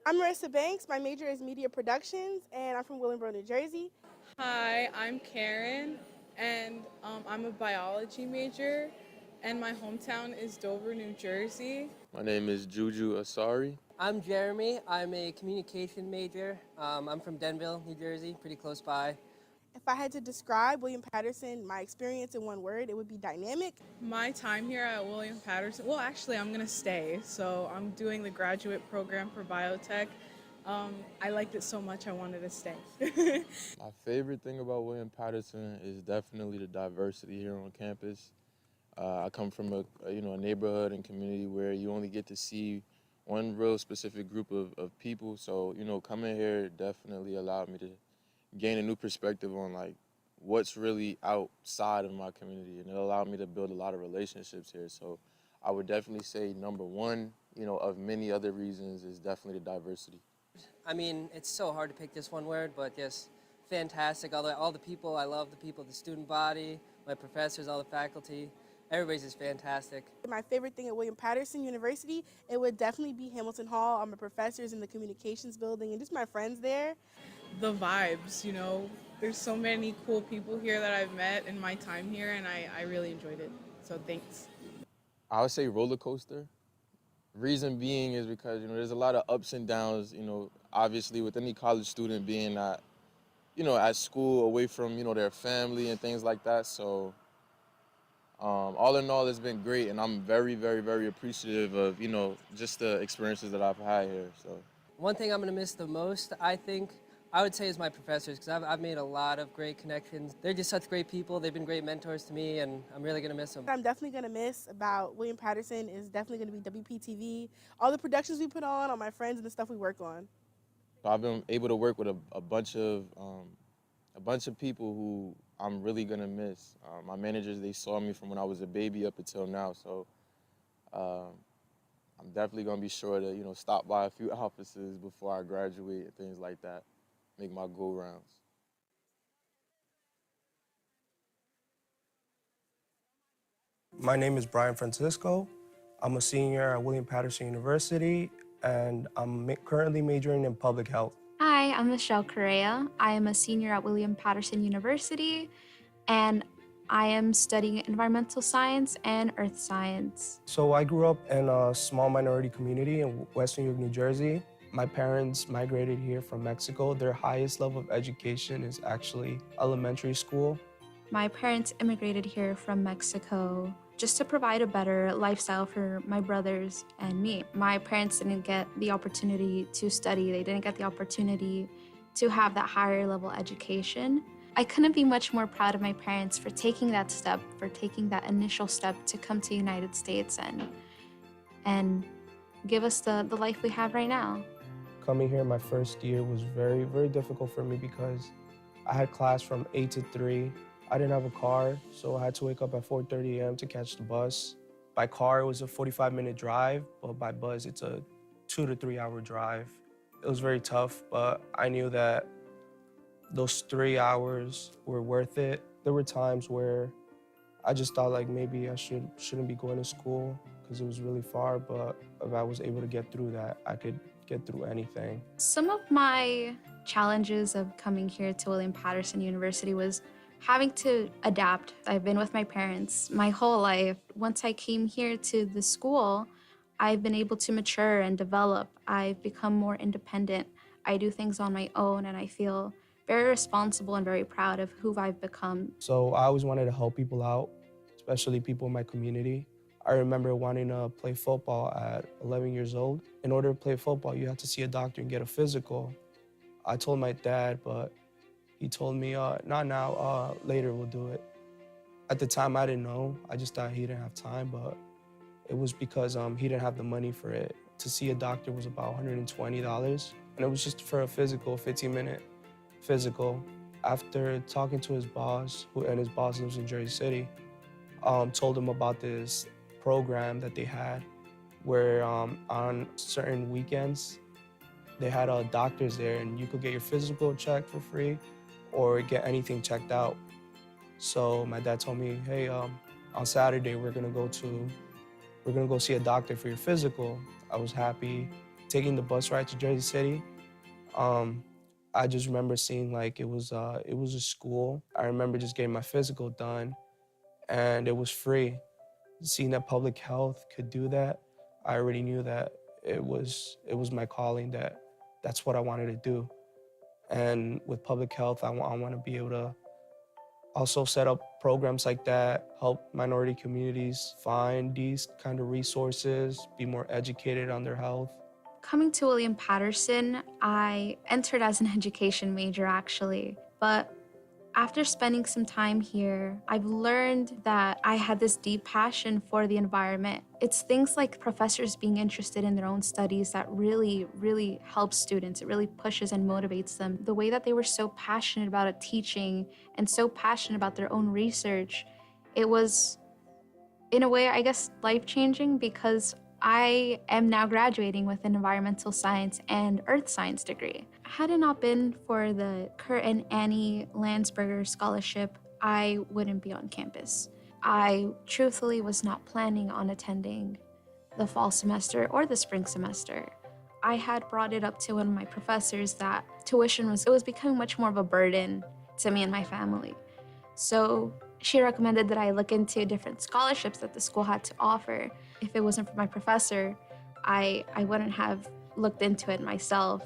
I'm Marissa Banks. My major is media productions, and I'm from Willingboro, New Jersey. Hi, I'm Karen, and I'm a biology major, and my hometown is Dover, New Jersey. My name is Juju Asari. I'm Jeremy. I'm a communication major. I'm from Denville, New Jersey, pretty close by. If I had to describe William Patterson, my experience in one word, it would be dynamic. My time here at William Patterson, well, actually, I'm going to stay, so I'm doing the graduate program for biotech. I liked it so much, I wanted to stay. My favorite thing about William Patterson is definitely the diversity here on campus. I come from a neighborhood and community where you only get to see one real specific group of people. So coming here definitely allowed me to gain a new perspective on like what's really outside of my community, and it allowed me to build a lot of relationships here. So I would definitely say number one, of many other reasons, is definitely the diversity. I mean, it's so hard to pick just one word, but just fantastic. All the people, I love the people, the student body, my professors, all the faculty. Everybody's just fantastic. My favorite thing at William Patterson University, it would definitely be Hamilton Hall. I'm a professors in the communications building and just my friends there. The vibes, there's so many cool people here that I've met in my time here, and I really enjoyed it, so thanks. I would say roller coaster. Reason being is because, there's a lot of ups and downs, obviously with any college student being at school away from, their family and things like that. So all in all, it's been great, and I'm very, very, very appreciative of, just the experiences that I've had here. So One thing I'm gonna miss the most, I would say, is my professors, because I've made a lot of great connections. They're just such great people. They've been great mentors to me, and I'm really gonna miss them. What I'm definitely going to miss about William Patterson is definitely going to be WPTV, all the productions we put on, all my friends and the stuff we work on. I've been able to work with a bunch of people who I'm really gonna miss. My managers, they saw me from when I was a baby up until now, so I'm definitely gonna be sure to stop by a few offices before I graduate and things like that, make my go rounds. My name is Brian Francisco. I'm a senior at William Patterson University, and I'm currently majoring in public health. Hi, I'm Michelle Correa. I am a senior at William Patterson University, and I am studying environmental science and earth science. So I grew up in a small minority community in Western New York, New Jersey. My parents migrated here from Mexico. Their highest level of education is actually elementary school. My parents immigrated here from Mexico just to provide a better lifestyle for my brothers and me. My parents didn't get the opportunity to study. They didn't get the opportunity to have that higher level education. I couldn't be much more proud of my parents for taking that step, for taking that initial step to come to the United States and give us the life we have right now. Coming here my first year was very, very difficult for me because I had class from 8 to 3. I didn't have a car, so I had to wake up at 4:30 a.m. to catch the bus. By car, it was a 45-minute drive, but by bus, it's a 2 to 3 hour drive. It was very tough, but I knew that those 3 hours were worth it. There were times where I just thought like maybe I shouldn't be going to school because it was really far, but if I was able to get through that, I could get through anything. Some of my challenges of coming here to William Patterson University was having to adapt. I've been with my parents my whole life. Once I came here to the school, I've been able to mature and develop. I've become more independent. I do things on my own, and I feel very responsible and very proud of who I've become. So I always wanted to help people out, especially people in my community. I remember wanting to play football at 11 years old. In order to play football, you have to see a doctor and get a physical. I told my dad, but he told me, not now, later we'll do it. At the time, I didn't know. I just thought he didn't have time, but it was because he didn't have the money for it. To see a doctor was about $120, and it was just for a physical, 15-minute physical. After talking to his boss, and his boss lives in Jersey City, told him about this program that they had where on certain weekends, they had doctors there, and you could get your physical checked for free or get anything checked out. So my dad told me, hey, on Saturday, we're gonna go see a doctor for your physical. I was happy. taking the bus ride to Jersey City. Um, I just remember seeing like it was a school. I remember just getting my physical done, and it was free. Seeing that public health could do that, I already knew that it was my calling. That's what I wanted to do. And with public health, I want to be able to also set up programs like that, help minority communities find these kind of resources, be more educated on their health. Coming to William Patterson, I entered as an education major actually, but after spending some time here, I've learned that I had this deep passion for the environment. It's things like professors being interested in their own studies that really, really helps students. It really pushes and motivates them. The way that they were so passionate about it teaching and so passionate about their own research, it was, in a way, I guess, life-changing because I am now graduating with an environmental science and earth science degree. Had it not been for the Kurt and Annie Landsberger scholarship, I wouldn't be on campus. I truthfully was not planning on attending the fall semester or the spring semester. I had brought it up to one of my professors that tuition was becoming much more of a burden to me and my family. So she recommended that I look into different scholarships that the school had to offer. If it wasn't for my professor, I wouldn't have looked into it myself.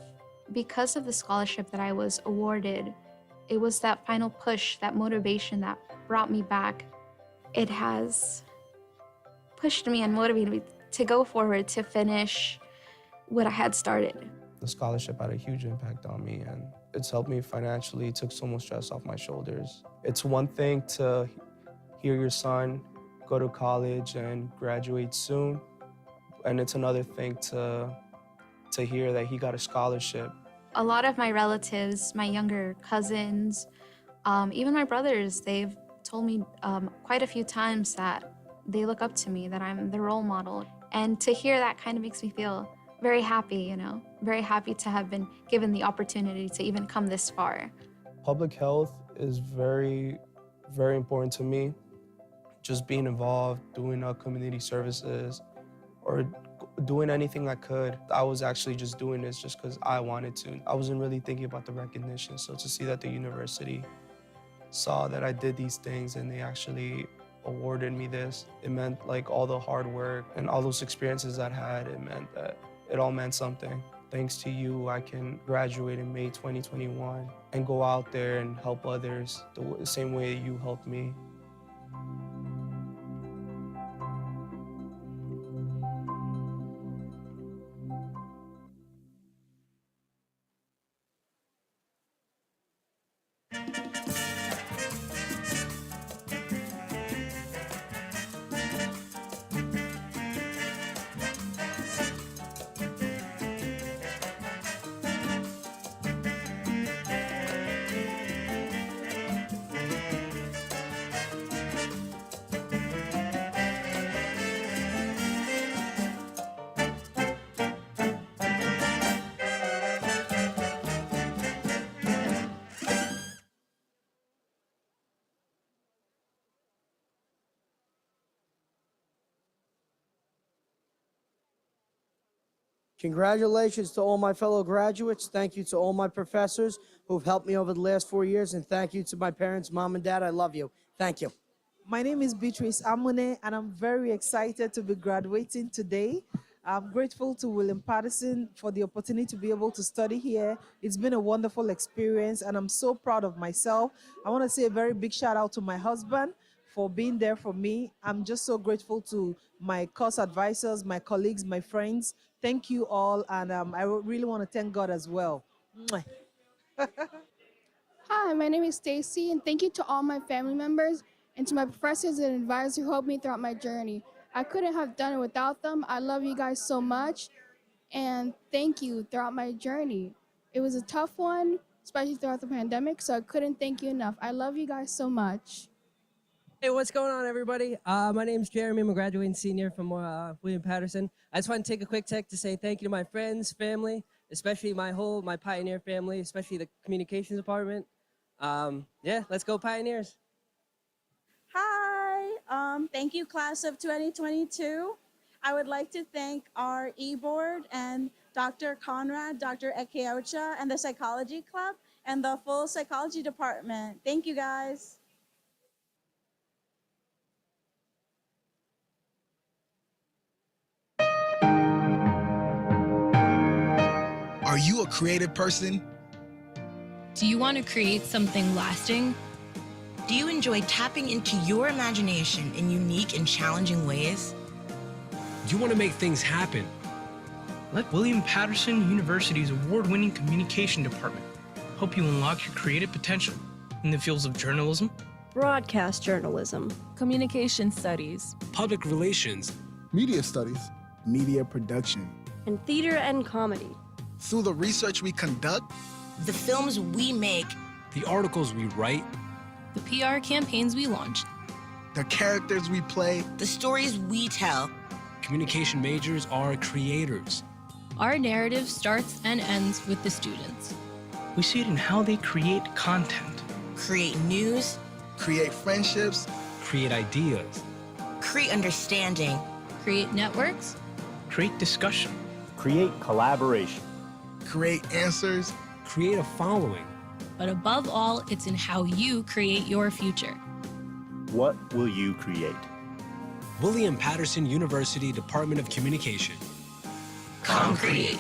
Because of the scholarship that I was awarded, it was that final push, that motivation that brought me back. It has pushed me and motivated me to go forward, to finish what I had started. The scholarship had a huge impact on me, and it's helped me financially. It took so much stress off my shoulders. It's one thing to hear your son go to college and graduate soon, and it's another thing to hear that he got a scholarship. A lot of my relatives, my younger cousins, even my brothers, they've told me quite a few times that they look up to me, that I'm the role model. And to hear that kind of makes me feel very happy, you know, very happy to have been given the opportunity to even come this far. Public health is very, very important to me. Just being involved, doing community services, or doing anything I could. I was actually just doing this just because I wanted to. I wasn't really thinking about the recognition. So to see that the university saw that I did these things and they actually awarded me this, it meant like all the hard work and all those experiences I'd had, it meant that it all meant something. Thanks to you, I can graduate in May 2021 and go out there and help others the same way you helped me. Congratulations to all my fellow graduates. Thank you to all my professors who've helped me over the last 4 years. And thank you to my parents, Mom and Dad. I love you. Thank you. My name is Beatrice Amune, and I'm very excited to be graduating today. I'm grateful to William Patterson for the opportunity to be able to study here. It's been a wonderful experience, and I'm so proud of myself. I want to say a very big shout out to my husband for being there for me. I'm just so grateful to my course advisors, my colleagues, my friends. Thank you all, and I really want to thank God as well. Mwah. Hi, my name is Stacy, and thank you to all my family members and to my professors and advisors who helped me throughout my journey. I couldn't have done it without them. I love you guys so much, and thank you throughout my journey. It was a tough one, especially throughout the pandemic, so I couldn't thank you enough. I love you guys so much. Hey, what's going on, everybody? My name's Jeremy. I'm a graduating senior from William Patterson. I just want to take a quick sec to say thank you to my friends, family, especially my Pioneer family, especially the communications department. Yeah, let's go Pioneers. Hi, thank you class of 2022. I would like to thank our e-board and Dr. Conrad, Dr. Ekeocha, and the Psychology Club, and the full Psychology Department. Thank you, guys. Are you a creative person? Do you want to create something lasting? Do you enjoy tapping into your imagination in unique and challenging ways? Do you want to make things happen? Let William Patterson University's award-winning communication department help you unlock your creative potential in the fields of journalism, broadcast journalism, communication studies, public relations, media studies, media production, and theater and comedy. Through the research we conduct, the films we make, the articles we write, the PR campaigns we launch, the characters we play, the stories we tell. Communication majors are creators. Our narrative starts and ends with the students. We see it in how they create content, create news, create friendships, create ideas, create understanding, create networks, create discussion, create collaboration, create answers, create a following. But above all, it's in how you create your future. What will you create? William Patterson University Department of Communication. Concrete.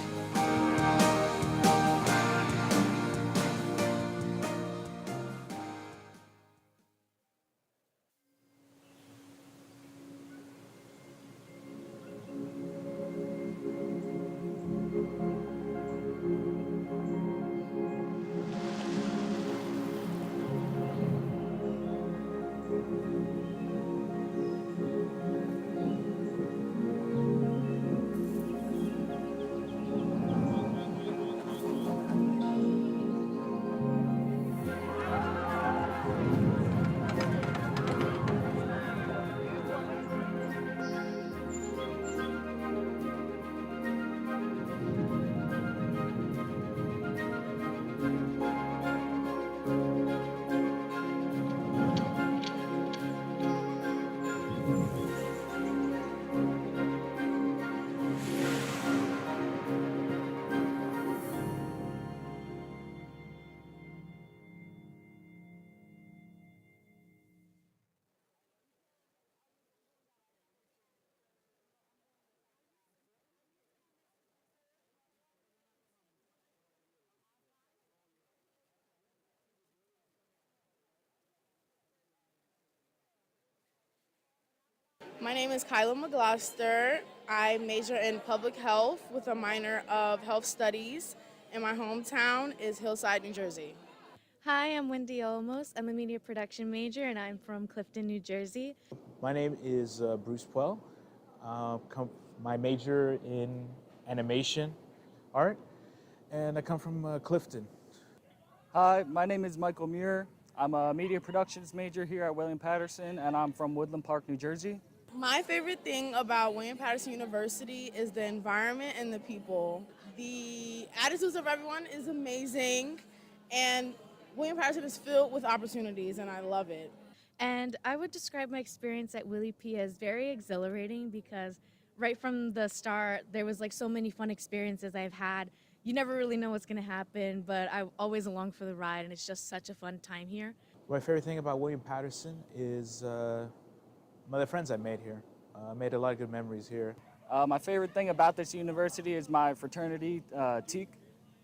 My name is Kyla McGloster. I major in public health with a minor of health studies, and my hometown is Hillside, New Jersey. Hi, I'm Wendy Olmos. I'm a media production major, and I'm from Clifton, New Jersey. My name is Bruce Puel. My major in animation art, and I come from Clifton. Hi, my name is Michael Muir. I'm a media productions major here at William Patterson, and I'm from Woodland Park, New Jersey. My favorite thing about William Patterson University is the environment and the people. The attitudes of everyone is amazing, and William Patterson is filled with opportunities, and I love it. And I would describe my experience at Willie P as very exhilarating because right from the start, there was like so many fun experiences I've had. You never really know what's gonna happen, but I'm always along for the ride, and it's just such a fun time here. My favorite thing about William Patterson is the friends I made here. I made a lot of good memories here. My favorite thing about this university is my fraternity, Teak.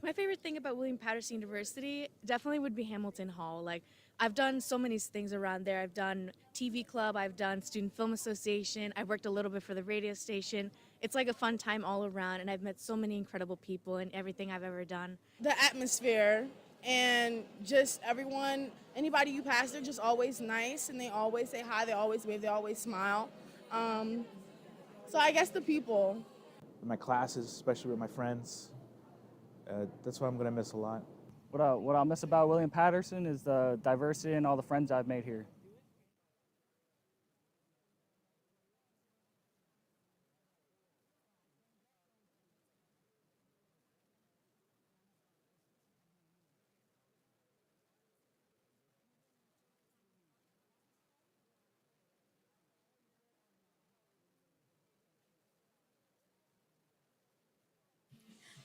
My favorite thing about William Patterson University definitely would be Hamilton Hall. Like, I've done so many things around there. I've done TV club, I've done Student Film Association, I've worked a little bit for the radio station. It's like a fun time all around, and I've met so many incredible people in everything I've ever done. The atmosphere and just everyone, anybody you pass, they're just always nice, and they always say hi, they always wave, they always smile. So I guess the people. My classes, especially with my friends, that's what I'm gonna miss a lot. What I'll miss about William Patterson is the diversity and all the friends I've made here.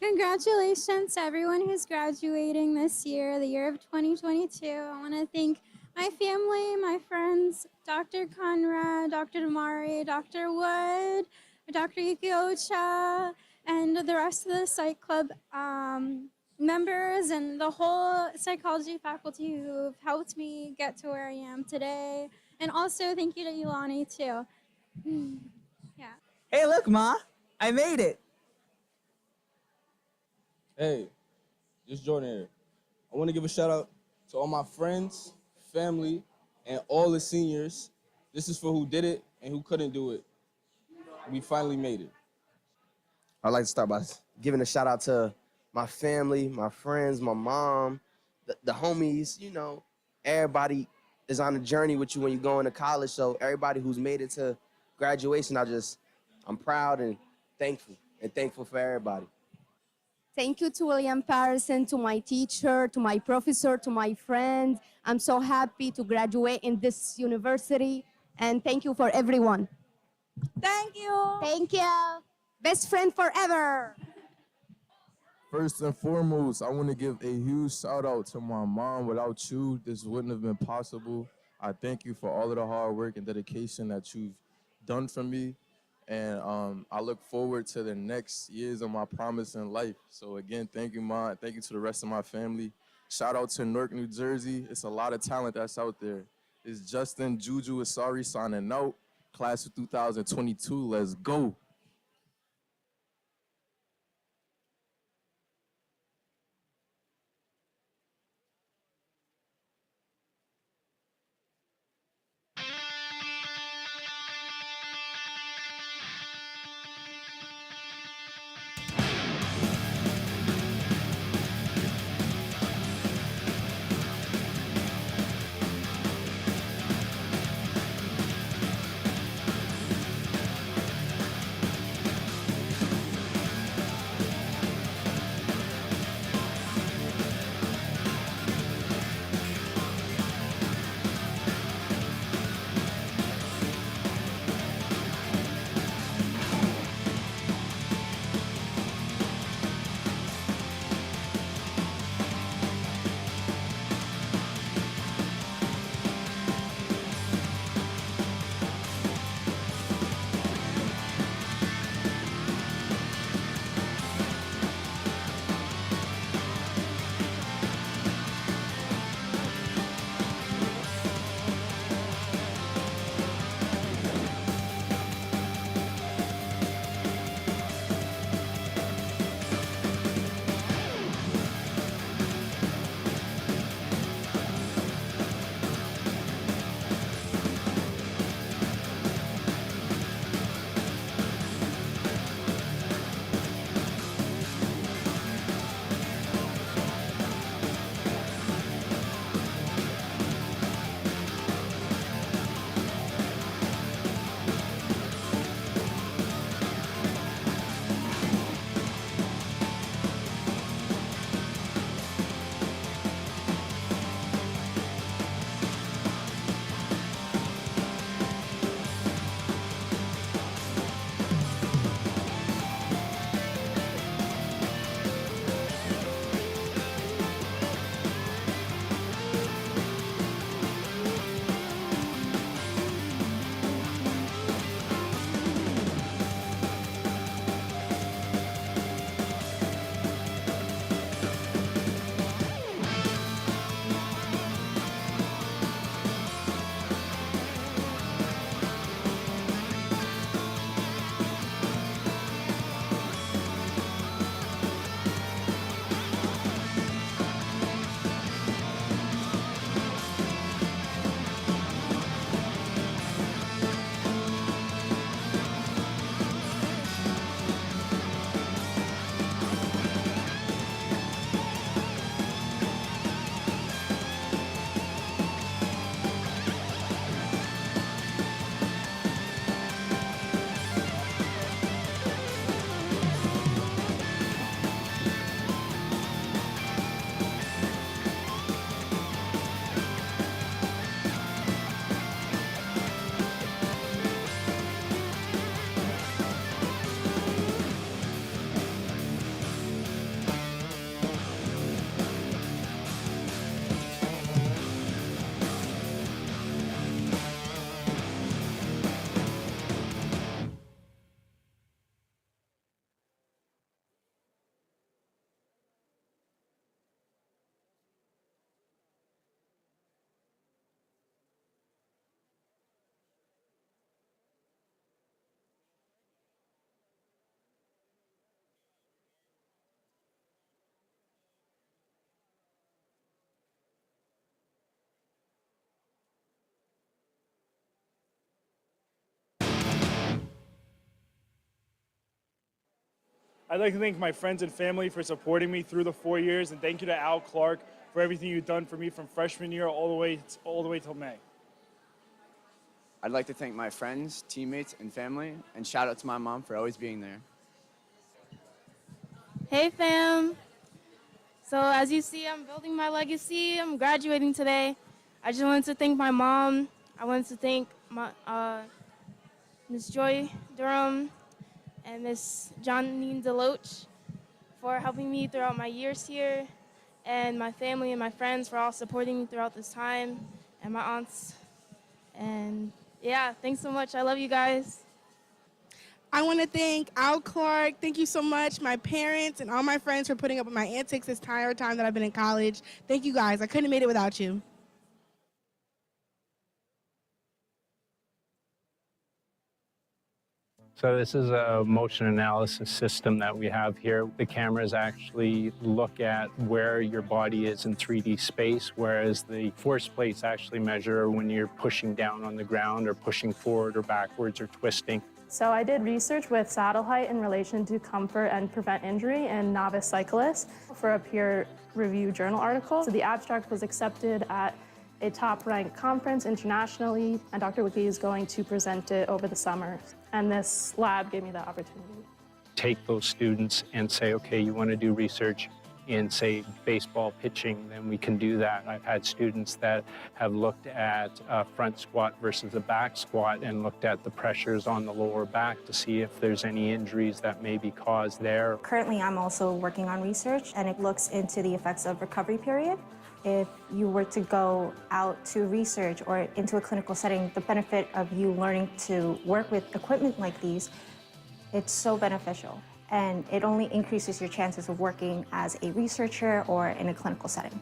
Congratulations to everyone who's graduating this year, the year of 2022. I want to thank my family, my friends, Dr. Conrad, Dr. Damari, Dr. Wood, Dr. Yuki Ocha, and the rest of the Psych Club members and the whole psychology faculty who've helped me get to where I am today. And also thank you to Ilani too. Yeah. Hey, look, Ma, I made it. Hey, just Jordan here. I want to give a shout out to all my friends, family, and all the seniors. This is for who did it and who couldn't do it. We finally made it. I'd like to start by giving a shout out to my family, my friends, my mom, the homies, you know, everybody is on a journey with you when you go into college. So everybody who's made it to graduation, I'm proud and thankful for everybody. Thank you to William Patterson, to my teacher, to my professor, to my friends. I'm so happy to graduate in this university, and thank you for everyone. Thank you. Thank you. Best friend forever. First and foremost, I want to give a huge shout out to my mom. Without you, this wouldn't have been possible. I thank you for all of the hard work and dedication that you've done for me. And I look forward to the next years of my promise in life. So again, thank you, Mom. Thank you to the rest of my family. Shout out to Newark, New Jersey. It's a lot of talent that's out there. It's Justin, Juju, Asari signing out. Class of 2022, let's go. I'd like to thank my friends and family for supporting me through the 4 years, and thank you to Al Clark for everything you've done for me from freshman year all the way till May. I'd like to thank my friends, teammates, and family, and shout out to my mom for always being there. Hey fam! So as you see, I'm building my legacy. I'm graduating today. I just wanted to thank my mom. I wanted to thank my Miss Joy Durham and Miss Johnine Deloach for helping me throughout my years here, and my family and my friends for all supporting me throughout this time, and my aunts. And yeah, thanks so much. I love you guys. I want to thank Al Clark. Thank you so much, my parents and all my friends for putting up with my antics this entire time that I've been in college. Thank you guys. I couldn't have made it without you. So this is a motion analysis system that we have here. The cameras actually look at where your body is in 3D space, whereas the force plates actually measure when you're pushing down on the ground or pushing forward or backwards or twisting. So I did research with saddle height in relation to comfort and prevent injury in novice cyclists for a peer review journal article. So the abstract was accepted at a top-ranked conference internationally, and Dr. Wiki is going to present it over the summer. And this lab gave me that opportunity. Take those students and say, okay, you want to do research in, say, baseball pitching, then we can do that. I've had students that have looked at a front squat versus a back squat and looked at the pressures on the lower back to see if there's any injuries that may be caused there. Currently, I'm also working on research, and it looks into the effects of recovery period. If you were to go out to research or into a clinical setting, the benefit of you learning to work with equipment like these, it's so beneficial. And it only increases your chances of working as a researcher or in a clinical setting.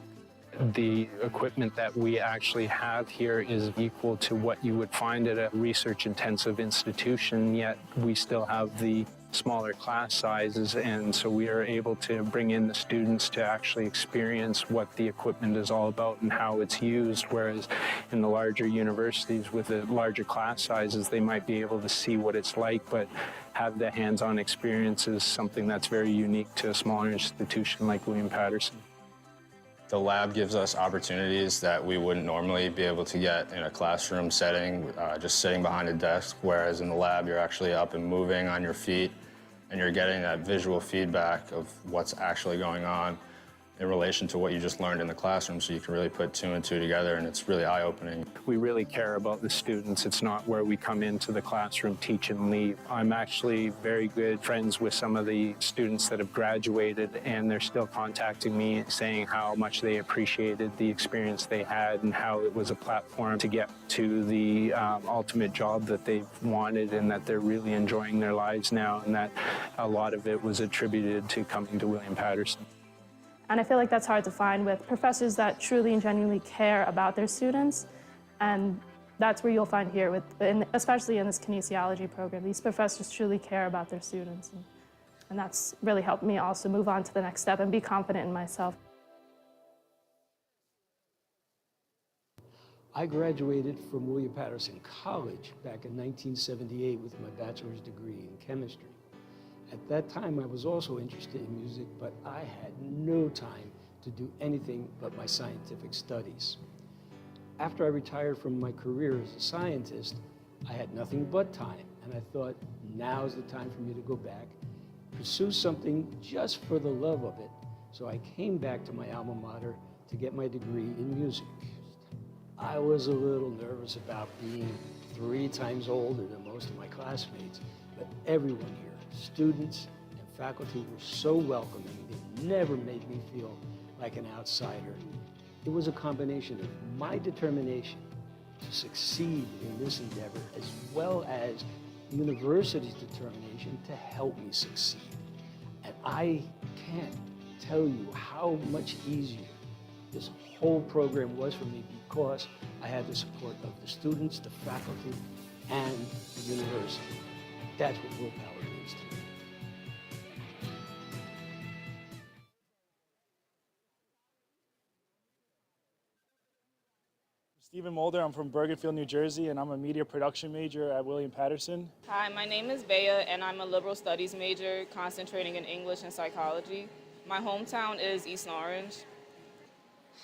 The equipment that we actually have here is equal to what you would find at a research-intensive institution, yet we still have the smaller class sizes, and so we are able to bring in the students to actually experience what the equipment is all about and how it's used, whereas in the larger universities with the larger class sizes, they might be able to see what it's like, but have the hands-on experience is something that's very unique to a smaller institution like William Patterson. The lab gives us opportunities that we wouldn't normally be able to get in a classroom setting, just sitting behind a desk, whereas in the lab you're actually up and moving on your feet and you're getting that visual feedback of what's actually going on in relation to what you just learned in the classroom, so you can really put two and two together, and it's really eye-opening. We really care about the students. It's not where we come into the classroom, teach and leave. I'm actually very good friends with some of the students that have graduated, and they're still contacting me saying how much they appreciated the experience they had and how it was a platform to get to the ultimate job that they've wanted, and that they're really enjoying their lives now, and that a lot of it was attributed to coming to William Patterson. And I feel like that's hard to find with professors that truly and genuinely care about their students. And that's where you'll find here, especially in this kinesiology program. These professors truly care about their students. And that's really helped me also move on to the next step and be confident in myself. I graduated from William Patterson College back in 1978 with my bachelor's degree in chemistry. At that time, I was also interested in music, but I had no time to do anything but my scientific studies. After I retired from my career as a scientist, I had nothing but time, and I thought, now's the time for me to go back, pursue something just for the love of it. So I came back to my alma mater to get my degree in music. I was a little nervous about being 3 times older than most of my classmates, but everyone here, students and faculty, were so welcoming. They never made me feel like an outsider. It was a combination of my determination to succeed in this endeavor, as well as the university's determination to help me succeed. And I can't tell you how much easier this whole program was for me because I had the support of the students, the faculty, and the university. That's what willpower means to me. Stephen Mulder, I'm from Bergenfield, New Jersey, and I'm a media production major at William Patterson. Hi, my name is Bea, and I'm a liberal studies major concentrating in English and psychology. My hometown is East Orange.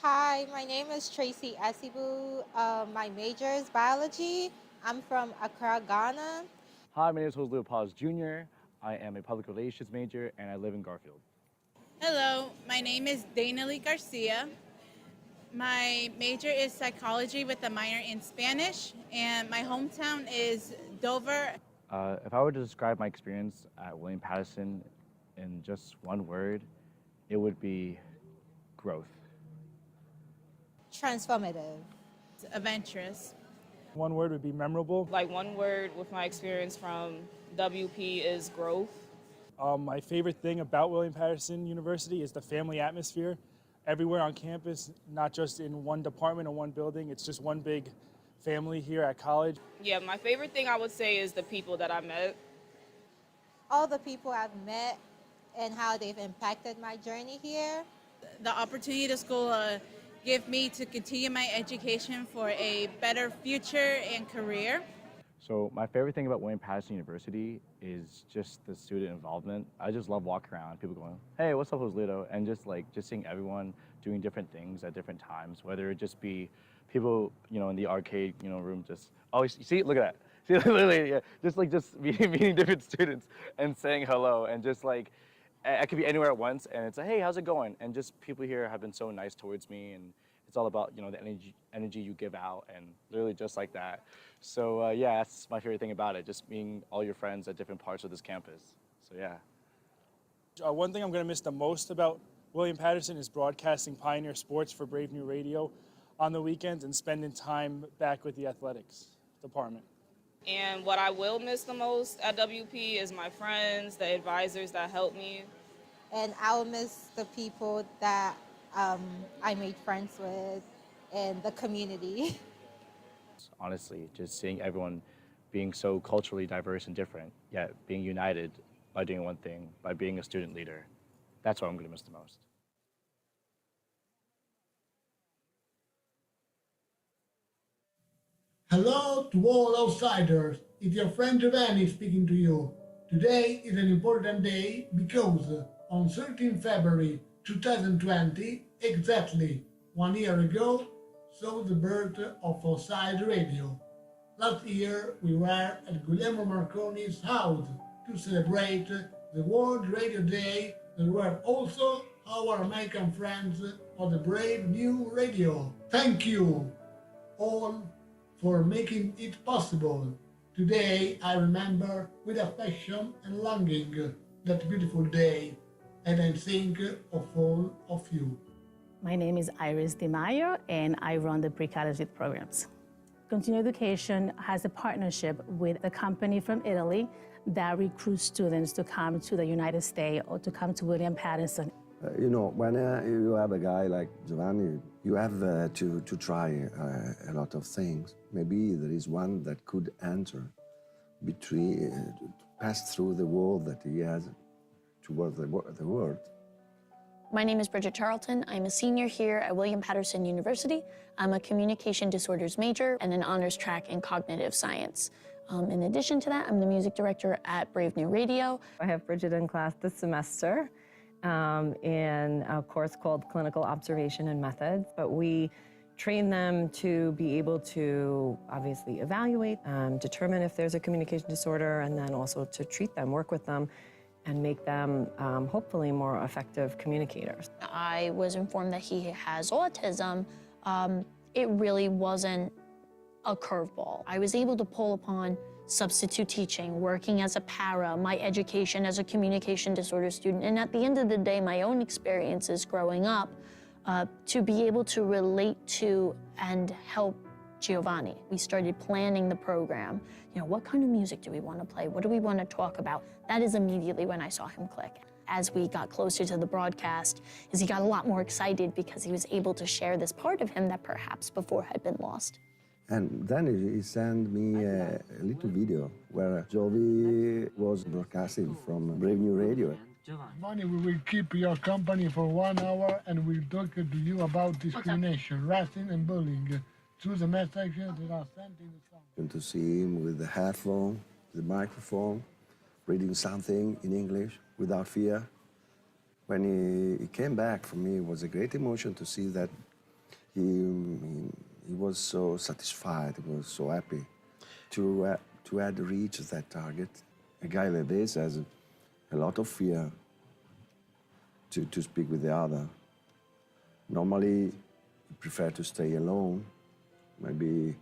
Hi, my name is Tracy Esibu. My major is biology. I'm from Accra, Ghana. Hi, my name is Jose Paz Jr. I am a public relations major and I live in Garfield. Hello, my name is Dana Lee Garcia. My major is psychology with a minor in Spanish, and my hometown is Dover. If I were to describe my experience at William Patterson in just one word, it would be growth. Transformative. Adventurous. One word would be memorable. Like one word with my experience from WP is growth. My favorite thing about William Patterson University is the family atmosphere. Everywhere on campus, not just in one department or one building, it's just one big family here at college. Yeah, my favorite thing I would say is the people that I met. All the people I've met and how they've impacted my journey here. The opportunity the school give me to continue my education for a better future and career. So my favorite thing about William Patterson University is just the student involvement. I just love walking around, people going, hey, what's up, Joselito? And just seeing everyone doing different things at different times, whether it just be people, in the arcade, room just, oh, you see, look at that. See, literally, yeah, just meeting different students and saying hello and just I could be anywhere at once and it's like, hey, how's it going? And just people here have been so nice towards me, and it's all about, the energy you give out, and literally just like that. So yeah, that's my favorite thing about it, just meeting all your friends at different parts of this campus. So yeah. One thing I'm going to miss the most about William Patterson is broadcasting Pioneer Sports for Brave New Radio on the weekends and spending time back with the athletics department. And what I will miss the most at WP is my friends, the advisors that helped me. And I'll miss the people that I made friends with and the community. Honestly, just seeing everyone being so culturally diverse and different, yet being united by doing one thing, by being a student leader, that's what I'm going to miss the most. Hello to all outsiders, it's your friend Giovanni speaking to you. Today is an important day because on 13 February 2020, exactly 1 year ago, saw the birth of Outside Radio. Last year we were at Guglielmo Marconi's house to celebrate the World Radio Day. There were also our American friends of the Brave New Radio. Thank you all for making it possible. Today I remember with affection and longing that beautiful day, and I think of all of you. My name is Iris Di Maio, and I run the pre-college youth programs. Continuing Education has a partnership with a company from Italy that recruits students to come to the United States or to come to William Patterson. When you have a guy like Giovanni, you have to try a lot of things. Maybe there is one that could enter pass through the wall that he has toward the world. My name is Bridget Charlton. I'm a senior here at William Patterson University. I'm a communication disorders major and an honors track in cognitive science. In addition to that, I'm the music director at Brave New Radio. I have Bridget in class this semester in a course called Clinical Observation and Methods, but we train them to be able to obviously evaluate, determine if there's a communication disorder, and then also to treat them, work with them, and make them hopefully more effective communicators. I was informed that he has autism. It really wasn't a curveball. I was able to pull upon substitute teaching, working as a para, my education as a communication disorder student, and at the end of the day, my own experiences growing up, to be able to relate to and help Giovanni. We started planning the program. What kind of music do we want to play? What do we want to talk about? That is immediately when I saw him click. As we got closer to the broadcast, he got a lot more excited because he was able to share this part of him that perhaps before had been lost. And then he sent me a little video where Jovi was broadcasting from Brave New Radio. Giovanni, we will keep your company for 1 hour and we'll talk to you about discrimination, racism and bullying. through the message that are sent in the song. And to see him with the headphone, the microphone, reading something in English without fear. When he came back, for me, it was a great emotion to see that he was so satisfied, he was so happy to have reached that target. A guy like this has a lot of fear to speak with the other. Normally, he prefers to stay alone, maybe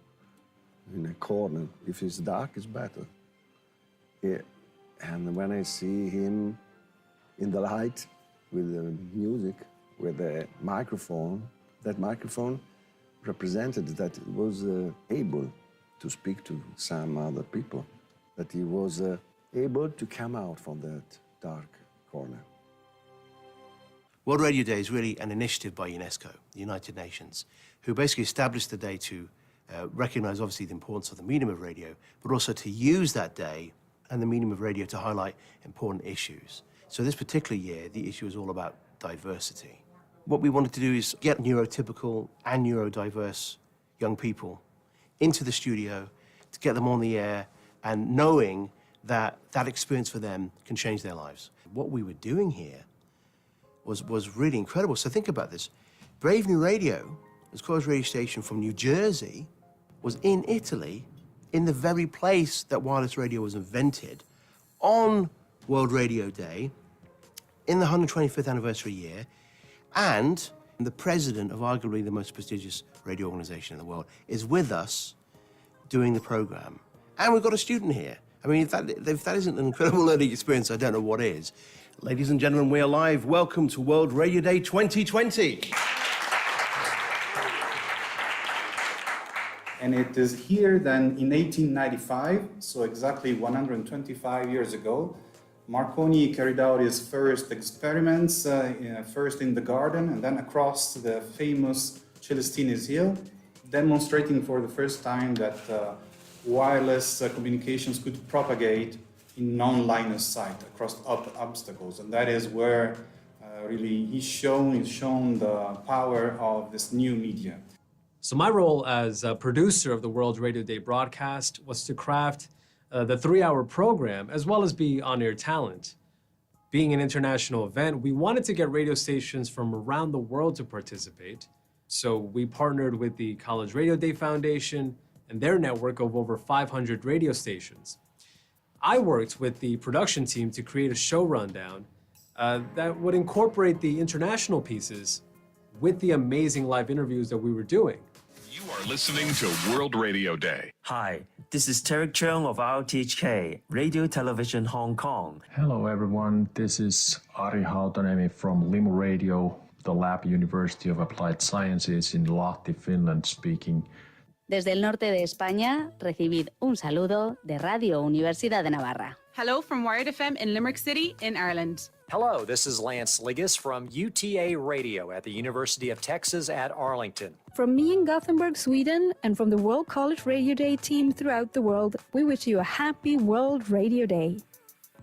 in a corner. If it's dark, it's better. Yeah. And when I see him in the light with the music, with the microphone, that microphone represented that he was able to speak to some other people, that he was able to come out from that dark corner. World Radio Day is really an initiative by UNESCO, the United Nations, who basically established the day to recognize, obviously, the importance of the medium of radio, but also to use that day and the medium of radio to highlight important issues. So this particular year, the issue is all about diversity. What we wanted to do is get neurotypical and neurodiverse young people into the studio, to get them on the air, and knowing that that experience for them can change their lives. What we were doing here was really incredible. So think about this. Brave New Radio, this college radio station from New Jersey, was in Italy, in the very place that wireless radio was invented, on World Radio Day, in the 125th anniversary year, and the president of arguably the most prestigious radio organization in the world is with us doing the program. And we've got a student here. I mean, if that isn't an incredible learning experience, I don't know what is. Ladies and gentlemen, we are live. Welcome to World Radio Day 2020. And it is here then in 1895, so exactly 125 years ago, Marconi carried out his first experiments, first in the garden and then across the famous Celestines Hill, demonstrating for the first time that wireless communications could propagate in non-line of sight across obstacles. And that is where really he's shown the power of this new media. So my role as a producer of the World Radio Day broadcast was to craft the 3-hour program, as well as be on-air talent. Being an international event, we wanted to get radio stations from around the world to participate. So we partnered with the College Radio Day Foundation and their network of over 500 radio stations. I worked with the production team to create a show rundown that would incorporate the international pieces with the amazing live interviews that we were doing. You are listening to World Radio Day. Hi, this is Tarek Chung of RTHK, Radio Television Hong Kong. Hello everyone, this is Ari Hautonemi from Limu Radio, the Lab University of Applied Sciences in Lahti, Finland speaking. Desde el norte de España, recibid un saludo de Radio Universidad de Navarra. Hello from Wired FM in Limerick City in Ireland. Hello, this is Lance Liggis from UTA Radio at the University of Texas at Arlington. From me in Gothenburg, Sweden, and from the World College Radio Day team throughout the world, we wish you a happy World Radio Day.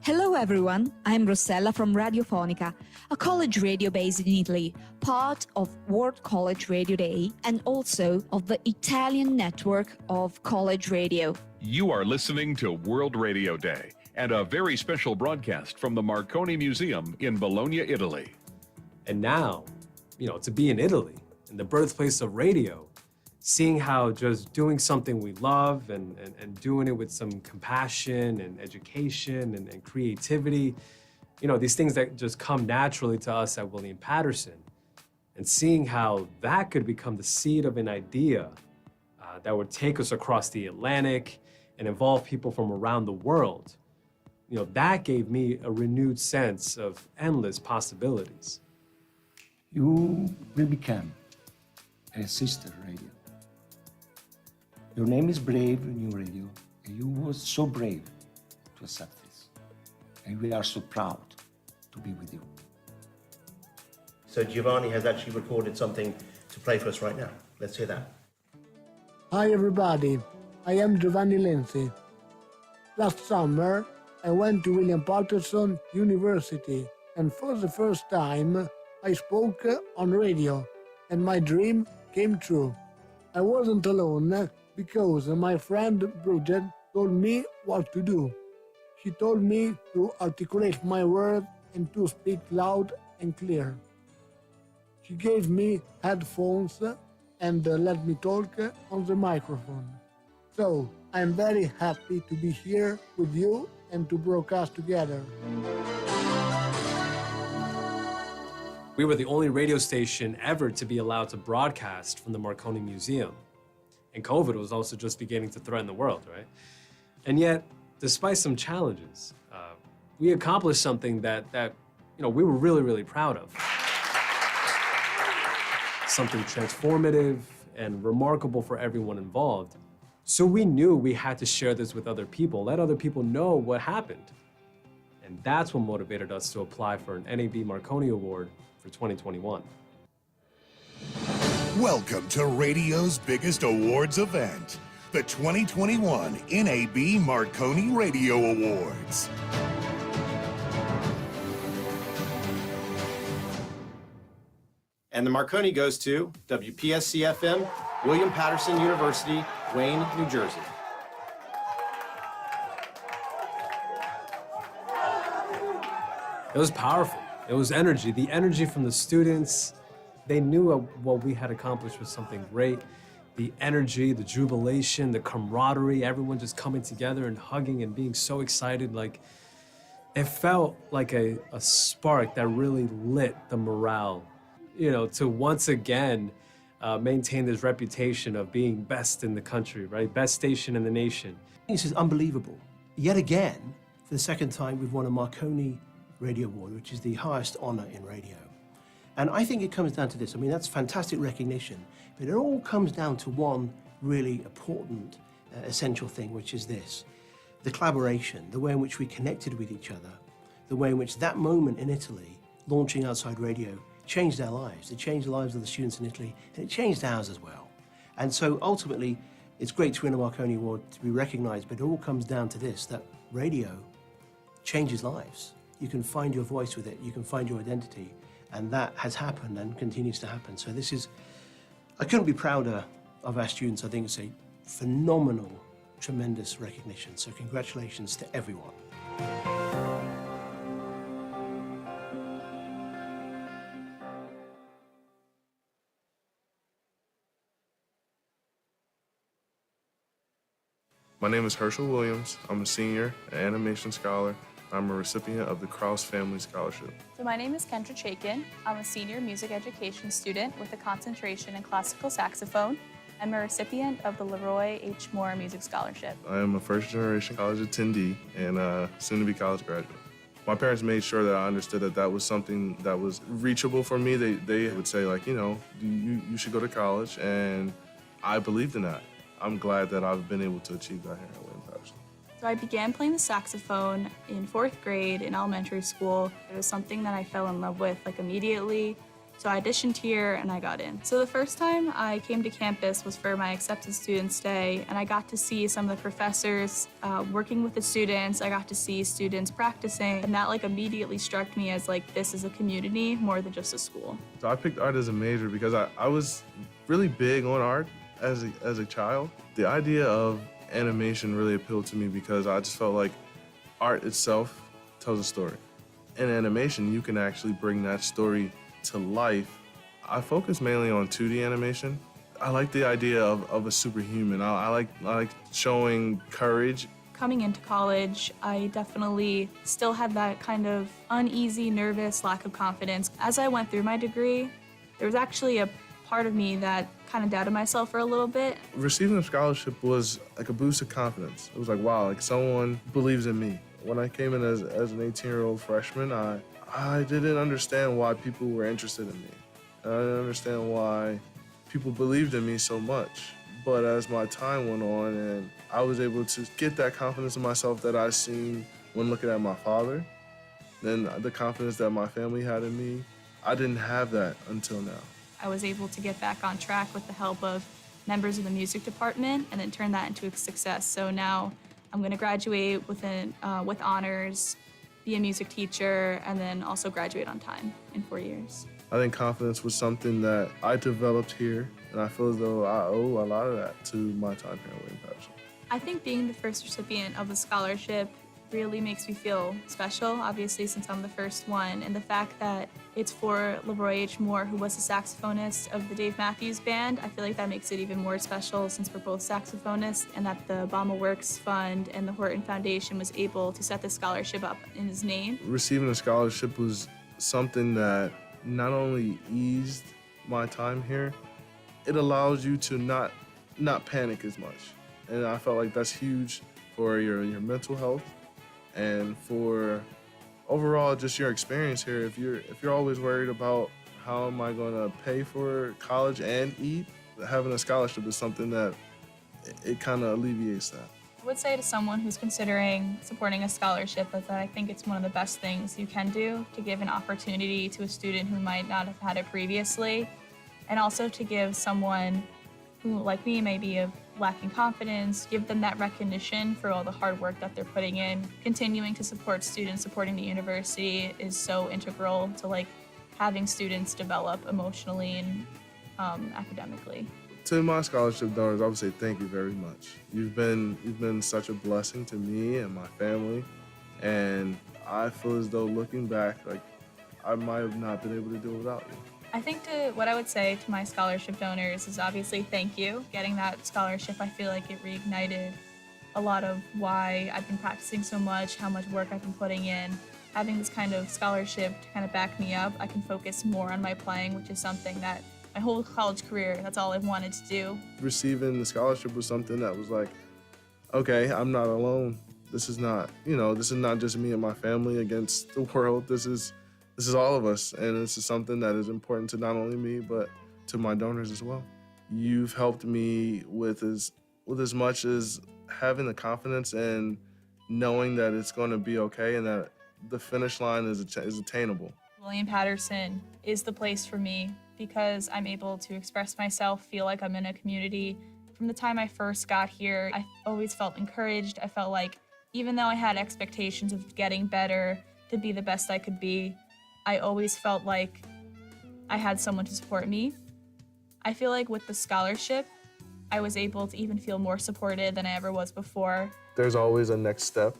Hello everyone, I'm Rossella from Radiofonica, a college radio based in Italy, part of World College Radio Day and also of the Italian network of college radio. You are listening to World Radio Day and a very special broadcast from the Marconi Museum in Bologna, Italy. And now, to be in Italy, in the birthplace of radio, seeing how just doing something we love and doing it with some compassion and education and creativity, these things that just come naturally to us at William Patterson, and seeing how that could become the seed of an idea that would take us across the Atlantic and involve people from around the world, that gave me a renewed sense of endless possibilities. You will become a sister radio. Your name is Brave New Radio, and you were so brave to accept this. And we are so proud to be with you. So Giovanni has actually recorded something to play for us right now. Let's hear that. Hi everybody, I am Giovanni Lenzi. Last summer, I went to William Patterson University, and for the first time, I spoke on radio, and my dream came true. I wasn't alone because my friend Bridget told me what to do. She told me to articulate my words and to speak loud and clear. She gave me headphones and let me talk on the microphone. So I'm very happy to be here with you and to broadcast together. We were the only radio station ever to be allowed to broadcast from the Marconi Museum. And COVID was also just beginning to threaten the world, right? And yet, despite some challenges, we accomplished something that we were really, really proud of. Something transformative and remarkable for everyone involved. So we knew we had to share this with other people, let other people know what happened. And that's what motivated us to apply for an NAB Marconi Award for 2021. Welcome to radio's biggest awards event, the 2021 NAB Marconi Radio Awards. And the Marconi goes to WPSC-FM, William Patterson University, Wayne, New Jersey. It was powerful. It was energy, the energy from the students. They knew what we had accomplished was something great. The energy, the jubilation, the camaraderie, everyone just coming together and hugging and being so excited. Like, it felt like a spark that really lit the morale, to once again maintain this reputation of being best in the country, right? Best station in the nation. This is unbelievable. Yet again, for the second time, we've won a Marconi Radio Award, which is the highest honor in radio. And I think it comes down to this. I mean, that's fantastic recognition, but it all comes down to one really important, essential thing, which is this: the collaboration, the way in which we connected with each other, the way in which that moment in Italy, launching Outside Radio, changed our lives. It changed the lives of the students in Italy, and it changed ours as well. And so ultimately, it's great to win a Marconi Award, to be recognized, but it all comes down to this, that radio changes lives. You can find your voice with it, you can find your identity, and that has happened and continues to happen. So this is, I couldn't be prouder of our students. I think it's a phenomenal, tremendous recognition. So congratulations to everyone. My name is Herschel Williams. I'm a senior, an animation scholar. I'm a recipient of the Krause Family Scholarship. So my name is Kendra Chaikin. I'm a senior music education student with a concentration in classical saxophone. I'm a recipient of the Leroy H. Moore Music Scholarship. I am a first-generation college attendee and soon-to-be college graduate. My parents made sure that I understood that that was something that was reachable for me. They would say, like, you should go to college, and I believed in that. I'm glad that I've been able to achieve that here at William Patterson. So I began playing the saxophone in 4th grade in elementary school. It was something that I fell in love with immediately. So I auditioned here and I got in. So the first time I came to campus was for my Accepted Students Day, and I got to see some of the professors working with the students. I got to see students practicing, and that immediately struck me as this is a community more than just a school. So I picked art as a major because I was really big on art as a child. The idea of animation really appealed to me because I just felt like art itself tells a story. In animation, you can actually bring that story to life. I focus mainly on 2D animation. I like the idea of a superhuman. I like showing courage. Coming into college, I definitely still had that kind of uneasy, nervous lack of confidence. As I went through my degree, there was actually a part of me that kind of doubted myself for a little bit. Receiving a scholarship was like a boost of confidence. It was like, wow, someone believes in me. When I came in as an 18-year-old freshman, I didn't understand why people were interested in me. I didn't understand why people believed in me so much. But as my time went on and I was able to get that confidence in myself that I seen when looking at my father, then the confidence that my family had in me, I didn't have that until now. I was able to get back on track with the help of members of the music department and then turn that into a success. So now I'm going to graduate with honors, be a music teacher, and then also graduate on time in 4 years. I think confidence was something that I developed here And I feel as though I owe a lot of that to my time here at William Patterson. I think being the first recipient of the scholarship really makes me feel special, obviously, since I'm the first one. And the fact that it's for Leroy H. Moore, who was the saxophonist of the Dave Matthews Band, I feel like that makes it even more special since we're both saxophonists, and that the Obama Works Fund and the Horton Foundation was able to set the scholarship up in his name. Receiving a scholarship was something that not only eased my time here, it allows you to not panic as much. And I felt like that's huge for your mental health and for overall just your experience here. If you're always worried about how am I going to pay for college and eat, having a scholarship is something that it kind of alleviates that. I would say to someone who's considering supporting a scholarship is that I think it's one of the best things you can do to give an opportunity to a student who might not have had it previously, and also to give someone who, like me, may be lacking confidence, give them that recognition for all the hard work that they're putting in. Continuing to support students, supporting the university is so integral to having students develop emotionally and academically. To my scholarship donors, I would say thank you very much. You've been such a blessing to me and my family, and I feel as though looking back, I might have not been able to do it without you. I think what I would say to my scholarship donors is obviously thank you. Getting that scholarship, I feel like it reignited a lot of why I've been practicing so much, how much work I've been putting in. Having this kind of scholarship to kind of back me up, I can focus more on my playing, which is something that my whole college career, that's all I've wanted to do. Receiving the scholarship was something that was like, okay, I'm not alone. This is not just me and my family against the world. This is all of us, and this is something that is important to not only me, but to my donors as well. You've helped me with as much as having the confidence and knowing that it's going to be okay and that the finish line is attainable. William Patterson is the place for me because I'm able to express myself, feel like I'm in a community. From the time I first got here, I always felt encouraged. I felt like even though I had expectations of getting better, to be the best I could be, I always felt like I had someone to support me. I feel like with the scholarship, I was able to even feel more supported than I ever was before. There's always a next step,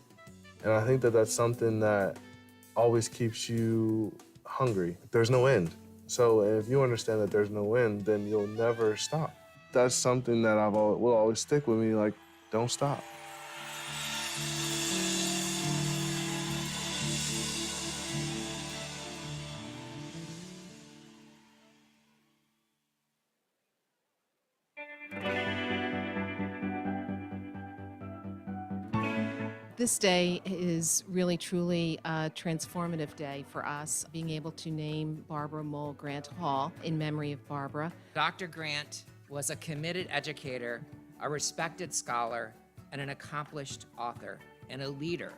and I think that that's something that always keeps you hungry. There's no end. So if you understand that there's no end, then you'll never stop. That's something that will always stick with me, like, don't stop. This day is really, truly a transformative day for us, being able to name Barbara Mole Grant Hall in memory of Barbara. Dr. Grant was a committed educator, a respected scholar, and an accomplished author, and a leader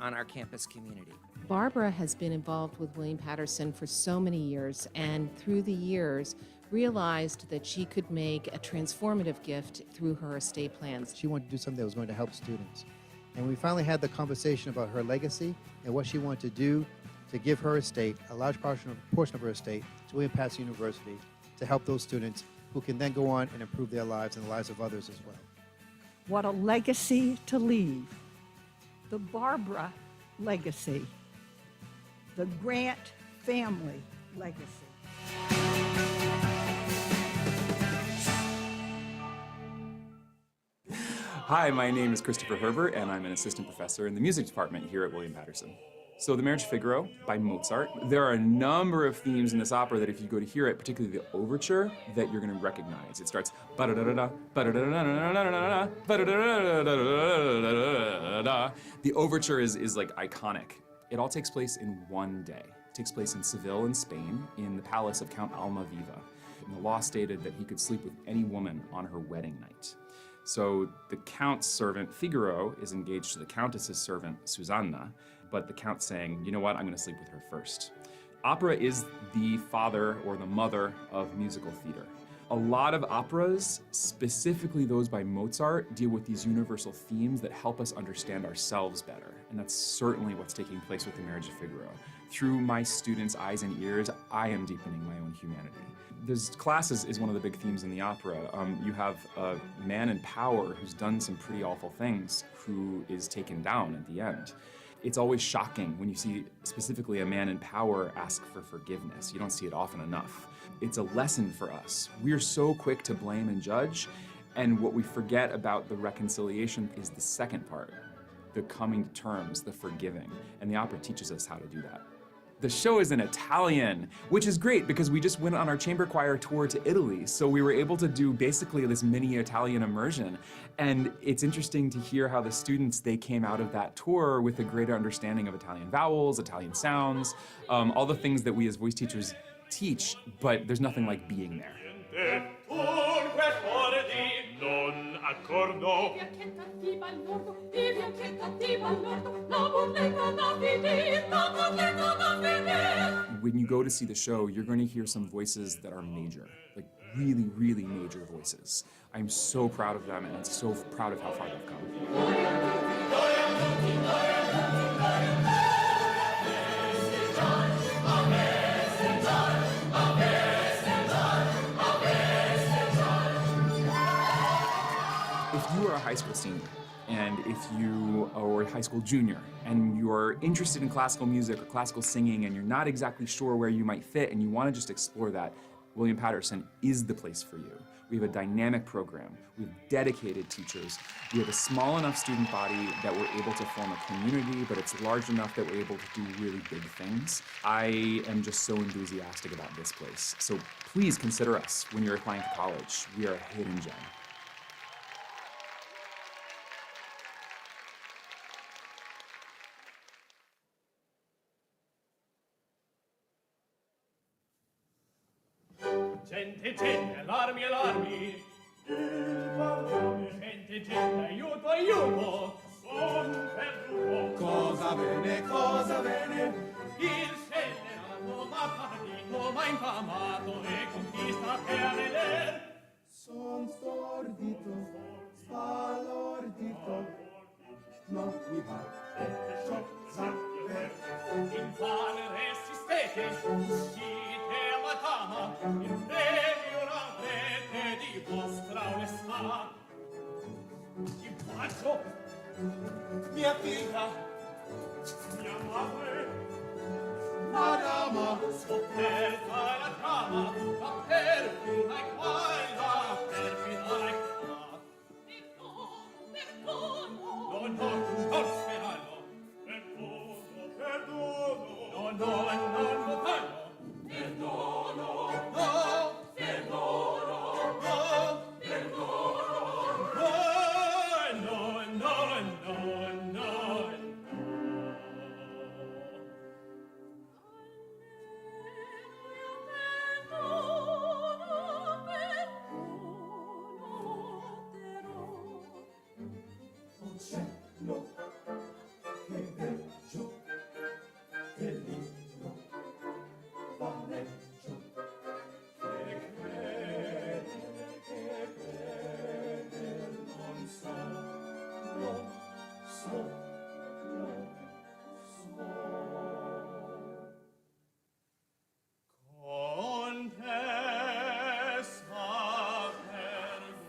on our campus community. Barbara has been involved with William Patterson for so many years, and through the years, realized that she could make a transformative gift through her estate plans. She wanted to do something that was going to help students. And we finally had the conversation about her legacy and what she wanted to do to give her estate, a large portion of her estate, to William Patterson University to help those students who can then go on and improve their lives and the lives of others as well. What a legacy to leave. The Barbara legacy. The Grant family legacy. Hi, my name is Christopher Herbert, and I'm an assistant professor in the music department here at William Patterson. So The Marriage of Figaro by Mozart. There are a number of themes in this opera that if you go to hear it, particularly the overture, that you're going to recognize. It starts ba-da-da-da-da, ba-da-da-da-da-da-da-da-da, ba-da-da-da-da-da-da-da-da-da. The overture is like iconic. It all takes place in one day. It takes place in Seville in Spain, in the palace of Count Almaviva. And the law stated that he could sleep with any woman on her wedding night. So the count's servant, Figaro, is engaged to the countess's servant, Susanna, but the count's saying, you know what, I'm going to sleep with her first. Opera is the father or the mother of musical theater. A lot of operas, specifically those by Mozart, deal with these universal themes that help us understand ourselves better. And that's certainly what's taking place with The Marriage of Figaro. Through my students' eyes and ears, I am deepening my own humanity. This class is one of the big themes in the opera. You have a man in power who's done some pretty awful things who is taken down at the end. It's always shocking when you see specifically a man in power ask for forgiveness. You don't see it often enough. It's a lesson for us. We're so quick to blame and judge, and what we forget about the reconciliation is the second part, the coming to terms, the forgiving, and the opera teaches us how to do that. The show is in Italian, which is great because we just went on our chamber choir tour to Italy, so we were able to do basically this mini Italian immersion. And it's interesting to hear how the students, they came out of that tour with a greater understanding of Italian vowels, Italian sounds, all the things that we as voice teachers teach, but there's nothing like being there. When you go to see the show, you're going to hear some voices that are major, like really, really major voices. I'm so proud of them, and I'm so proud of how far they've come. If you are a high school senior, and if you are a high school junior, and you're interested in classical music or classical singing, and you're not exactly sure where you might fit, and you want to just explore that, William Patterson is the place for you. We have a dynamic program. We have dedicated teachers. We have a small enough student body that we're able to form a community, but it's large enough that we're able to do really big things. I am just so enthusiastic about this place. So please consider us when you're applying to college. We are a hidden gem. Gente, gente, allarmi, allarmi. Gente, gente, aiuto, aiuto. Son perduto. Cosa bene, il scellerato m'ha partito, m'ha infamato e conquista per veder. Son stordito, sbalordito, non mi va, ciò saper. Infame resistete, uscite alla cama, in premio avrete di vostra onestà. Il faccio, mia figlia, mia madre, madama, scoperta la trama, la perfida e qua e la perfida e qua. Perdono, non sperarlo. Perdono, no, non votarlo. Perdono, no, perdono, no, perdono, no. Cielo, che bello, bellino, vanneggio, che crede, non so, non so. Contessa, perdono,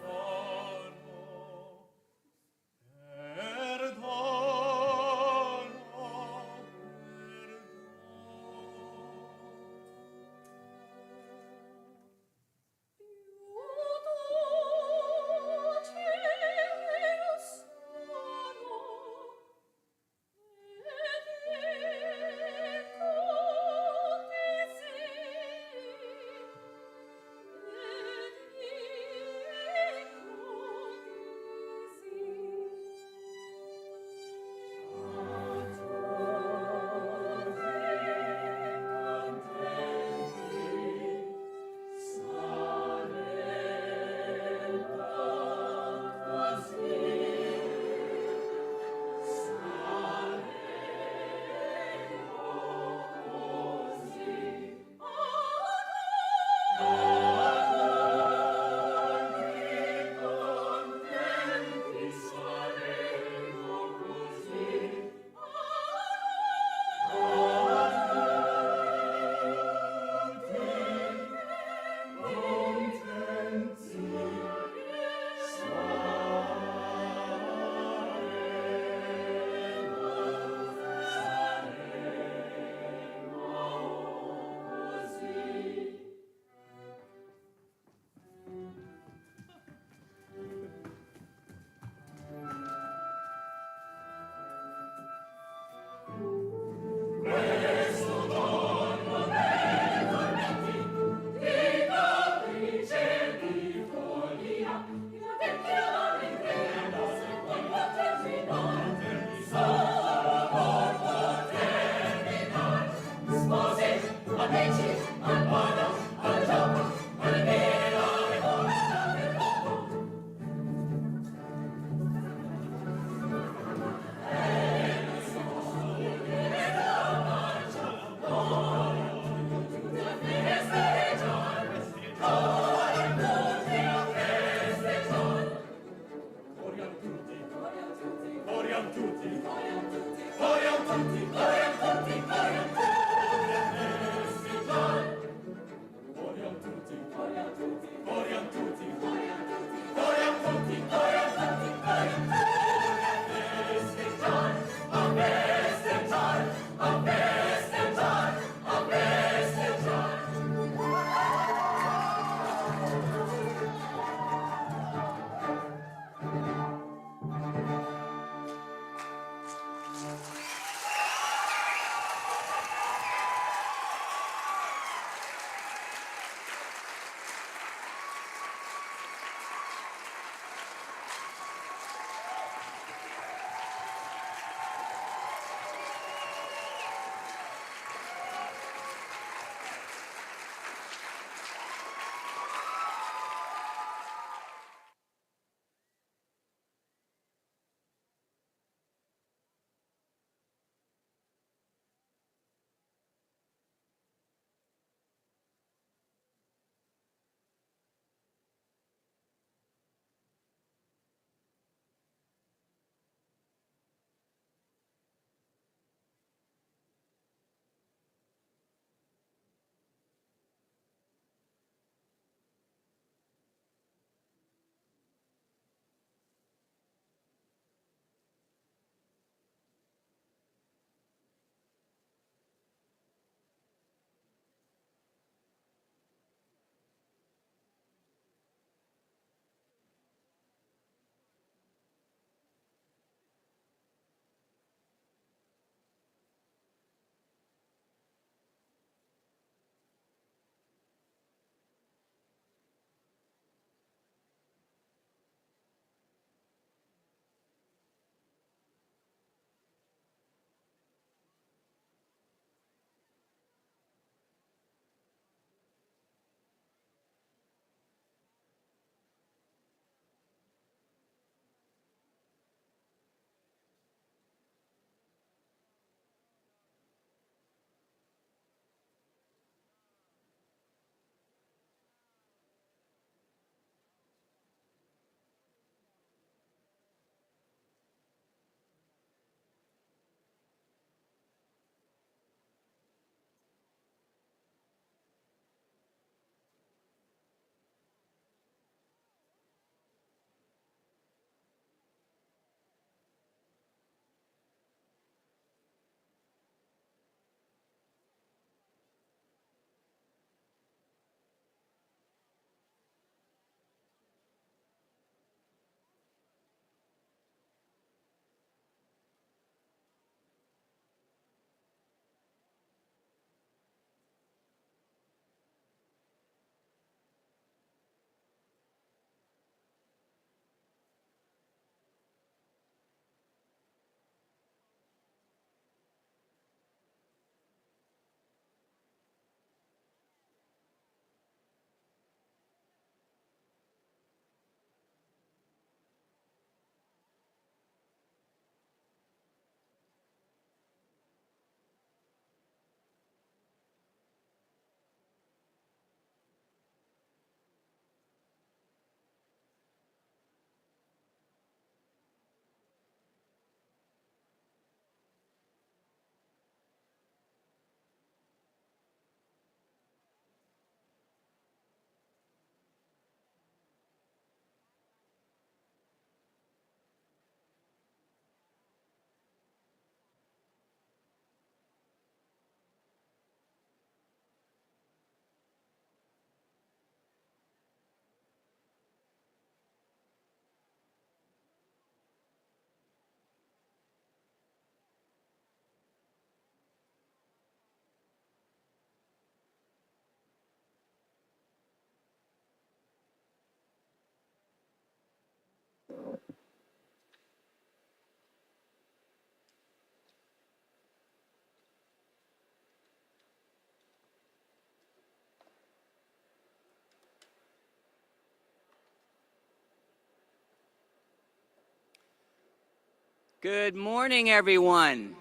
Good morning, everyone.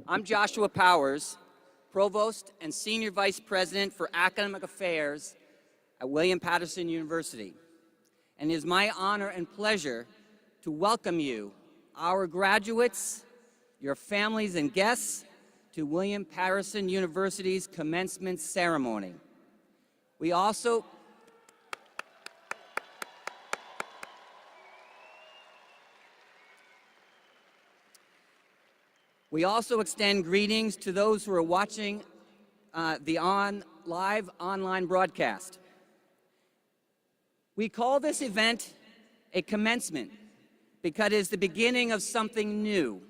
I'm Joshua Powers, Provost and Senior Vice President for Academic Affairs at William Patterson University. And it is my honor and pleasure to welcome you, our graduates, your families and guests, to William Patterson University's commencement ceremony. We also extend greetings to those who are watching the live online broadcast. We call this event a commencement because it is the beginning of something new,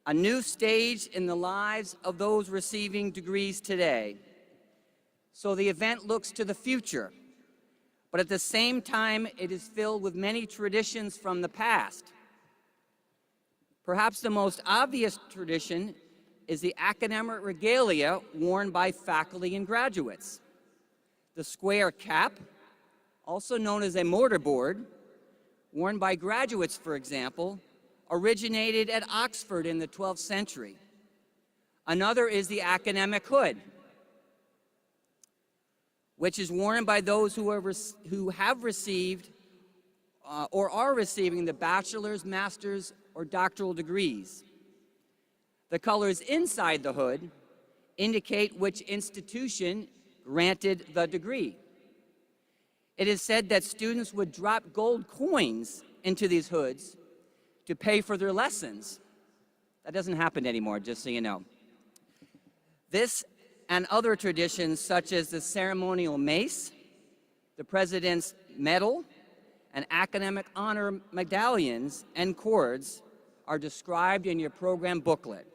a new stage in the lives of those receiving degrees today. So the event looks to the future, but at the same time, it is filled with many traditions from the past. Perhaps the most obvious tradition is the academic regalia worn by faculty and graduates. The square cap, also known as a mortarboard, worn by graduates, for example, originated at Oxford in the 12th century. Another is the academic hood, which is worn by those who have received or are receiving the bachelor's, master's, or doctoral degrees. The colors inside the hood indicate which institution granted the degree. It is said that students would drop gold coins into these hoods to pay for their lessons. That doesn't happen anymore, just so you know. This and other traditions, such as the ceremonial mace, the president's medal, and academic honor medallions and cords, are described in your program booklet.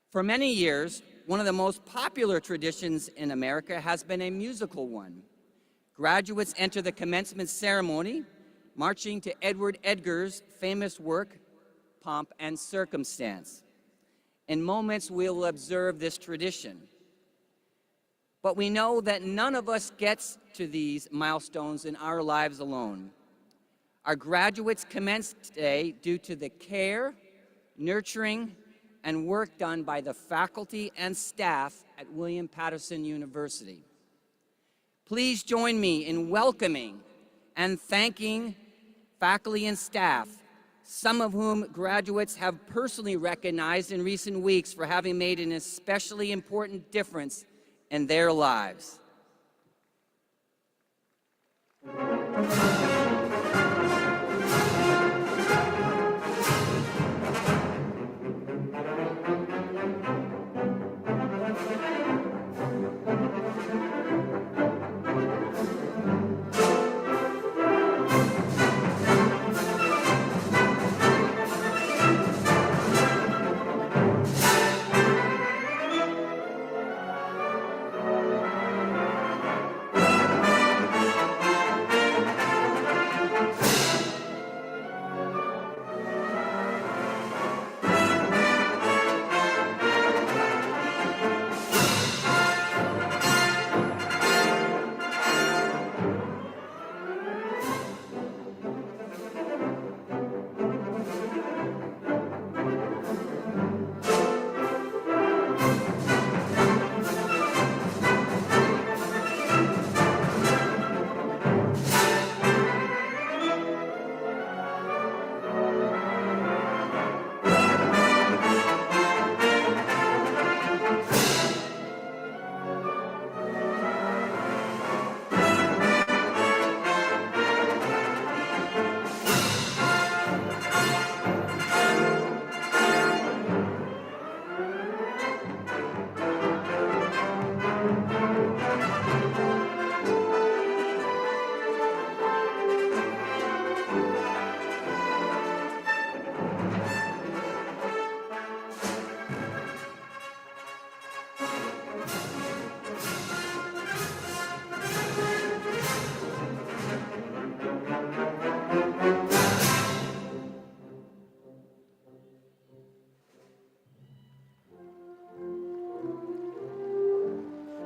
For many years, one of the most popular traditions in America has been a musical one. Graduates enter the commencement ceremony marching to Edward Edgar's famous work, Pomp and Circumstance. In moments, we will observe this tradition. But we know that none of us gets to these milestones in our lives alone. Our graduates commence today due to the care, nurturing, and work done by the faculty and staff at William Patterson University. Please join me in welcoming and thanking faculty and staff, some of whom graduates have personally recognized in recent weeks for having made an especially important difference in their lives.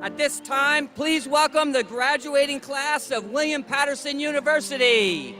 At this time, please welcome the graduating class of William Patterson University.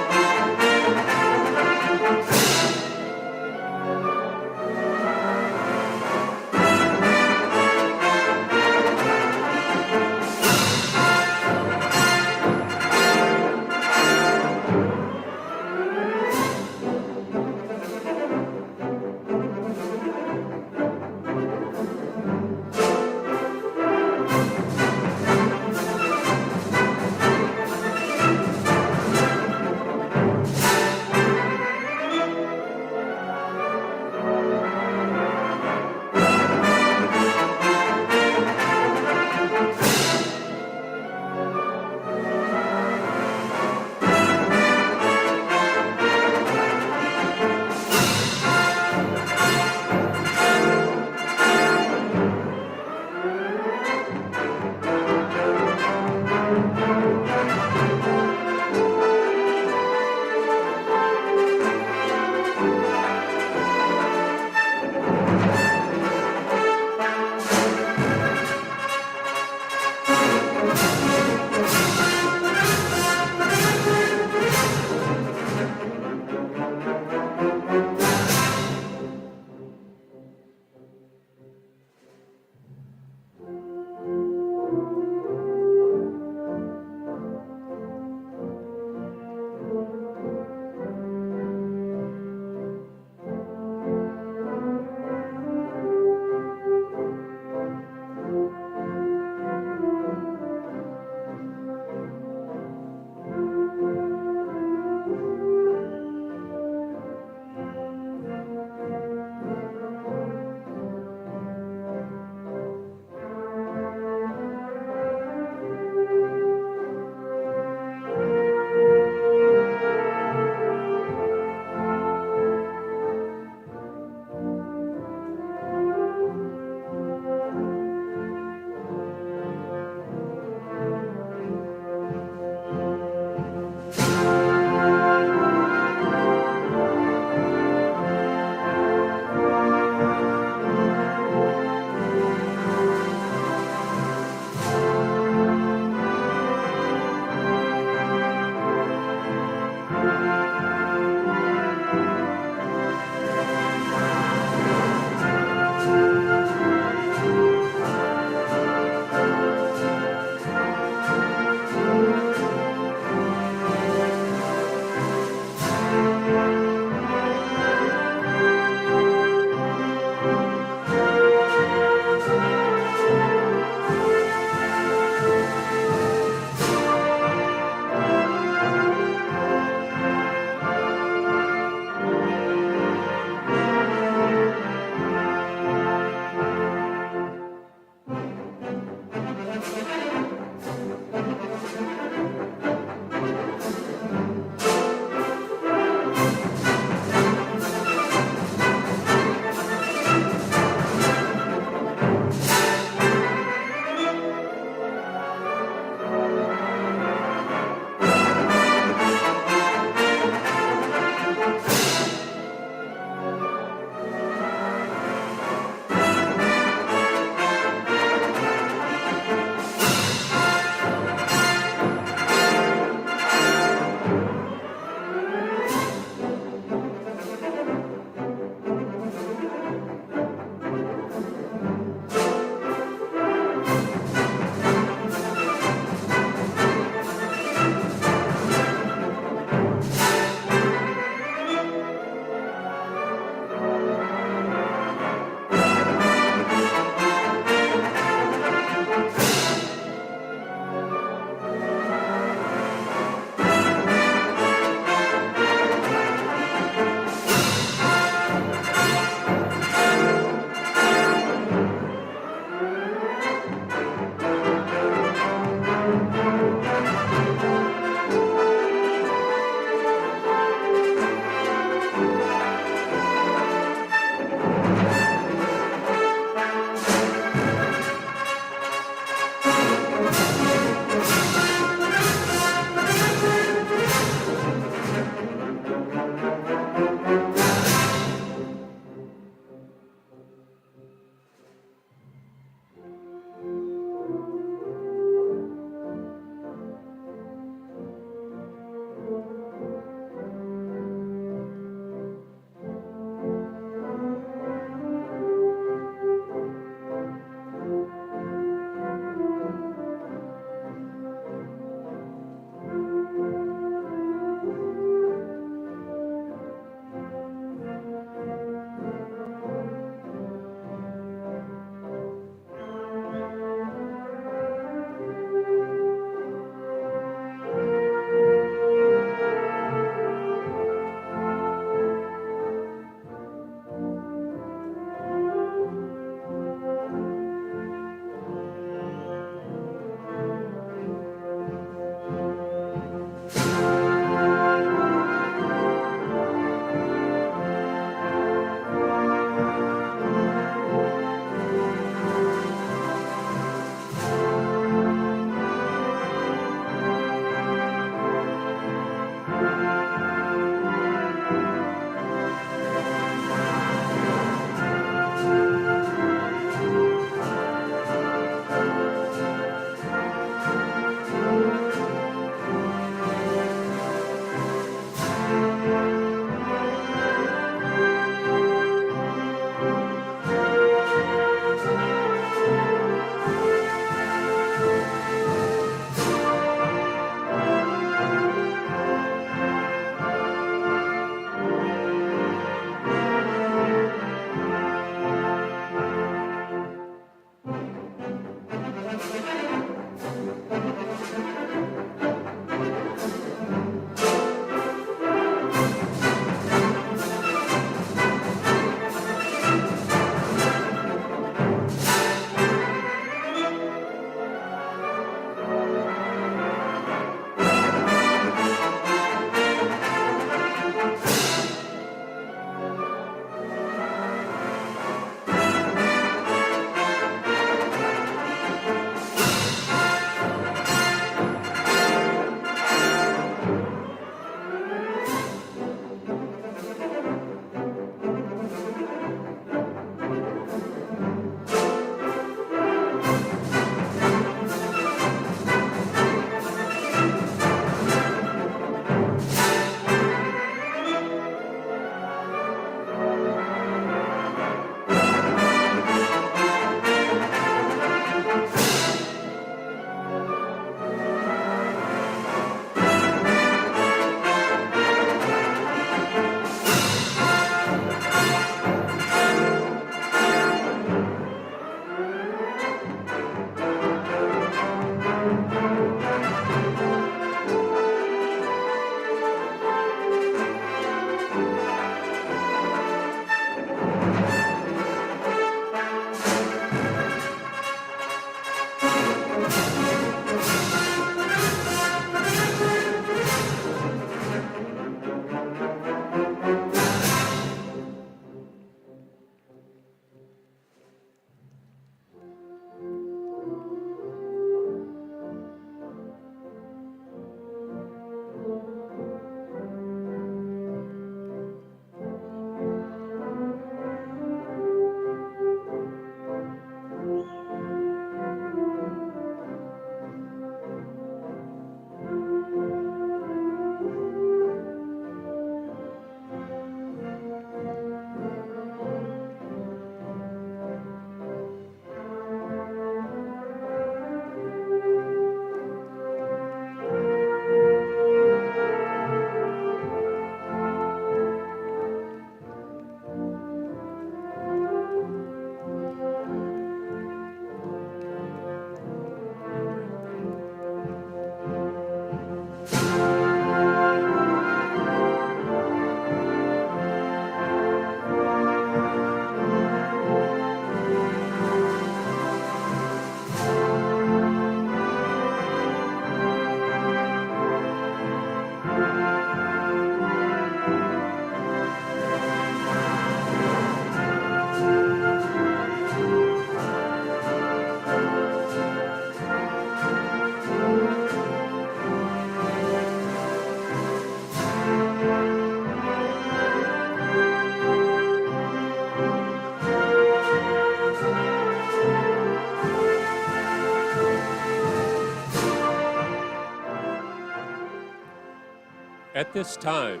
At this time,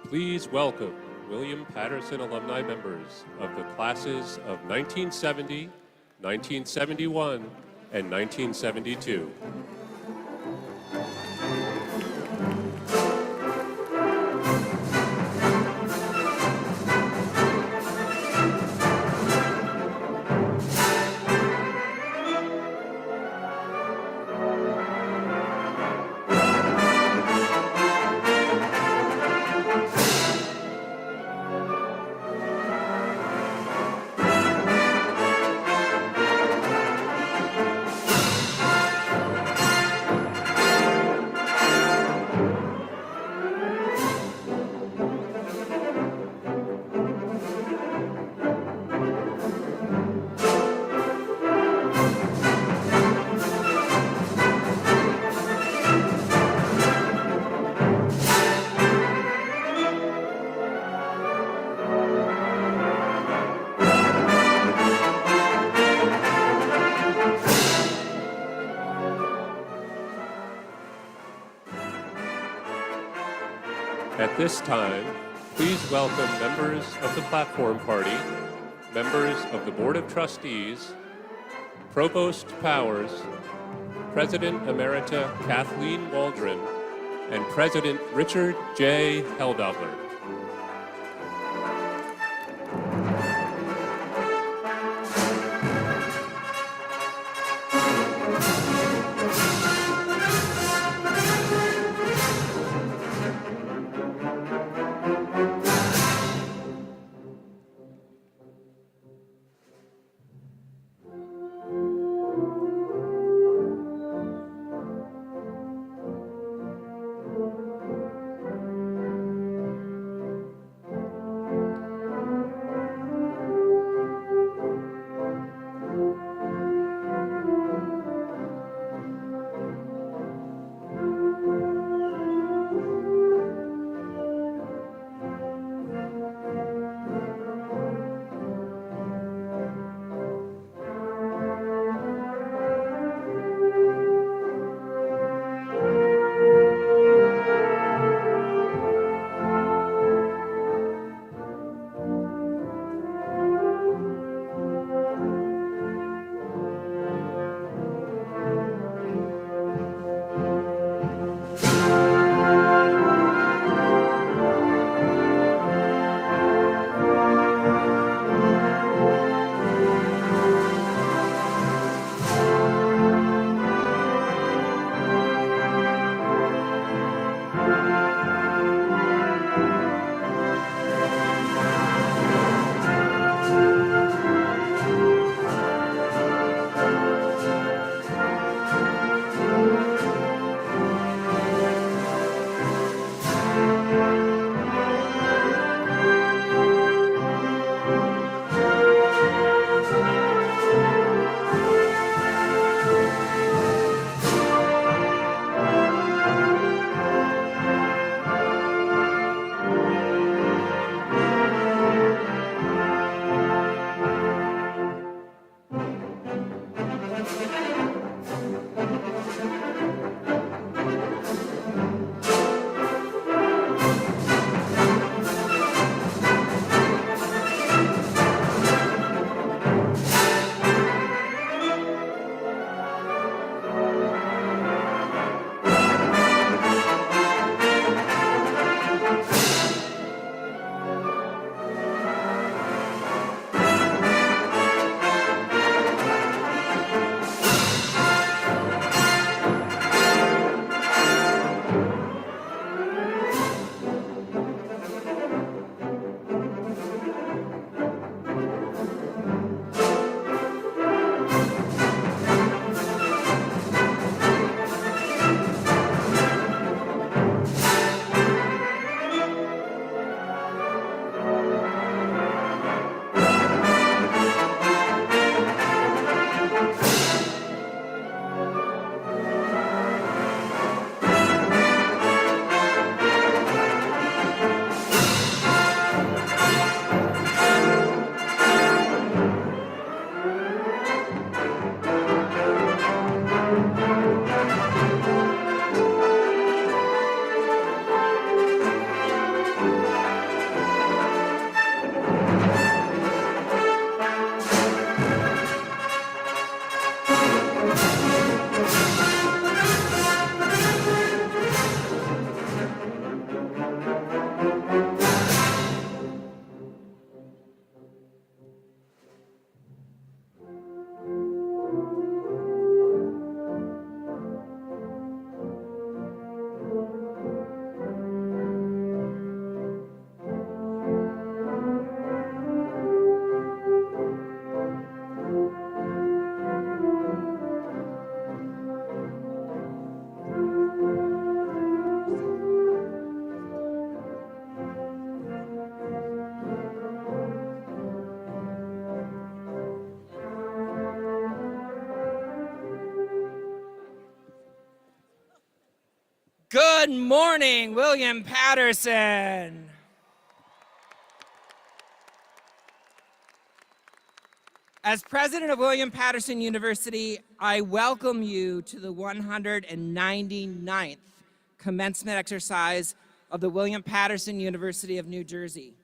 please welcome William Patterson alumni members of the classes of 1970, 1971, and 1972. At this time, please welcome members of the Platform Party, members of the Board of Trustees, Provost Powers, President Emerita Kathleen Waldron, and President Richard J. Heldobler. Good morning, William Patterson. As president of William Patterson University, I welcome you to the 199th commencement exercise of the William Patterson University of New Jersey.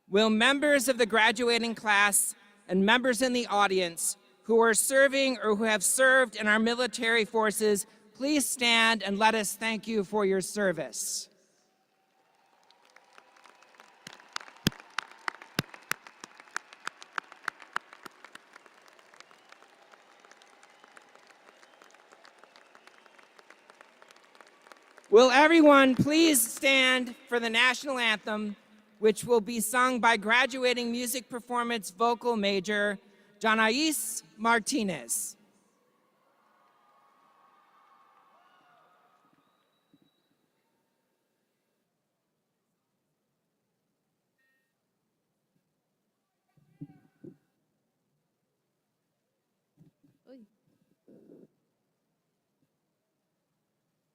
Will members of the graduating class and members in the audience who are serving or who have served in our military forces please stand and let us thank you for your service. Will everyone please stand for the national anthem, which will be sung by graduating music performance vocal major Janais Martinez.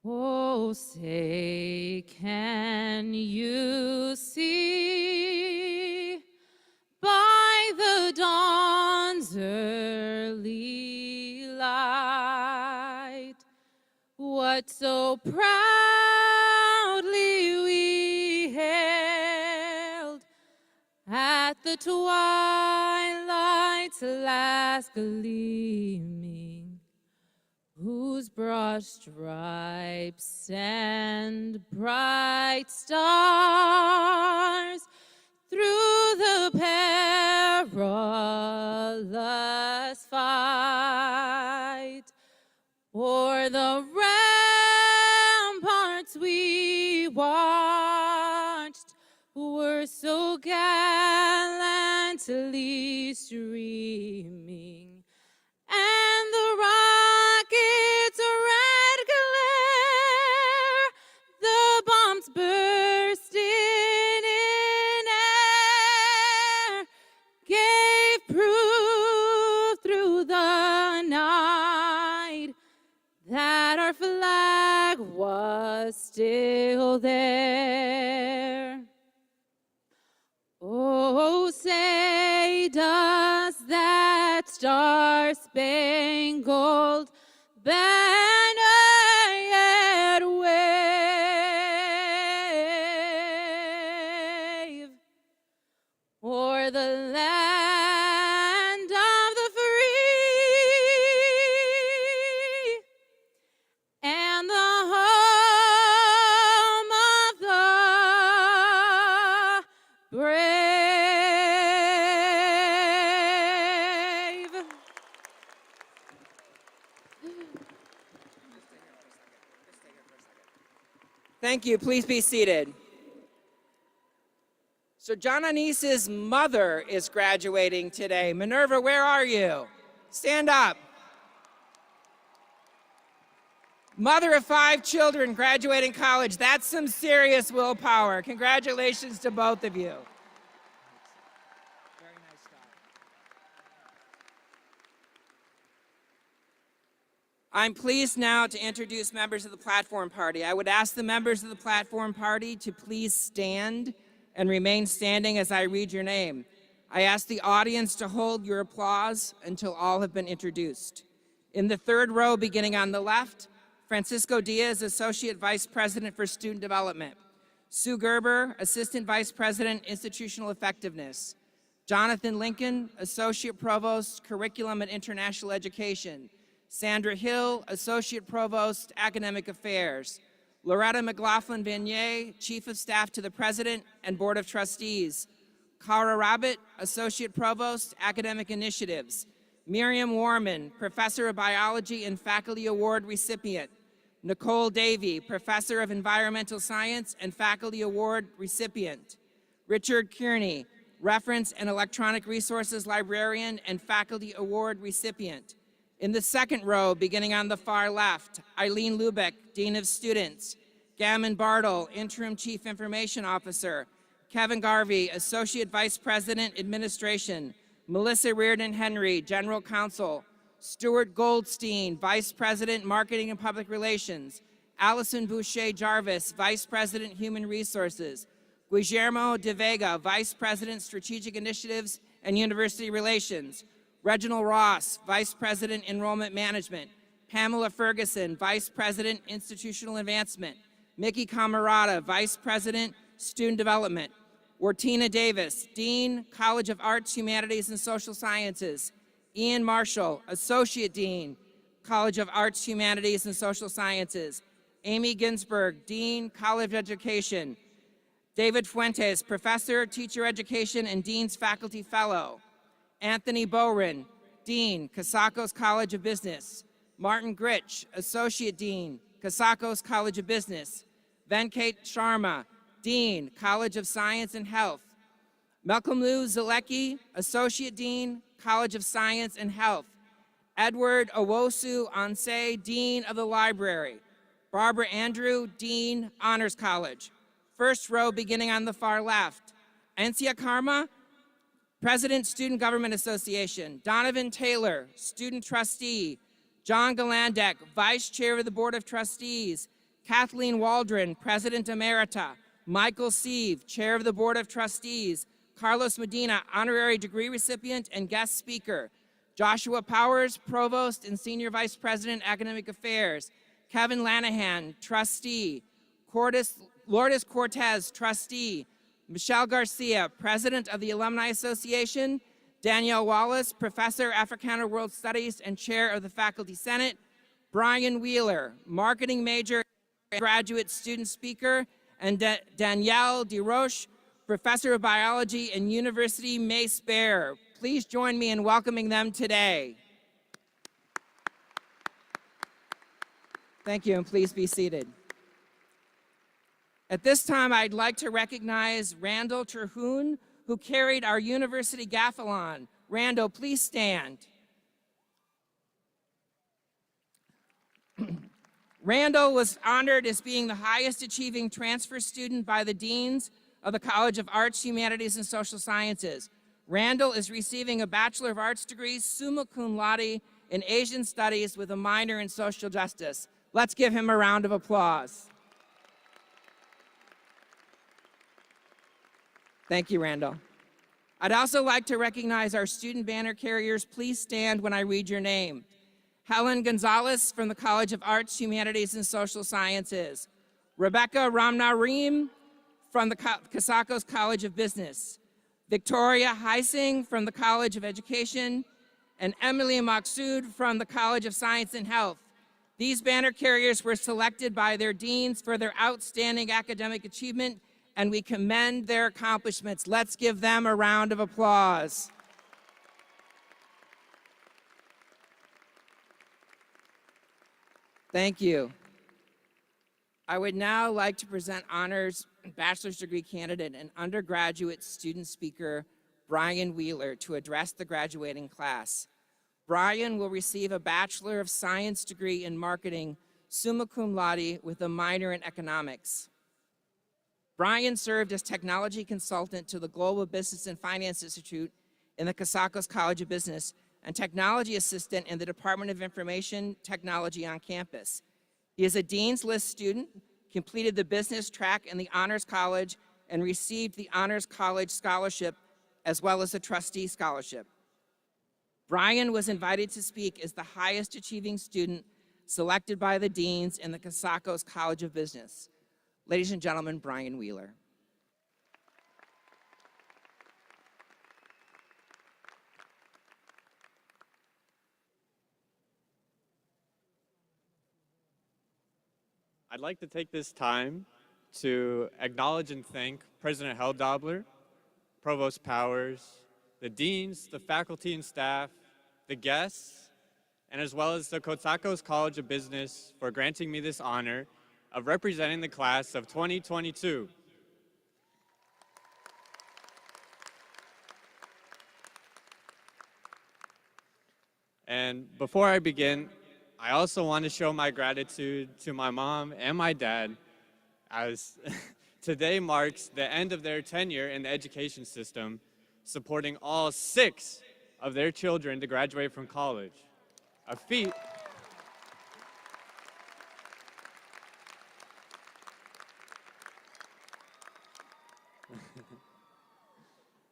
Oh, say, can you see by the dawn's early light what so proudly we hailed at the twilight's last gleaming, whose broad stripes and bright stars through the perilous fight o'er the ramparts we watched were so gallantly streaming, and the rocket's red glare, the bombs bursting in air, gave proof through the night that our flag was still there. Oh, say, does that star-spangled banner yet wave o'er the land of the free and the home of the brave? Thank you. Please be seated. So John Anis's mother is graduating today. Minerva, where are you? Stand up. Mother of 5 children graduating college. That's some serious willpower. Congratulations to both of you. Very nice job. I'm pleased now to introduce members of the Platform Party. I would ask the members of the Platform Party to please stand and remain standing as I read your name. I ask the audience to hold your applause until all have been introduced. In the 3rd row, beginning on the left, Francisco Diaz, Associate Vice President for Student Development. Sue Gerber, Assistant Vice President, Institutional Effectiveness. Jonathan Lincoln, Associate Provost, Curriculum and International Education. Sandra Hill, Associate Provost, Academic Affairs. Loretta McLaughlin-Vanier, Chief of Staff to the President and Board of Trustees. Cara Rabbit, Associate Provost, Academic Initiatives. Miriam Warman, Professor of Biology and Faculty Award recipient. Nicole Davey, Professor of Environmental Science and Faculty Award recipient. Richard Kearney, Reference and Electronic Resources Librarian and Faculty Award recipient. In the 2nd row, beginning on the far left, Eileen Lubeck, Dean of Students. Gammon Bartle, Interim Chief Information Officer. Kevin Garvey, Associate Vice President, Administration. Melissa Reardon Henry, General Counsel. Stuart Goldstein, Vice President, Marketing and Public Relations. Allison Boucher Jarvis, Vice President, Human Resources. Guillermo de Vega, Vice President, Strategic Initiatives and University Relations. Reginald Ross, Vice President, Enrollment Management. Pamela Ferguson, Vice President, Institutional Advancement. Mickey Camarada, Vice President, Student Development. Wartina Davis, Dean, College of Arts, Humanities, and Social Sciences. Ian Marshall, Associate Dean, College of Arts, Humanities, and Social Sciences. Amy Ginsberg, Dean, College of Education. David Fuentes, Professor, Teacher Education, and Dean's Faculty Fellow. Anthony Bowren, Dean, Casacos College of Business. Martin Gritch, Associate Dean, Casacos College of Business. Venkat Sharma, Dean, College of Science and Health. Melkamlu Zalecki, Associate Dean, College of Science and Health. Edward Owosu Anseh, Dean of the Library. Barbara Andrew, Dean, Honors College. First row beginning on the far left. Ansia Karma, President, Student Government Association. Donovan Taylor, Student Trustee. John Galandek, Vice Chair of the Board of Trustees. Kathleen Waldron, President Emerita. Michael Sieve, Chair of the Board of Trustees. Carlos Medina, Honorary Degree Recipient and Guest Speaker. Joshua Powers, Provost and Senior Vice President, Academic Affairs. Kevin Lanahan, Trustee. Lourdes Cortez, Trustee. Michelle Garcia, President of the Alumni Association. Danielle Wallace, Professor, Africana World Studies and Chair of the Faculty Senate. Brian Wheeler, Marketing Major, Graduate Student Speaker. And Danielle DeRoche, Professor of Biology and University Mace Bear. Please join me in welcoming them today. Thank you, and please be seated. At this time, I'd like to recognize Randall Terhune, who carried our university gaffelon. Randall, please stand. Randall was honored as being the highest achieving transfer student by the deans of the College of Arts, Humanities, and Social Sciences. Randall is receiving a Bachelor of Arts degree, summa cum laude, in Asian Studies with a minor in Social Justice. Let's give him a round of applause. Thank you, Randall. I'd also like to recognize our student banner carriers. Please stand when I read your name. Helen Gonzalez from the College of Arts, Humanities, and Social Sciences. Rebecca Ramnareem from the Casacos College of Business. Victoria Heising from the College of Education. And Emily Maksud from the College of Science and Health. These banner carriers were selected by their deans for their outstanding academic achievement, and we commend their accomplishments. Let's give them a round of applause. Thank you. I would now like to present honors bachelor's degree candidate and undergraduate student speaker Brian Wheeler to address the graduating class. Brian will receive a Bachelor of Science degree in marketing, summa cum laude, with a minor in economics. Brian served as technology consultant to the Global Business and Finance Institute in the Casacos College of Business and technology assistant in the Department of Information Technology on campus. He is a Dean's List student, completed the business track in the Honors College, and received the Honors College Scholarship as well as a Trustee Scholarship. Brian was invited to speak as the highest achieving student selected by the deans in the Casacos College of Business. Ladies and gentlemen, Brian Wheeler. I'd like to take this time to acknowledge and thank President Heldobler, Provost Powers, the deans, the faculty and staff, the guests, and as well as the Casacos College of Business for granting me this honor of representing the class of 2022. And before I begin, I also want to show my gratitude to my mom and my dad, as today marks the end of their tenure in the education system, supporting all 6 of their children to graduate from college. A feat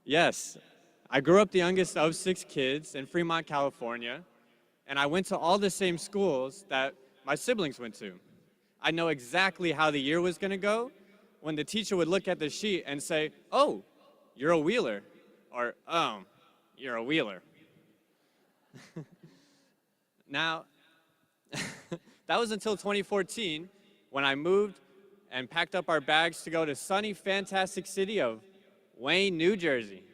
Yes, I grew up the youngest of 6 kids in Fremont, California, and I went to all the same schools that my siblings went to. I know exactly how the year was going to go when the teacher would look at the sheet and say, "Oh, you're a Wheeler," or "You're a Wheeler." Now, that was until 2014 when I moved and packed up our bags to go to sunny, fantastic city of Wayne, New Jersey.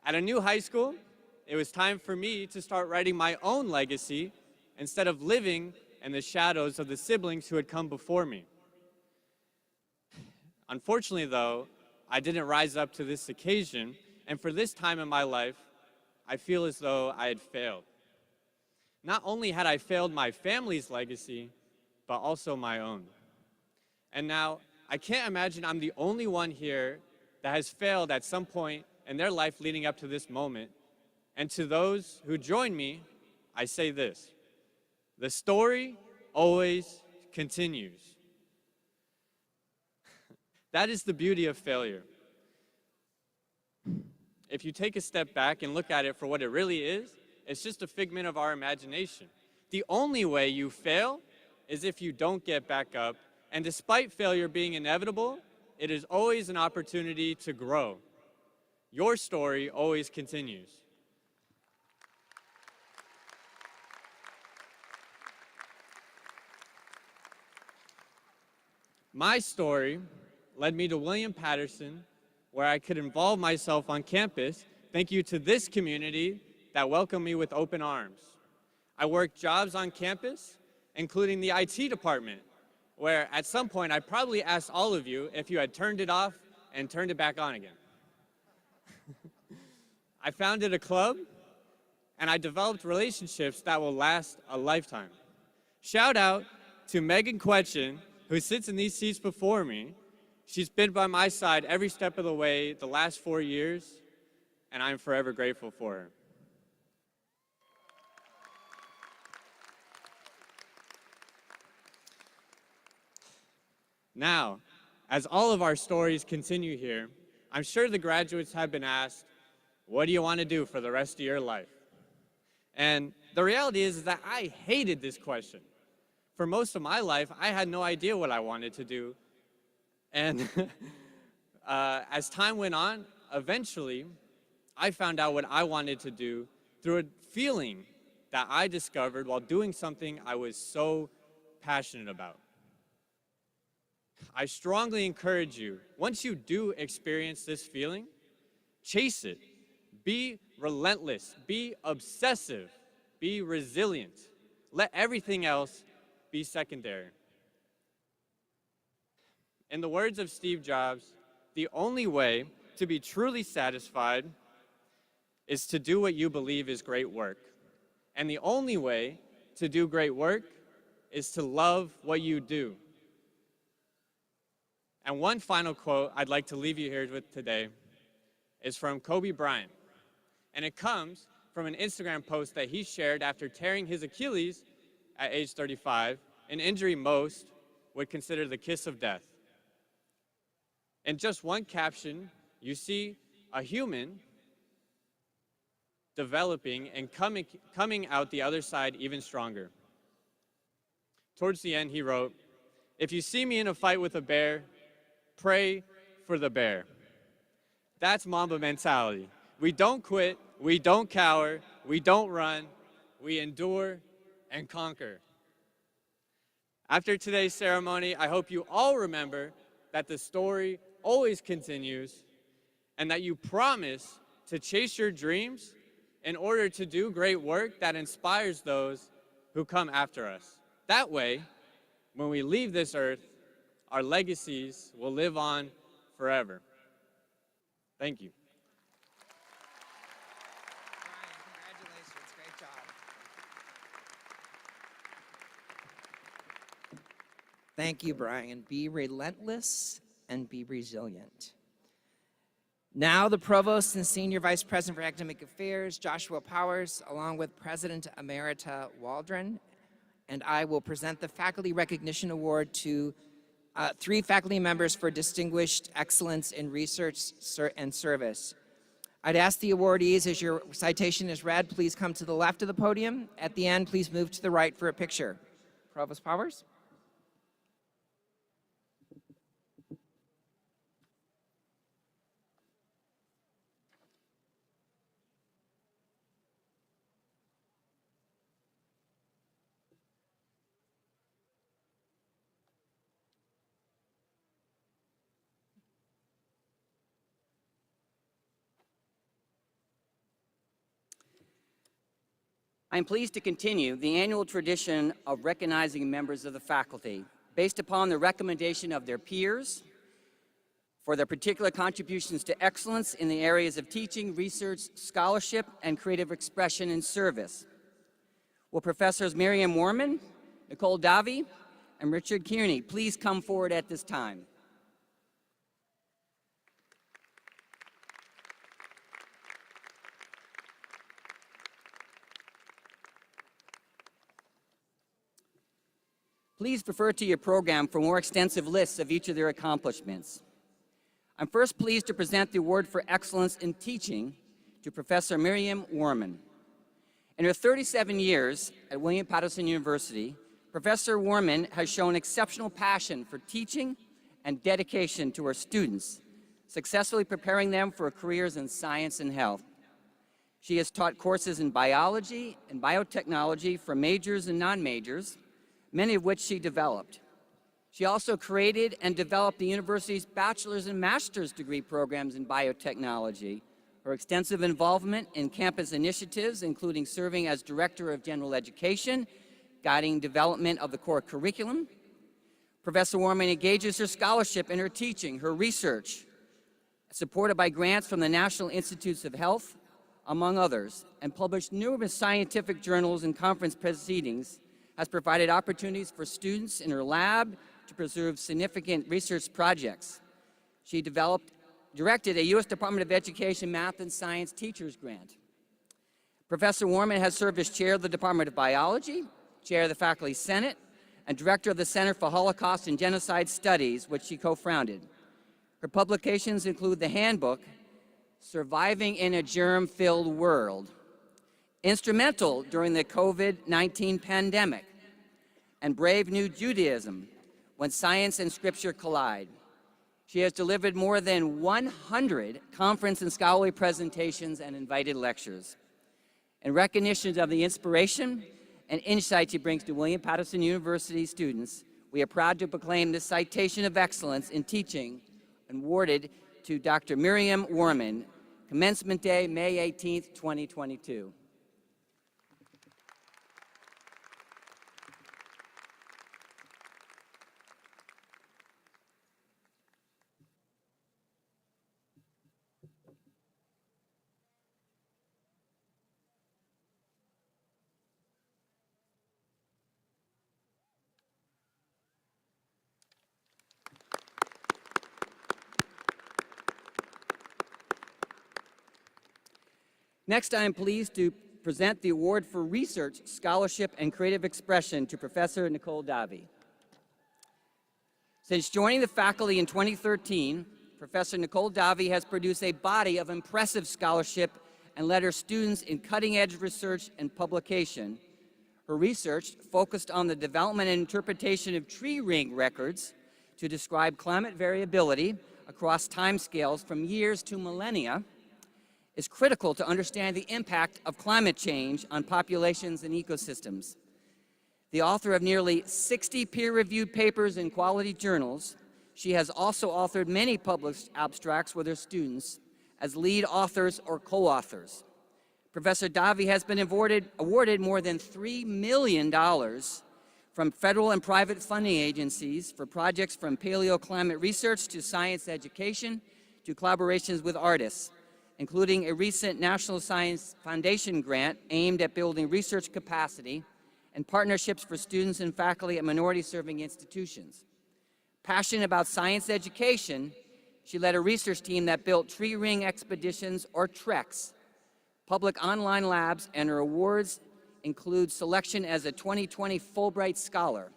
At a new high school, it was time for me to start writing my own legacy instead of living in the shadows of the siblings who had come before me. Unfortunately, though, I didn't rise up to this occasion, and for this time in my life, I feel as though I had failed. Not only had I failed my family's legacy, but also my own. And now, I can't imagine I'm the only one here that has failed at some point in their life leading up to this moment. And to those who join me, I say this: the story always continues. That is the beauty of failure. If you take a step back and look at it for what it really is, it's just a figment of our imagination. The only way you fail is if you don't get back up, and despite failure being inevitable, it is always an opportunity to grow. Your story always continues. My story led me to William Patterson, where I could involve myself on campus, thank you to this community that welcomed me with open arms. I worked jobs on campus, including the IT department, where at some point I probably asked all of you if you had turned it off and turned it back on again. I founded a club, and I developed relationships that will last a lifetime. Shout out to Megan Quetchen, who sits in these seats before me. She's been by my side every step of the way the last 4 years, and I'm forever grateful for her. Now, as all of our stories continue here, I'm sure the graduates have been asked, what do you want to do for the rest of your life? And the reality is that I hated this question. For most of my life, I had no idea what I wanted to do. And as time went on, eventually, I found out what I wanted to do through a feeling that I discovered while doing something I was so passionate about. I strongly encourage you, once you do experience this feeling, chase it. Be relentless, be obsessive, be resilient. Let everything else be secondary. In the words of Steve Jobs, the only way to be truly satisfied is to do what you believe is great work. And the only way to do great work is to love what you do. And one final quote I'd like to leave you here with today is from Kobe Bryant. And it comes from an Instagram post that he shared after tearing his Achilles at age 35, an injury most would consider the kiss of death. In just one caption, you see a human developing and coming out the other side even stronger. Towards the end, he wrote, "If you see me in a fight with a bear, pray for the bear." That's Mamba mentality. We don't quit, we don't cower, we don't run, we endure and conquer. After today's ceremony, I hope you all remember that the story always continues and that you promise to chase your dreams in order to do great work that inspires those who come after us. That way, when we leave this earth, our legacies will live on forever. Thank you. Congratulations, great job. Thank you, Brian. Be relentless and be resilient. Now, the Provost and Senior Vice President for Academic Affairs, Joshua Powers, along with President Emerita Waldron, and I will present the Faculty Recognition Award to 3 faculty members for distinguished excellence in research and service. I'd ask the awardees, as your citation is read, please come to the left of the podium. At the end, please move to the right for a picture. Provost Powers. I'm pleased to continue the annual tradition of recognizing members of the faculty based upon the recommendation of their peers for their particular contributions to excellence in the areas of teaching, research, scholarship, and creative expression and service. Will Professors Miriam Warman, Nicole Davi, and Richard Kearney please come forward at this time? Please refer to your program for more extensive lists of each of their accomplishments. I'm first pleased to present the Award for Excellence in Teaching to Professor Miriam Warman. In her 37 years at William Patterson University, Professor Warman has shown exceptional passion for teaching and dedication to her students, successfully preparing them for careers in science and health. She has taught courses in biology and biotechnology for majors and non-majors, many of which she developed. She also created and developed the university's bachelor's and master's degree programs in biotechnology. Her extensive involvement in campus initiatives, including serving as Director of General Education, guiding development of the core curriculum. Professor Warman engages her scholarship in her teaching, her research, supported by grants from the National Institutes of Health, among others, and published numerous scientific journals and conference proceedings, has provided opportunities for students in her lab to pursue significant research projects. She directed a U.S. Department of Education Math and Science Teachers Grant. Professor Warman has served as Chair of the Department of Biology, Chair of the Faculty Senate, and Director of the Center for Holocaust and Genocide Studies, which she co-founded. Her publications include the handbook, Surviving in a Germ-Filled World, instrumental during the COVID-19 pandemic, and Brave New Judaism, When Science and Scripture Collide. She has delivered more than 100 conference and scholarly presentations and invited lectures. In recognition of the inspiration and insight she brings to William Patterson University students, we are proud to proclaim this citation of excellence in teaching awarded to Dr. Miriam Warman, Commencement Day, May 18th, 2022. Next, I am pleased to present the Award for Research, Scholarship, and Creative Expression to Professor Nicole Davi. Since joining the faculty in 2013, Professor Nicole Davi has produced a body of impressive scholarship and led her students in cutting-edge research and publication. Her research focused on the development and interpretation of tree ring records to describe climate variability across timescales from years to millennia, is critical to understand the impact of climate change on populations and ecosystems. The author of nearly 60 peer-reviewed papers in quality journals, she has also authored many published abstracts with her students as lead authors or co-authors. Professor Davi has been awarded more than $3 million from federal and private funding agencies for projects from paleoclimate research to science education to collaborations with artists, including a recent National Science Foundation grant aimed at building research capacity and partnerships for students and faculty at minority-serving institutions. Passionate about science education, she led a research team that built tree ring expeditions, or TREX, public online labs, and her awards include selection as a 2020 Fulbright Scholar.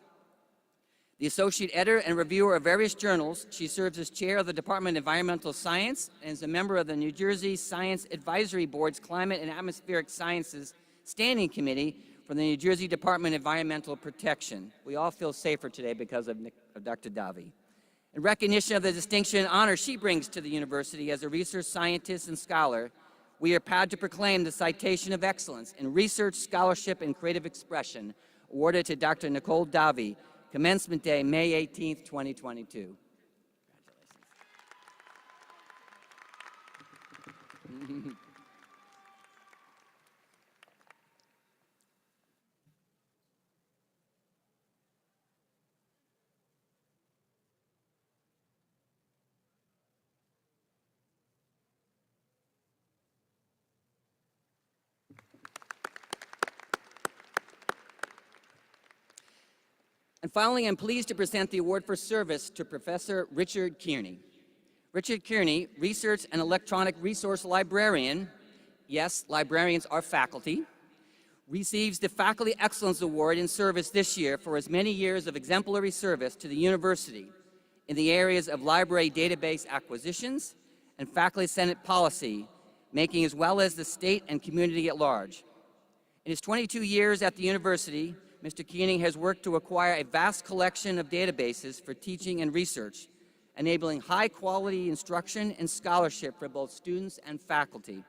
The associate editor and reviewer of various journals, she serves as chair of the Department of Environmental Science and is a member of the New Jersey Science Advisory Board's Climate and Atmospheric Sciences Standing Committee for the New Jersey Department of Environmental Protection. We all feel safer today because of Dr. Davi. In recognition of the distinction and honor she brings to the university as a research scientist and scholar, we are proud to proclaim the Citation of Excellence in Research, Scholarship, and Creative Expression awarded to Dr. Nicole Davi, Commencement Day, May 18th, 2022. Congratulations. And finally, I'm pleased to present the award for service to Professor Richard Kearney. Richard Kearney, Research and Electronic Resource Librarian, yes, librarians are faculty, receives the Faculty Excellence Award in Service this year for his many years of exemplary service to the university in the areas of library database acquisitions and faculty senate policy making, as well as the state and community at large. In his 22 years at the university, Mr. Kearney has worked to acquire a vast collection of databases for teaching and research, enabling high-quality instruction and scholarship for both students and faculty.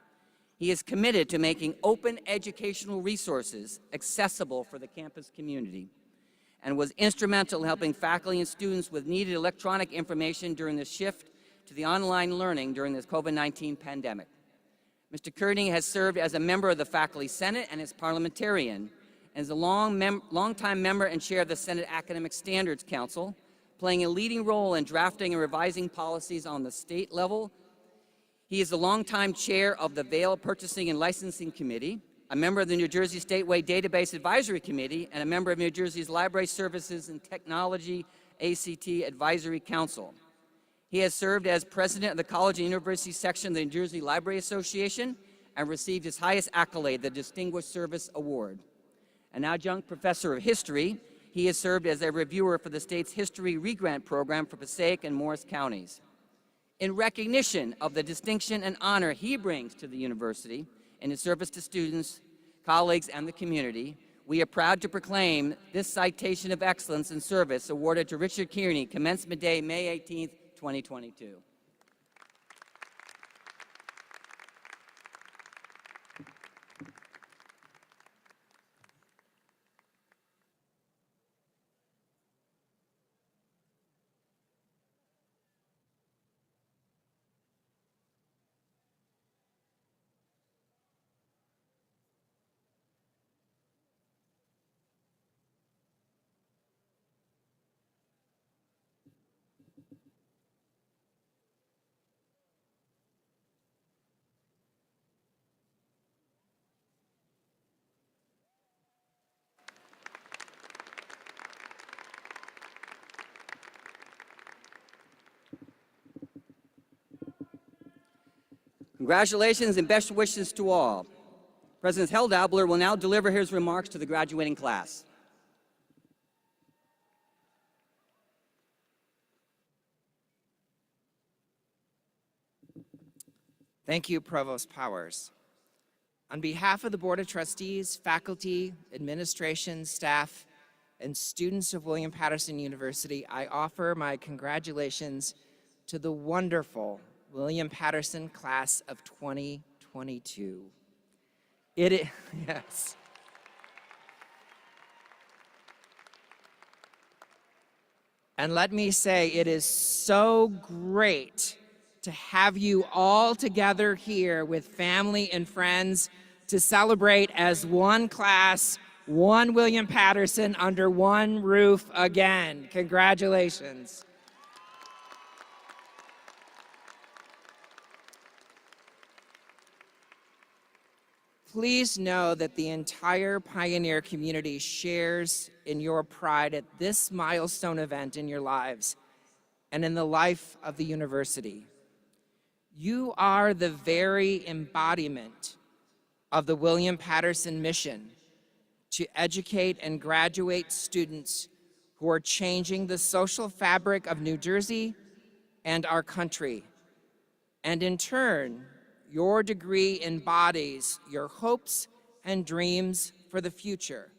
He is committed to making open educational resources accessible for the campus community and was instrumental in helping faculty and students with needed electronic information during the shift to the online learning during this COVID-19 pandemic. Mr. Kearney has served as a member of the Faculty Senate and as parliamentarian, and is a long-time member and chair of the Senate Academic Standards Council, playing a leading role in drafting and revising policies on the state level. He is a longtime chair of the Vail Purchasing and Licensing Committee, a member of the New Jersey Stateway Database Advisory Committee, and a member of New Jersey's Library Services and Technology ACT Advisory Council. He has served as president of the College and University section of the New Jersey Library Association and received his highest accolade, the Distinguished Service Award. An adjunct professor of history, he has served as a reviewer for the state's History Regrant Program for Passaic and Morris counties. In recognition of the distinction and honor he brings to the university in his service to students, colleagues, and the community, we are proud to proclaim this Citation of Excellence in Service awarded to Richard Kearney, Commencement Day, May 18th, 2022. Congratulations and best wishes to all. President Heldabler will now deliver his remarks to the graduating class. Thank you, Provost Powers. On behalf of the Board of Trustees, faculty, administration, staff, and students of William Patterson University, I offer my congratulations to the wonderful William Patterson class of 2022. Yes. And let me say, it is so great to have you all together here with family and friends to celebrate as one class, one William Patterson under one roof again. Congratulations. Please know that the entire Pioneer community shares in your pride at this milestone event in your lives and in the life of the university. You are the very embodiment of the William Patterson mission to educate and graduate students who are changing the social fabric of New Jersey and our country. And in turn, your degree embodies your hopes and dreams for the future,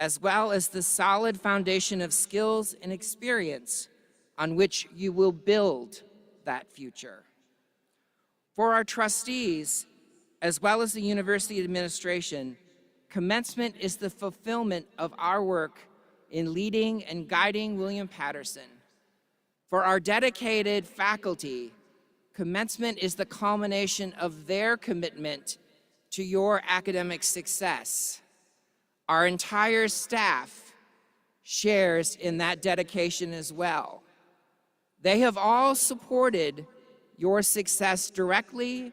as well as the solid foundation of skills and experience on which you will build that future. For our trustees, as well as the university administration, Commencement is the fulfillment of our work in leading and guiding William Patterson. For our dedicated faculty, Commencement is the culmination of their commitment to your academic success. Our entire staff shares in that dedication as well. They have all supported your success directly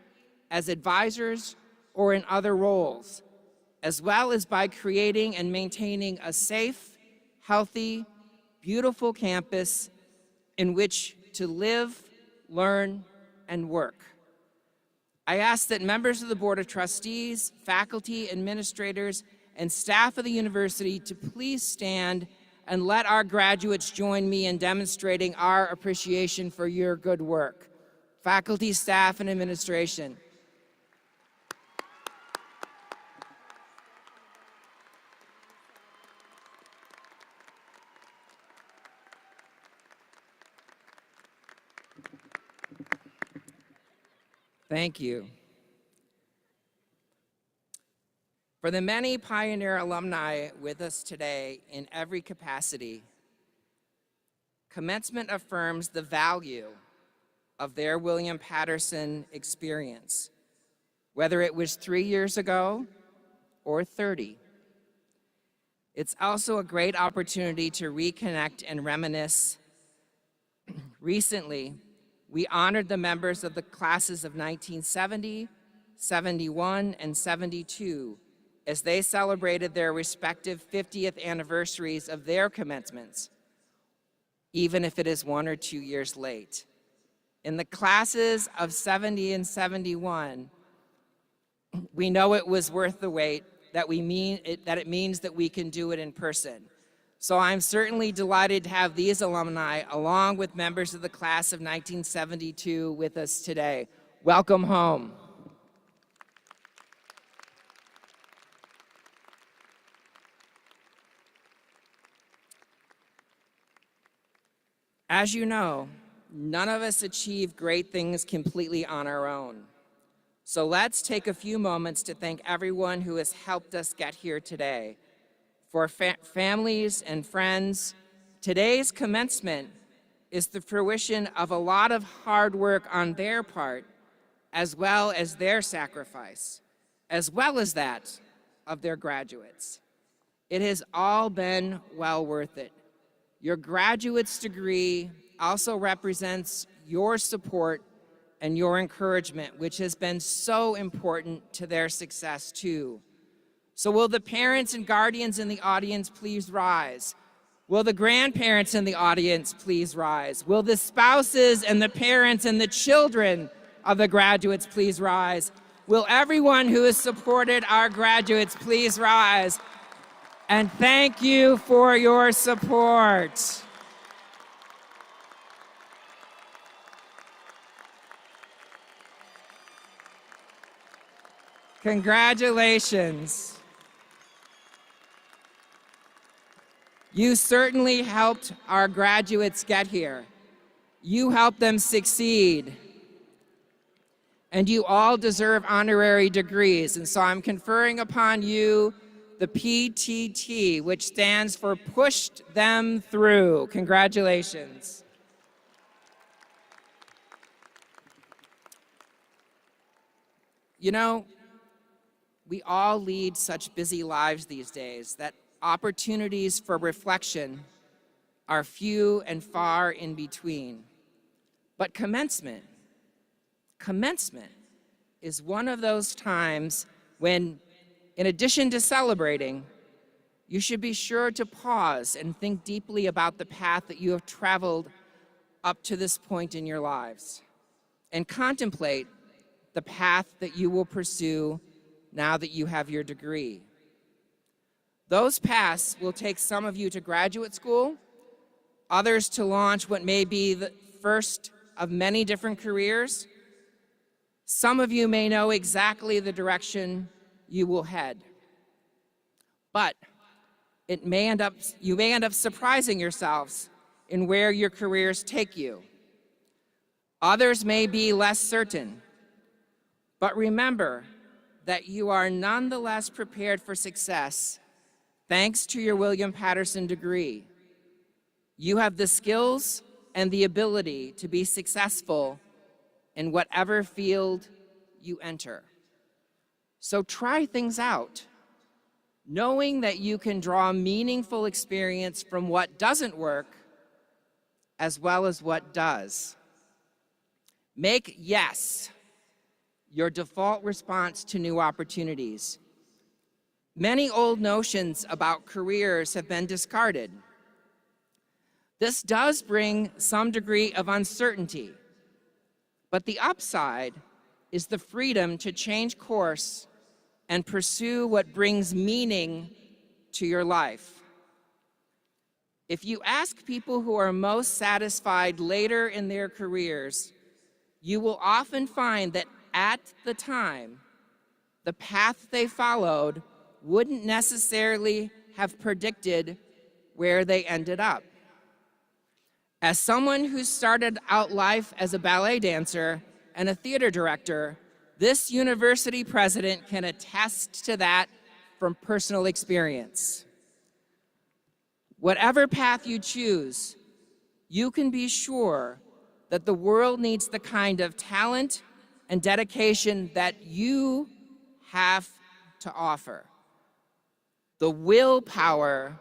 as advisors or in other roles, as well as by creating and maintaining a safe, healthy, beautiful campus in which to live, learn, and work. I ask that members of the Board of Trustees, faculty, administrators, and staff of the university to please stand and let our graduates join me in demonstrating our appreciation for your good work. Faculty, staff, and administration. Thank you. For the many Pioneer alumni with us today in every capacity, Commencement affirms the value of their William Patterson experience, whether it was 3 years ago or 30. It's also a great opportunity to reconnect and reminisce. Recently, we honored the members of the classes of 1970, 71, and 72 as they celebrated their respective 50th anniversaries of their commencements, even if it is 1 or 2 years late. In the classes of 70 and 71, we know it was worth the wait, that it means that we can do it in person. So I'm certainly delighted to have these alumni, along with members of the class of 1972, with us today. Welcome home. As you know, none of us achieve great things completely on our own. So let's take a few moments to thank everyone who has helped us get here today. For families and friends, today's commencement is the fruition of a lot of hard work on their part, as well as their sacrifice, as well as that of their graduates. It has all been well worth it. Your graduate's degree also represents your support and your encouragement, which has been so important to their success too. So will the parents and guardians in the audience please rise? Will the grandparents in the audience please rise? Will the spouses and the parents and the children of the graduates please rise? Will everyone who has supported our graduates please rise? And thank you for your support. Congratulations. You certainly helped our graduates get here. You helped them succeed. And you all deserve honorary degrees. And so I'm conferring upon you the PTT, which stands for Pushed Them Through. Congratulations. You know, we all lead such busy lives these days that opportunities for reflection are few and far in between. But commencement is one of those times when, in addition to celebrating, you should be sure to pause and think deeply about the path that you have traveled up to this point in your lives, and contemplate the path that you will pursue now that you have your degree. Those paths will take some of you to graduate school, others to launch what may be the first of many different careers. Some of you may know exactly the direction you will head, but you may end up surprising yourselves in where your careers take you. Others may be less certain, but remember that you are nonetheless prepared for success thanks to your William Patterson degree. You have the skills and the ability to be successful in whatever field you enter. So try things out, knowing that you can draw meaningful experience from what doesn't work as well as what does. Make yes your default response to new opportunities. Many old notions about careers have been discarded. This does bring some degree of uncertainty, but the upside is the freedom to change course and pursue what brings meaning to your life. If you ask people who are most satisfied later in their careers, you will often find that at the time, the path they followed wouldn't necessarily have predicted where they ended up. As someone who started out life as a ballet dancer and a theater director, this university president can attest to that from personal experience. Whatever path you choose, you can be sure that the world needs the kind of talent and dedication that you have to offer. The willpower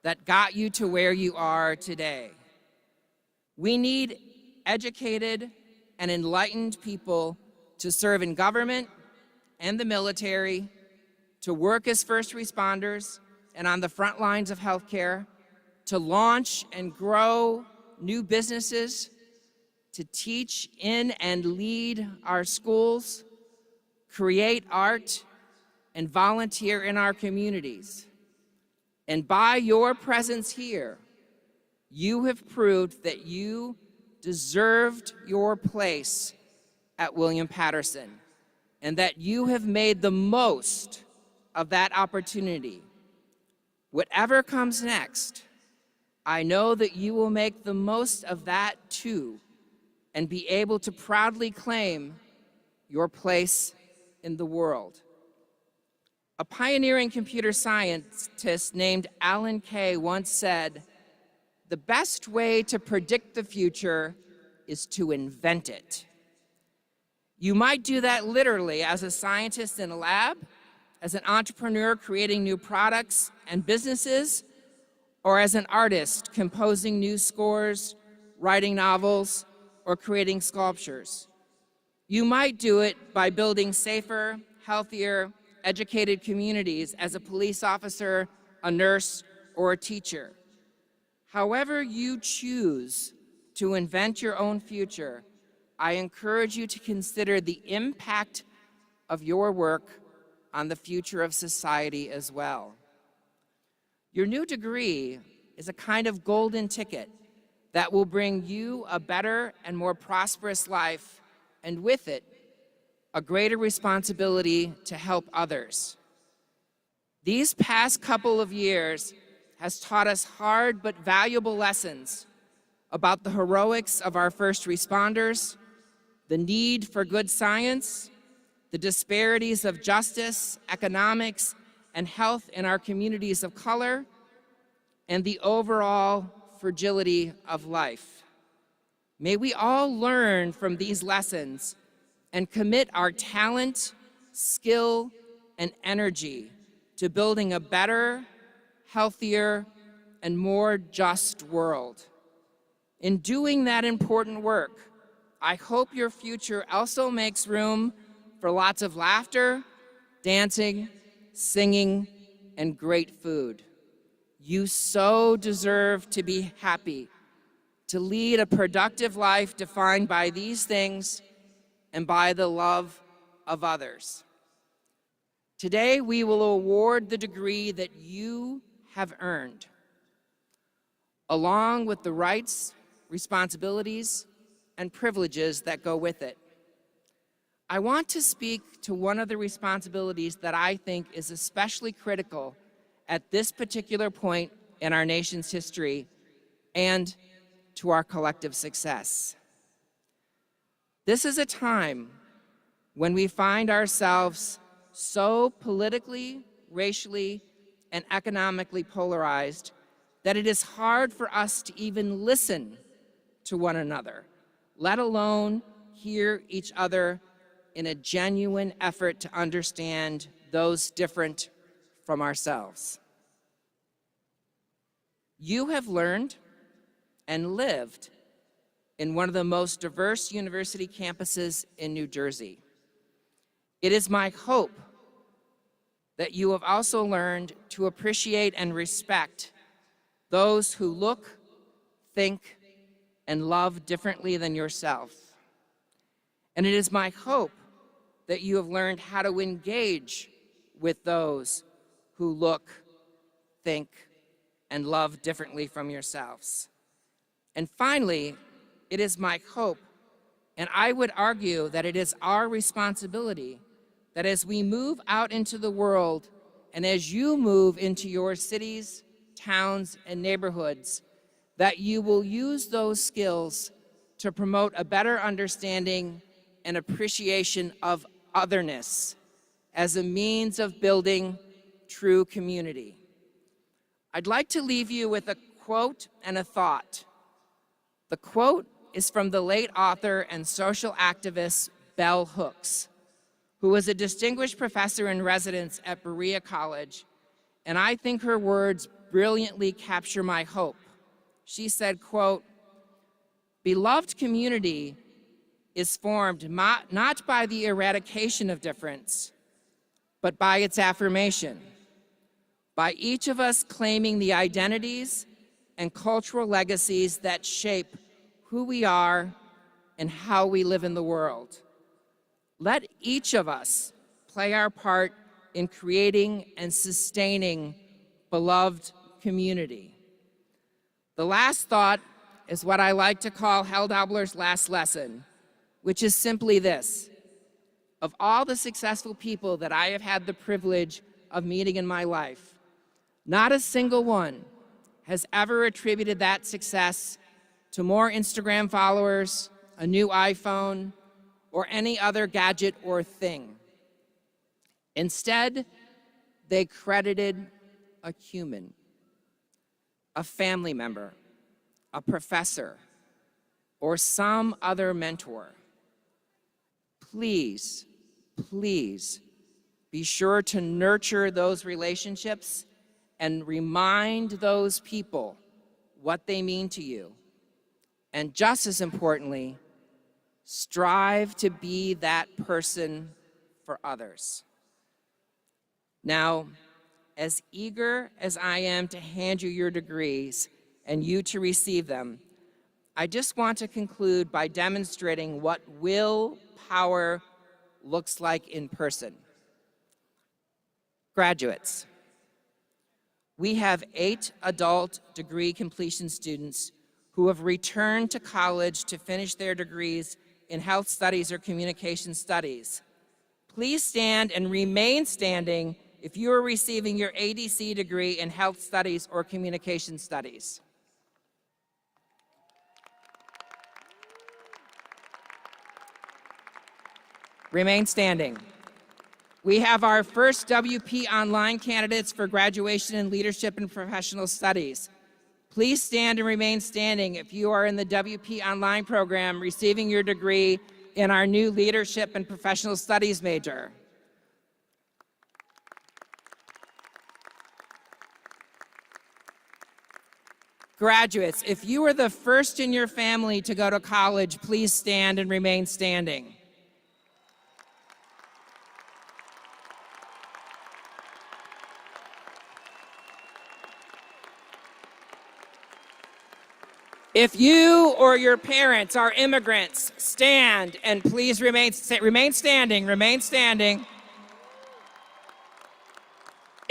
that got you to where you are today. We need educated and enlightened people to serve in government and the military, to work as first responders and on the front lines of healthcare, to launch and grow new businesses, to teach in and lead our schools, create art, and volunteer in our communities. And by your presence here, you have proved that you deserved your place at William Patterson, and that you have made the most of that opportunity. Whatever comes next, I know that you will make the most of that too, and be able to proudly claim your place in the world. A pioneering computer scientist named Alan Kay once said, "The best way to predict the future is to invent it." You might do that literally as a scientist in a lab, as an entrepreneur creating new products and businesses, or as an artist composing new scores, writing novels, or creating sculptures. You might do it by building safer, healthier, educated communities as a police officer, a nurse, or a teacher. However you choose to invent your own future, I encourage you to consider the impact of your work on the future of society as well. Your new degree is a kind of golden ticket that will bring you a better and more prosperous life, and with it, a greater responsibility to help others. These past couple of years has taught us hard but valuable lessons about the heroics of our first responders, the need for good science, the disparities of justice, economics, and health in our communities of color, and the overall fragility of life. May we all learn from these lessons and commit our talent, skill, and energy to building a better, healthier, and more just world. In doing that important work, I hope your future also makes room for lots of laughter, dancing, singing, and great food. You so deserve to be happy, to lead a productive life defined by these things and by the love of others. Today, we will award the degree that you have earned, along with the rights, responsibilities, and privileges that go with it. I want to speak to one of the responsibilities that I think is especially critical at this particular point in our nation's history and to our collective success. This is a time when we find ourselves so politically, racially, and economically polarized that it is hard for us to even listen to one another, let alone hear each other in a genuine effort to understand those different from ourselves. You have learned and lived in one of the most diverse university campuses in New Jersey. It is my hope that you have also learned to appreciate and respect those who look, think, and love differently than yourself. And it is my hope that you have learned how to engage with those who look, think, and love differently from yourselves. And finally, it is my hope, and I would argue that it is our responsibility, that as we move out into the world and as you move into your cities, towns, and neighborhoods, that you will use those skills to promote a better understanding and appreciation of otherness as a means of building true community. I'd like to leave you with a quote and a thought. The quote is from the late author and social activist Bell Hooks, who was a distinguished professor in residence at Berea College, and I think her words brilliantly capture my hope. She said, quote, "Beloved community is formed not by the eradication of difference, but by its affirmation, by each of us claiming the identities and cultural legacies that shape who we are and how we live in the world. Let each of us play our part in creating and sustaining beloved community." The last thought is what I like to call Held-Dobler's last lesson, which is simply this: of all the successful people that I have had the privilege of meeting in my life, not a single one has ever attributed that success to more Instagram followers, a new iPhone, or any other gadget or thing. Instead, they credited a human, a family member, a professor, or some other mentor. Please, please be sure to nurture those relationships and remind those people what they mean to you. And just as importantly, strive to be that person for others. Now, as eager as I am to hand you your degrees and you to receive them, I just want to conclude by demonstrating what willpower looks like in person. Graduates, we have 8 adult degree completion students who have returned to college to finish their degrees in health studies or communication studies. Please stand and remain standing if you are receiving your ADC degree in health studies or communication studies. Remain standing. We have our first WP Online candidates for graduation in leadership and professional studies. Please stand and remain standing if you are in the WP Online program receiving your degree in our new leadership and professional studies major. Graduates, if you are the first in your family to go to college, please stand and remain standing. If you or your parents are immigrants, stand and please remain standing, remain standing.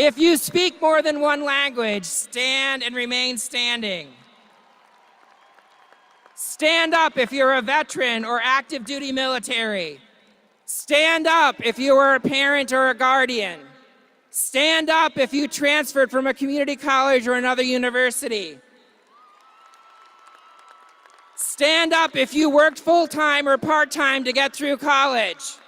If you speak more than one language, stand and remain standing. Stand up if you're a veteran or active duty military. Stand up if you are a parent or a guardian. Stand up if you transferred from a community college or another university. Stand up if you worked full-time or part-time to get through college.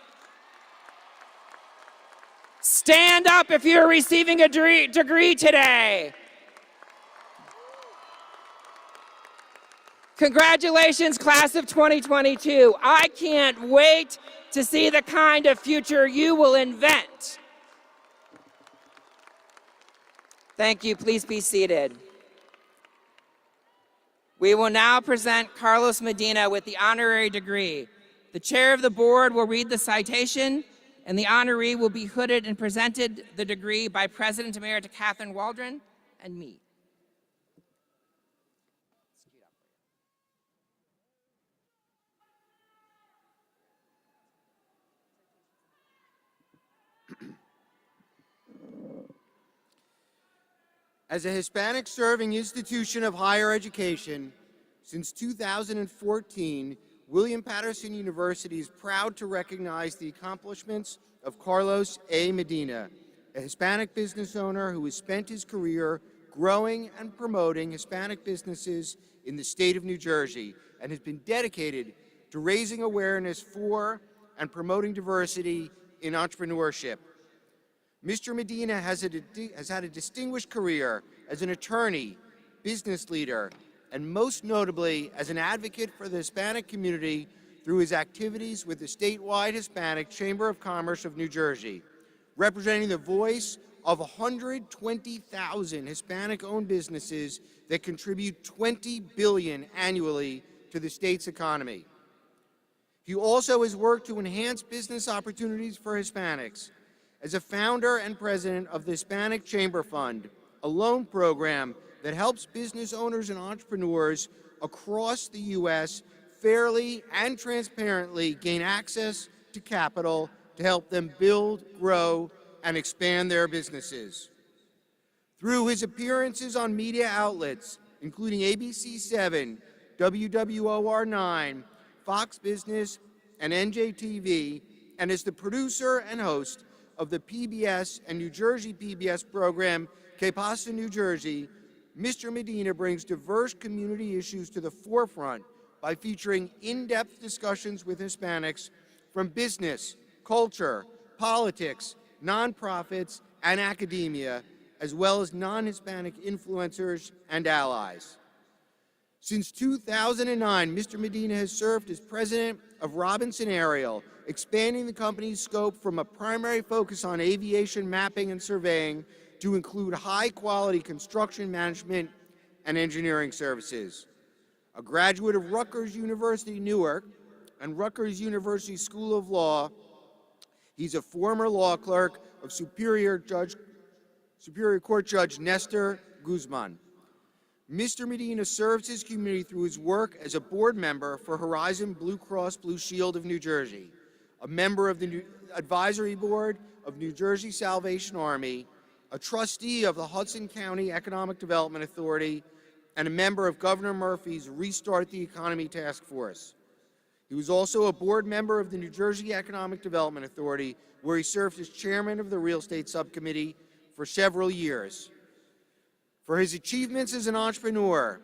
Stand up if you're receiving a degree today. Congratulations, class of 2022. I can't wait to see the kind of future you will invent. Thank you. Please be seated. We will now present Carlos Medina with the honorary degree. The chair of the board will read the citation, and the honoree will be hooded and presented the degree by President Emerita Catherine Waldron and me. As a Hispanic-serving institution of higher education, since 2014, William Patterson University is proud to recognize the accomplishments of Carlos A. Medina, a Hispanic business owner who has spent his career growing and promoting Hispanic businesses in the state of New Jersey and has been dedicated to raising awareness for and promoting diversity in entrepreneurship. Mr. Medina has had a distinguished career as an attorney, business leader, and most notably as an advocate for the Hispanic community through his activities with the statewide Hispanic Chamber of Commerce of New Jersey, representing the voice of 120,000 Hispanic-owned businesses that contribute $20 billion annually to the state's economy. He also has worked to enhance business opportunities for Hispanics as a founder and president of the Hispanic Chamber Fund, a loan program that helps business owners and entrepreneurs across the U.S. fairly and transparently gain access to capital to help them build, grow, and expand their businesses. Through his appearances on media outlets, including ABC7, WWOR9, Fox Business, and NJTV, and as the producer and host of the PBS and New Jersey PBS program, Captioned, New Jersey, Mr. Medina brings diverse community issues to the forefront by featuring in-depth discussions with Hispanics from business, culture, politics, nonprofits, and academia, as well as non-Hispanic influencers and allies. Since 2009, Mr. Medina has served as president of Robinson Aerial, expanding the company's scope from a primary focus on aviation mapping and surveying to include high-quality construction management and engineering services. A graduate of Rutgers University, Newark, and Rutgers University School of Law, he's a former law clerk of Superior Court Judge Nestor Guzman. Mr. Medina serves his community through his work as a board member for Horizon Blue Cross Blue Shield of New Jersey, a member of the advisory board of New Jersey Salvation Army, a trustee of the Hudson County Economic Development Authority, and a member of Governor Murphy's Restart the Economy Task Force. He was also a board member of the New Jersey Economic Development Authority, where he served as chairman of the Real Estate Subcommittee for several years. For his achievements as an entrepreneur,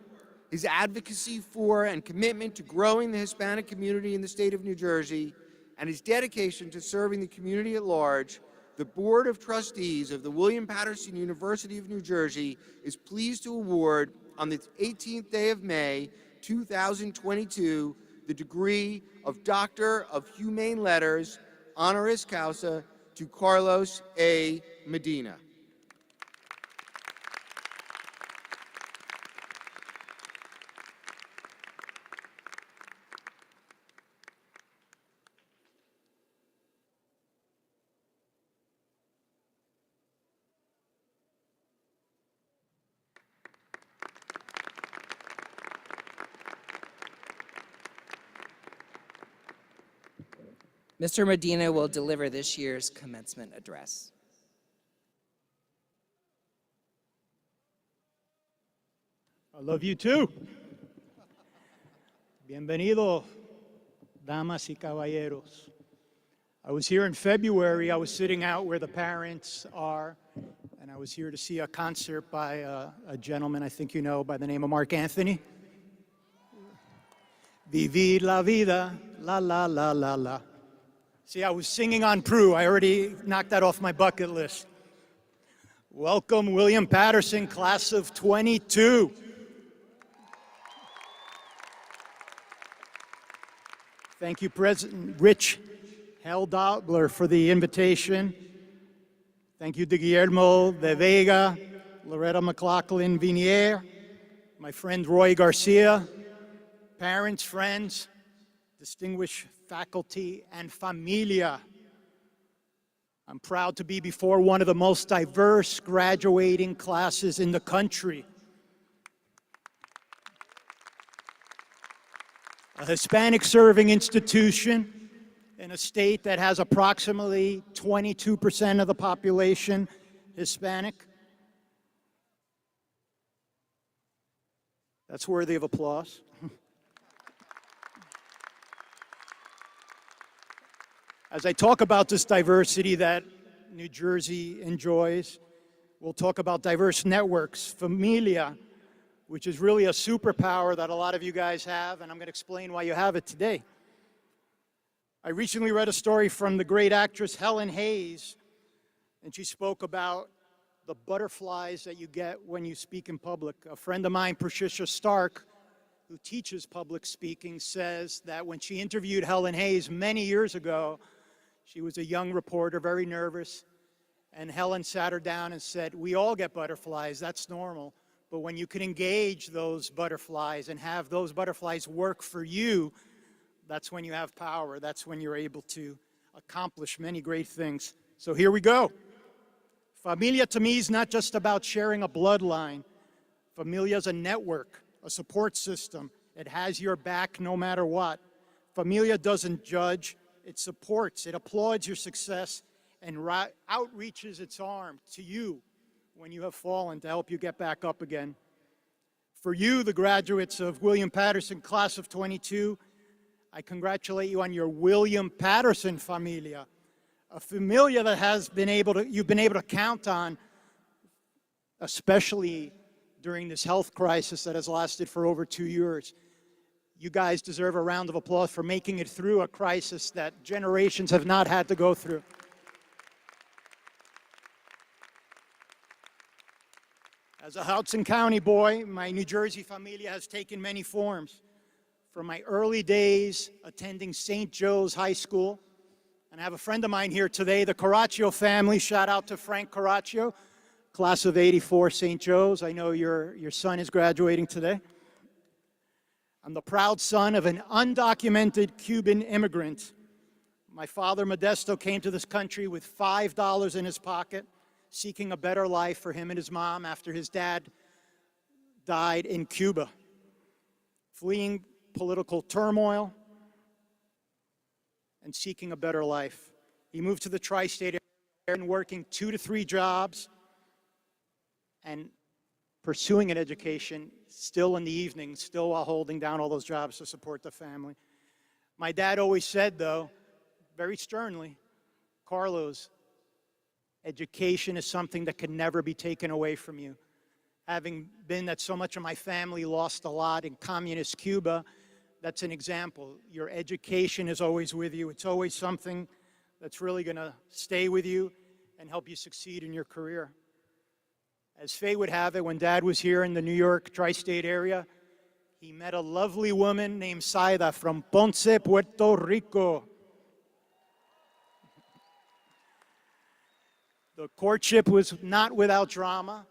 his advocacy for and commitment to growing the Hispanic community in the state of New Jersey, and his dedication to serving the community at large, the Board of Trustees of the William Patterson University of New Jersey is pleased to award, on the 18th day of May, 2022, the degree of Doctor of Humane Letters, honoris causa, to Carlos A. Medina. Mr. Medina will deliver this year's commencement address. I love you too. Bienvenido, damas y caballeros. I was here in February. I was sitting out where the parents are, and I was here to see a concert by a gentleman I think you know by the name of Mark Anthony. Vivir la vida, la la la la la. See, I was singing on Prue. I already knocked that off my bucket list. Welcome, William Patterson, class of 22. Thank you, President Rich Heldobler, for the invitation. Thank you to Guillermo de Vega, Loretta McLaughlin Vinier, my friend Roy Garcia, parents, friends, distinguished faculty, and familia. I'm proud to be before one of the most diverse graduating classes in the country. A Hispanic serving institution in a state that has approximately 22% of the population Hispanic. That's worthy of applause. As I talk about this diversity that New Jersey enjoys, we'll talk about diverse networks, familia, which is really a superpower that a lot of you guys have, and I'm going to explain why you have it today. I recently read a story from the great actress Helen Hayes, and she spoke about the butterflies that you get when you speak in public. A friend of mine, Patricia Stark, who teaches public speaking, says that when she interviewed Helen Hayes many years ago, she was a young reporter, very nervous, and Helen sat her down and said, "We all get butterflies, that's normal. But when you can engage those butterflies and have those butterflies work for you, that's when you have power. That's when you're able to accomplish many great things." So here we go. Familia to me is not just about sharing a bloodline. Familia is a network, a support system. It has your back no matter what. Familia doesn't judge, it supports, it applauds your success and outreaches its arm to you when you have fallen to help you get back up again. For you, the graduates of William Patterson, class of 22, I congratulate you on your William Patterson familia, a familia that you've been able to count on, especially during this health crisis that has lasted for over 2 years. You guys deserve a round of applause for making it through a crisis that generations have not had to go through. As a Hudson County boy, my New Jersey familia has taken many forms. From my early days attending St. Joe's High School, and I have a friend of mine here today, the Caraccio family. Shout out to Frank Caraccio, class of 84, St. Joe's. I know your son is graduating today. I'm the proud son of an undocumented Cuban immigrant. My father, Modesto, came to this country with $5 in his pocket, seeking a better life for him and his mom after his dad died in Cuba. Fleeing political turmoil and seeking a better life. He moved to the tri-state area and working 2 to 3 jobs and pursuing an education still in the evening, still while holding down all those jobs to support the family. My dad always said, though, very sternly, "Carlos, education is something that can never be taken away from you." Having been that so much of my family lost a lot in communist Cuba, that's an example. Your education is always with you. It's always something that's really going to stay with you and help you succeed in your career. As fate would have it, when Dad was here in the New York tri-state area, he met a lovely woman named Saida from Ponce, Puerto Rico. The courtship was not without drama.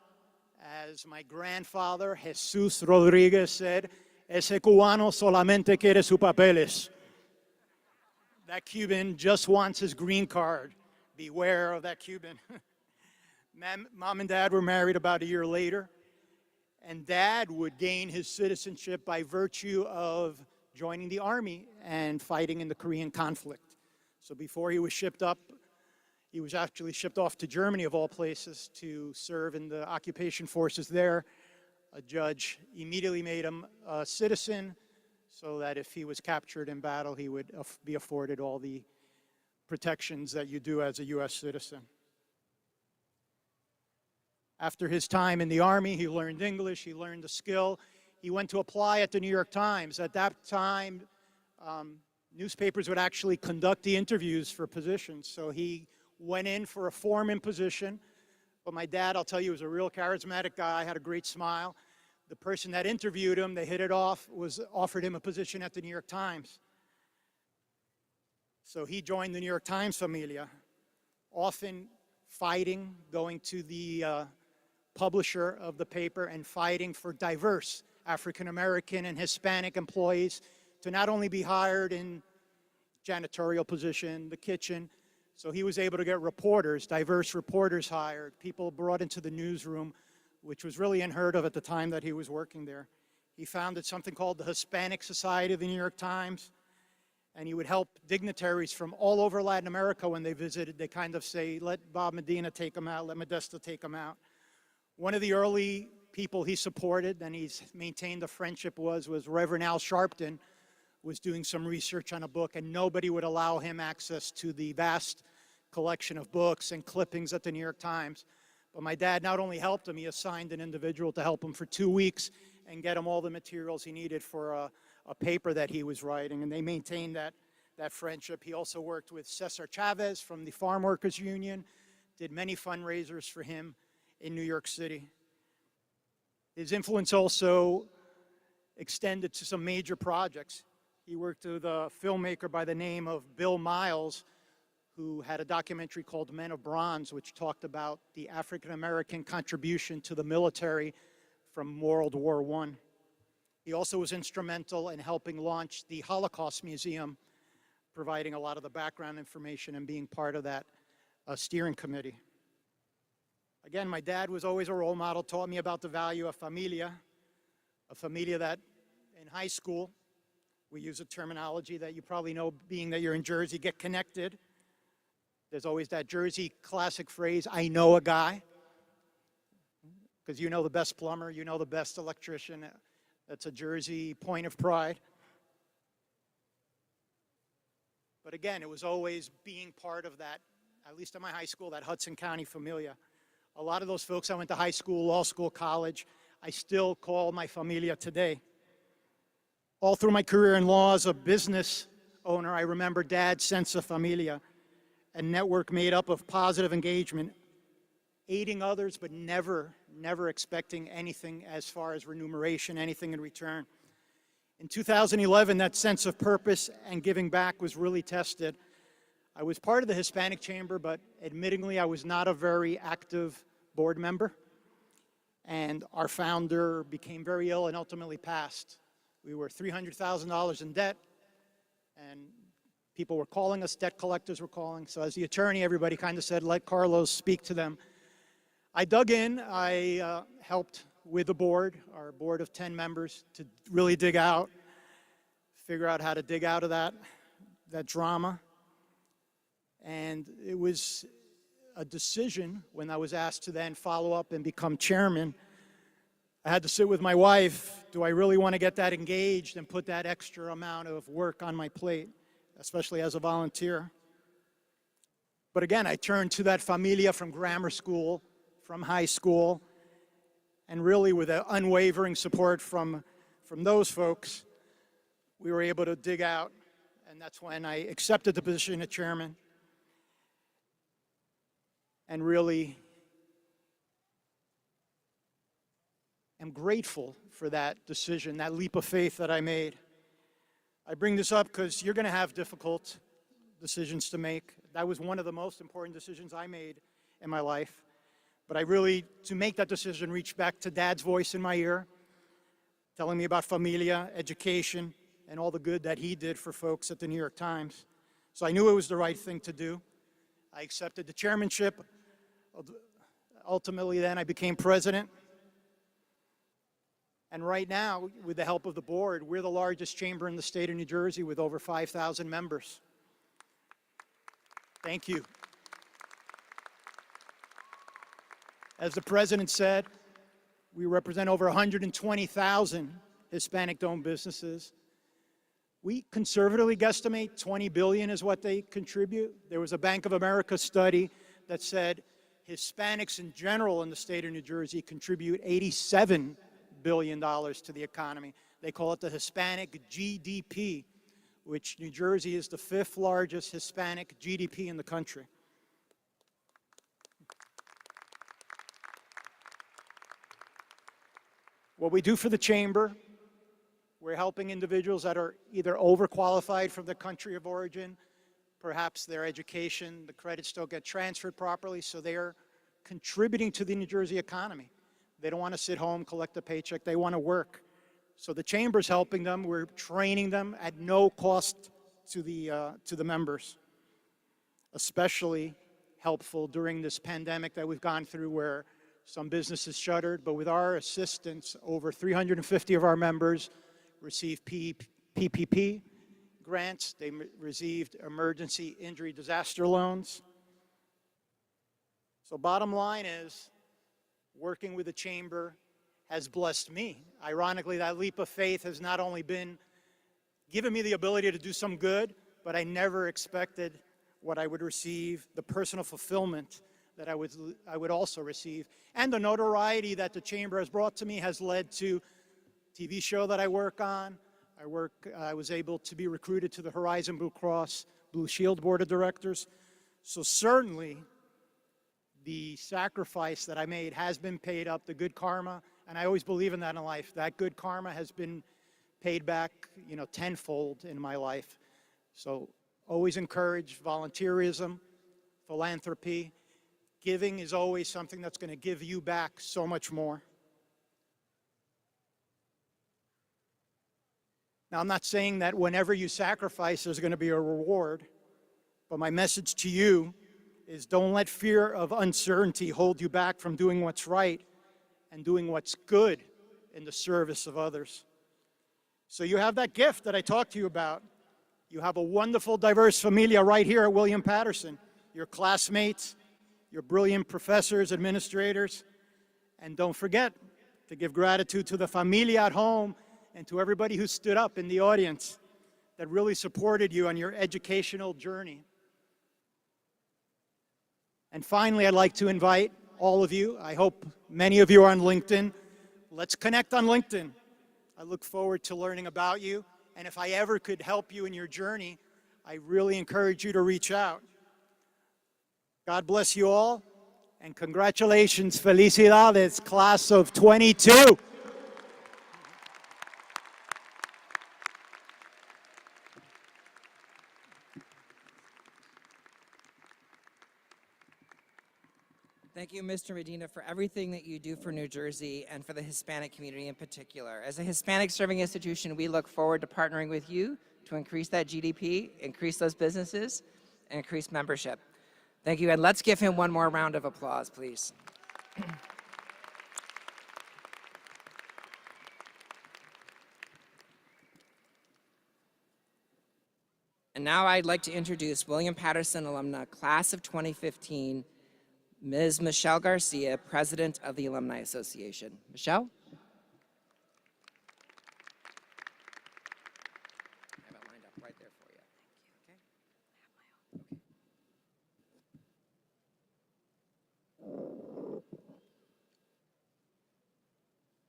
As my grandfather, Jesus Rodriguez, said, "Ese cubano solamente quiere sus papeles." That Cuban just wants his green card. Beware of that Cuban. Mom and Dad were married about a year later, and Dad would gain his citizenship by virtue of joining the Army and fighting in the Korean conflict. So before he was shipped up, he was actually shipped off to Germany, of all places, to serve in the occupation forces there A judge immediately made him a citizen so that if he was captured in battle, he would be afforded all the protections that you do as a U.S. citizen. After his time in the Army, he learned English, he learned the skill. He went to apply at the New York Times. At that time, newspapers would actually conduct the interviews for positions. So he went in for a foreman position. But my dad, I'll tell you, was a real charismatic guy, had a great smile. The person that interviewed him, they hit it off, offered him a position at the New York Times. So he joined the New York Times familia, often fighting, going to the publisher of the paper and fighting for diverse African American and Hispanic employees to not only be hired in janitorial position, the kitchen. So he was able to get reporters, diverse reporters hired, people brought into the newsroom, which was really unheard of at the time that he was working there. He founded something called the Hispanic Society of the New York Times, and he would help dignitaries from all over Latin America when they visited. They kind of say, let Bob Medina take them out, let Modesta take them out. One of the early people he supported, and he's maintained a friendship was Reverend Al Sharpton, was doing some research on a book, and nobody would allow him access to the vast collection of books and clippings at the New York Times. But my dad not only helped him, he assigned an individual to help him for 2 weeks and get him all the materials he needed for a paper that he was writing, and they maintained that friendship. He also worked with Cesar Chavez from the Farm Workers Union, did many fundraisers for him in New York City. His influence also extended to some major projects. He worked with a filmmaker by the name of Bill Miles, who had a documentary called Men of Bronze, which talked about the African-American contribution to the military from World War I. He also was instrumental in helping launch the Holocaust Museum, providing a lot of the background information and being part of that steering committee. Again, my dad was always a role model, taught me about the value of familia, a familia that in high school, we use a terminology that you probably know, being that you're in Jersey, get connected. There's always that Jersey classic phrase, I know a guy, because you know the best plumber, you know the best electrician. That's a Jersey point of pride. But again, it was always being part of that, at least in my high school, that Hudson County familia. A lot of those folks I went to high school, law school, college, I still call my familia today. All through my career in law as a business owner, I remember Dad's sense of familia, a network made up of positive engagement, aiding others, but never expecting anything as far as remuneration, anything in return. In 2011, that sense of purpose and giving back was really tested. I was part of the Hispanic Chamber, but admittingly, I was not a very active board member. And our founder became very ill and ultimately passed. We were $300,000 in debt, and people were calling us, debt collectors were calling. So as the attorney, everybody kind of said, let Carlos speak to them. I dug in, I helped with the board, our board of 10 members, to really dig out, figure out how to dig out of that drama. And it was a decision when I was asked to then follow up and become chairman. I had to sit with my wife. Do I really want to get that engaged and put that extra amount of work on my plate, especially as a volunteer? But again, I turned to that familia from grammar school, from high school, and really with an unwavering support from those folks, we were able to dig out, and that's when I accepted the position of chairman. And really am grateful for that decision, that leap of faith that I made. I bring this up because you're going to have difficult decisions to make. That was one of the most important decisions I made in my life. But I really, to make that decision, reached back to Dad's voice in my ear, telling me about familia, education, and all the good that he did for folks at the New York Times. So I knew it was the right thing to do. I accepted the chairmanship. Ultimately, then I became president. And right now, with the help of the board, we're the largest chamber in the state of New Jersey with over 5,000 members. Thank you. As the president said, We represent over 120,000 Hispanic-owned businesses. We conservatively guesstimate 20 billion is what they contribute. There was a Bank of America study that said Hispanics in general in the state of New Jersey contribute $87 billion to the economy. They call it the Hispanic GDP, which New Jersey is the 5th largest Hispanic GDP in the country. What we do for the Chamber, we're helping individuals that are either overqualified from their country of origin, perhaps their education, the credits don't get transferred properly, so they're contributing to the New Jersey economy. They don't want to sit home, collect a paycheck, they want to work. So the Chamber's helping them, we're training them at no cost to the members. Especially helpful during this pandemic that we've gone through where some businesses shuttered, but with our assistance, over 350 of our members received PPP grants. They received emergency injury disaster loans. So bottom line is, working with the Chamber has blessed me. Ironically, that leap of faith has not only been given me the ability to do some good, but I never expected what I would receive, the personal fulfillment that I would also receive. And the notoriety that the Chamber has brought to me has led to TV show that I work on. I was able to be recruited to the Horizon Blue Cross Blue Shield Board of Directors. So certainly the sacrifice that I made has been paid up, the good karma, and I always believe in that in life. That good karma has been paid back, tenfold in my life. So always encourage volunteerism, philanthropy. Giving is always something that's going to give you back so much more. Now, I'm not saying that whenever you sacrifice, there's going to be a reward, but my message to you is don't let fear of uncertainty hold you back from doing what's right and doing what's good in the service of others. So you have that gift that I talked to you about. You have a wonderful, diverse familia right here at William Patterson. Your classmates, your brilliant professors, administrators, and don't forget to give gratitude to the familia at home and to everybody who stood up in the audience that really supported you on your educational journey. And finally, I'd like to invite all of you, I hope many of you are on LinkedIn, let's connect on LinkedIn. I look forward to learning about you, and if I ever could help you in your journey, I really encourage you to reach out. God bless you all, and congratulations, felicidades, class of 22. Thank you, Mr. Medina, for everything that you do for New Jersey and for the Hispanic community in particular. As a Hispanic serving institution, we look forward to partnering with you to increase that GDP, increase those businesses, and increase membership. Thank you, and let's give him one more round of applause, please. And now I'd like to introduce William Patterson alumna, class of 2015, Ms. Michelle Garcia, President of the Alumni Association. Michelle? I have it lined up right there for you.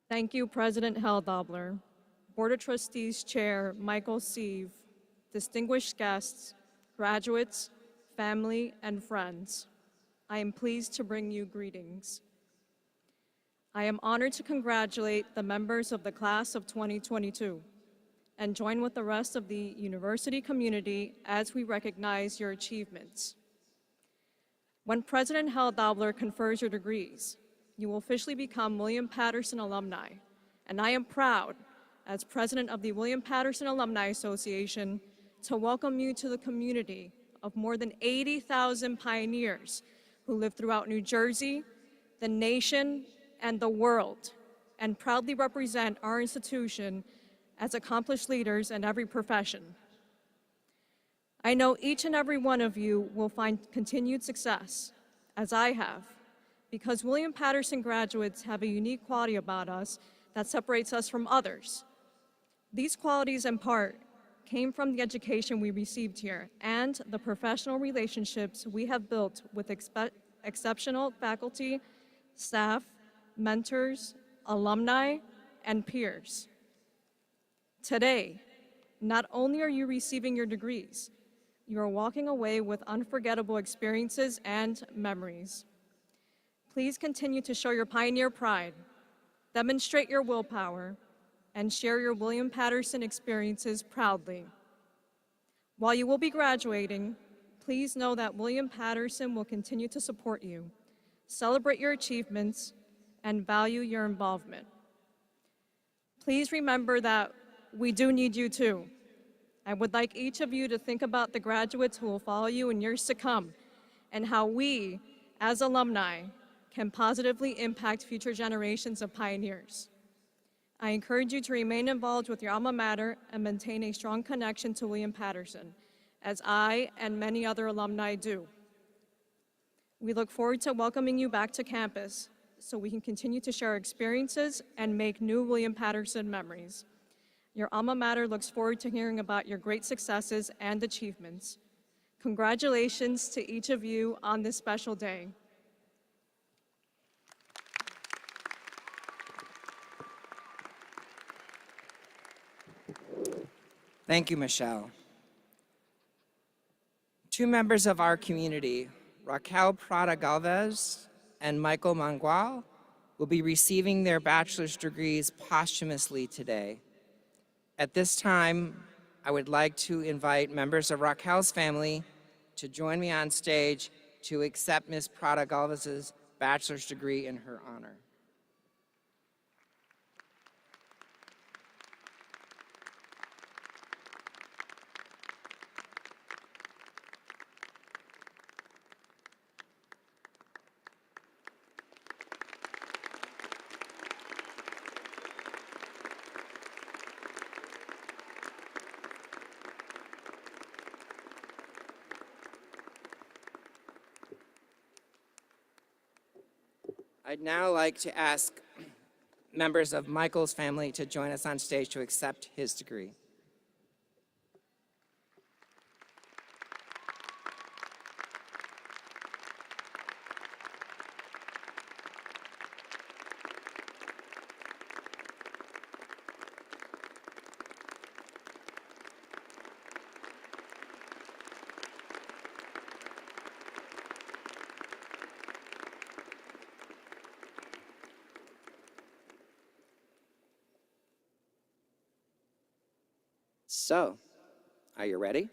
Thank you, President Heldobler, Board of Trustees Chair Michael Sieve, distinguished guests, graduates, family, and friends. I am pleased to bring you greetings. I am honored to congratulate the members of the class of 2022 and join with the rest of the university community as we recognize your achievements. When President Heldobler confers your degrees, you will officially become William Patterson alumni, and I am proud, as president of the William Patterson Alumni Association, to welcome you to the community of more than 80,000 pioneers who live throughout New Jersey, the nation, and the world, and proudly represent our institution as accomplished leaders in every profession. I know each and every one of you will find continued success, as I have, because William Patterson graduates have a unique quality about us that separates us from others. These qualities, in part, came from the education we received here and the professional relationships we have built with exceptional faculty, staff, mentors, alumni, and peers. Today, not only are you receiving your degrees, you are walking away with unforgettable experiences and memories. Please continue to show your pioneer pride, demonstrate your willpower, and share your William Patterson experiences proudly. While you will be graduating, please know that William Patterson will continue to support you, celebrate your achievements, and value your involvement. Please remember that we do need you too. I would like each of you to think about the graduates who will follow you in years to come and how we, as alumni, can positively impact future generations of pioneers. I encourage you to remain involved with your alma mater and maintain a strong connection to William Patterson, as I and many other alumni do. We look forward to welcoming you back to campus so we can continue to share experiences and make new William Patterson memories. Your alma mater looks forward to hearing about your great successes and achievements. Congratulations to each of you on this special day. Thank you, Michelle. Two members of our community, Raquel Prada Galvez and Michael Mangual, will be receiving their bachelor's degrees posthumously today. At this time, I would like to invite members of Raquel's family to join me on stage to accept Ms. Prada Galvez's bachelor's degree in her honor. I'd now like to ask members of Michael's family to join us on stage to accept his degree. So, are you ready?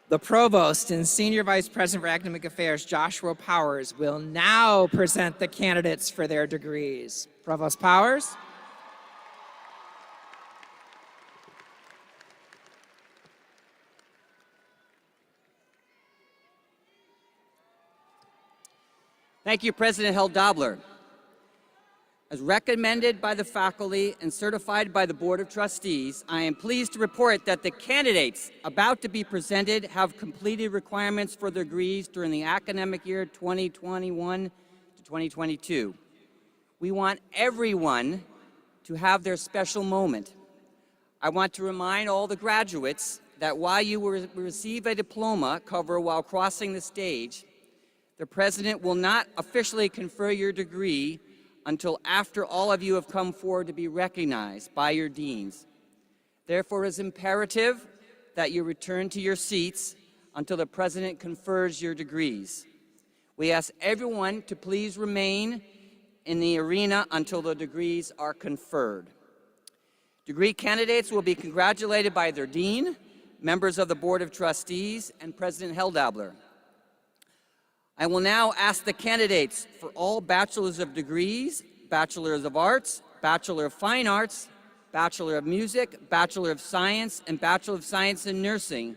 The Provost and Senior Vice President for Academic Affairs, Joshua Powers, will now present the candidates for their degrees. Provost Powers. Thank you, President Held-Dobler. As recommended by the faculty and certified by the Board of Trustees, I am pleased to report that the candidates about to be presented have completed requirements for their degrees during the academic year 2021 to 2022. We want everyone to have their special moment. I want to remind all the graduates that while you will receive a diploma cover while crossing the stage, the President will not officially confer your degree until after all of you have come forward to be recognized by your deans. Therefore, it is imperative that you return to your seats until the President confers your degrees. We ask everyone to please remain in the arena until the degrees are conferred. Degree candidates will be congratulated by their dean, members of the Board of Trustees, and President Held-Dobler. I will now ask the candidates for all Bachelor's of Degrees, Bachelor's of Arts, Bachelor of Fine Arts, Bachelor of Music, Bachelor of Science, and Bachelor of Science in Nursing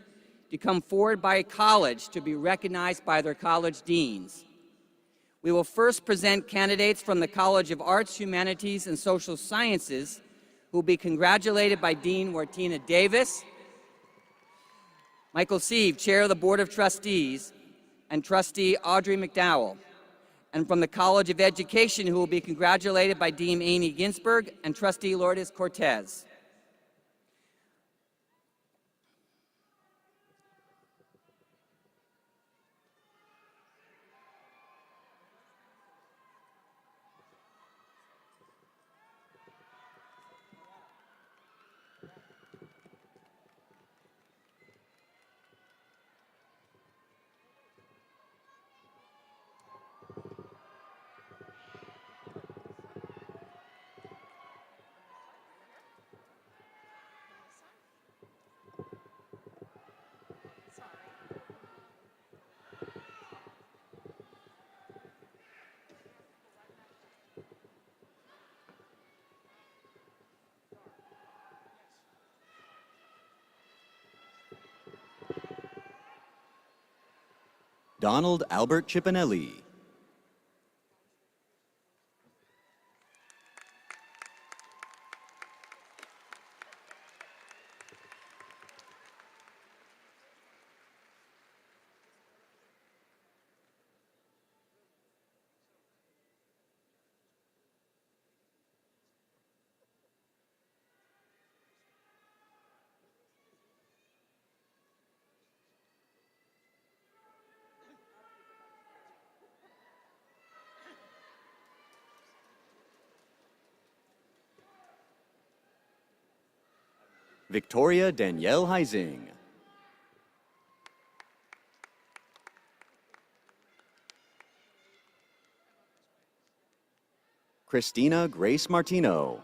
to come forward by college to be recognized by their college deans. We will first present candidates from the College of Arts, Humanities, and Social Sciences who will be congratulated by Dean Martina Davis. Michael Sieve, Chair of the Board of Trustees, and Trustee Audrey McDowell. And from the College of Education, who will be congratulated by Dean Amy Ginsberg and Trustee Lourdes Cortez. Donald Albert Chipinelli. Victoria Danielle Heising. Christina Grace Martino.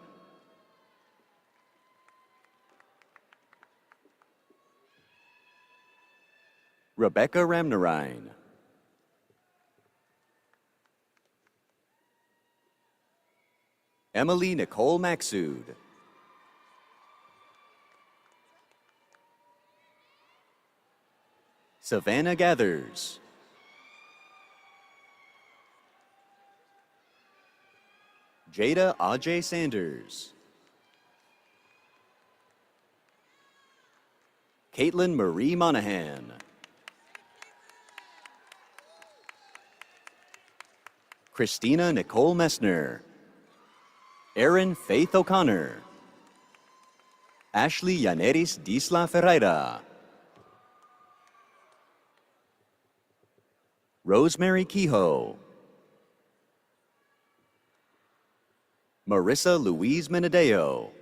Rebecca Ramnarine. Emily Nicole Maxud. Savannah Gathers. Jada Ajay Sanders. Caitlin Marie Monahan. Christina Nicole Messner. Erin Faith O'Connor. Ashley Yaneris Disla Ferreira. Rosemary Kehoe. Marissa Louise Menadeo.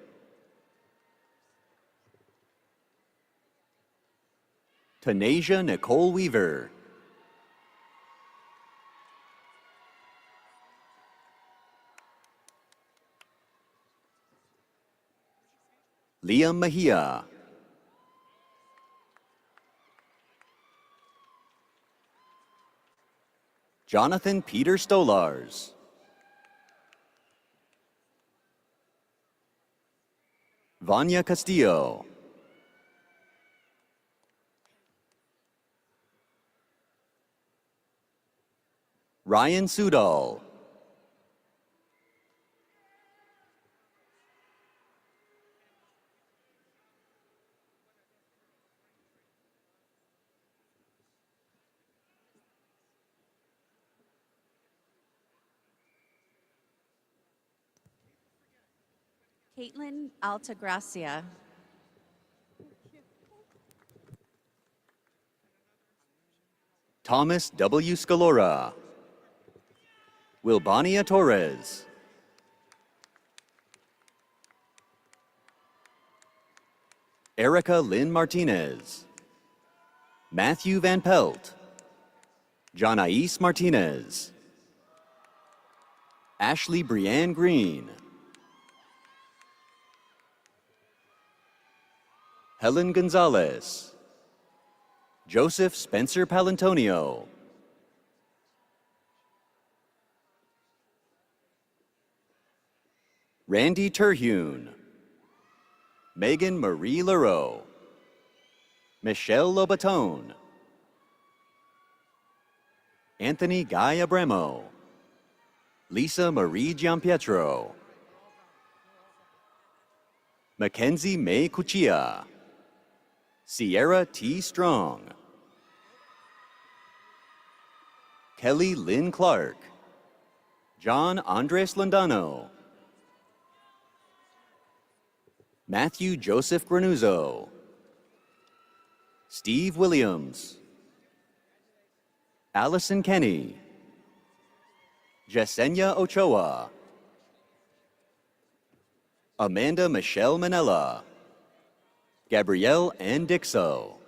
Tanasia Nicole Weaver. Liam Mejia. Jonathan Peter Stolars. Vanya Castillo. Ryan Sudol. Caitlin Altagracia. Thomas W. Scalora. Wilbania Torres. Erica Lynn Martinez. Matthew Van Pelt. Jonais Martinez. Ashley Brianne Green. Helen Gonzalez. Joseph Spencer Palantonio. Randy Terhune. Megan Marie Leroux. Michelle Lobatone. Anthony Guy Abramo. Lisa Marie Giampietro. Mackenzie May Cuccia. Sierra T. Strong, Kelly Lynn Clark, John Andres Landano, Matthew Joseph Granuzzo, Steve Williams, Allison Kenny, Yesenia Ochoa, Amanda Michelle Manella, Gabrielle Ann Dixo,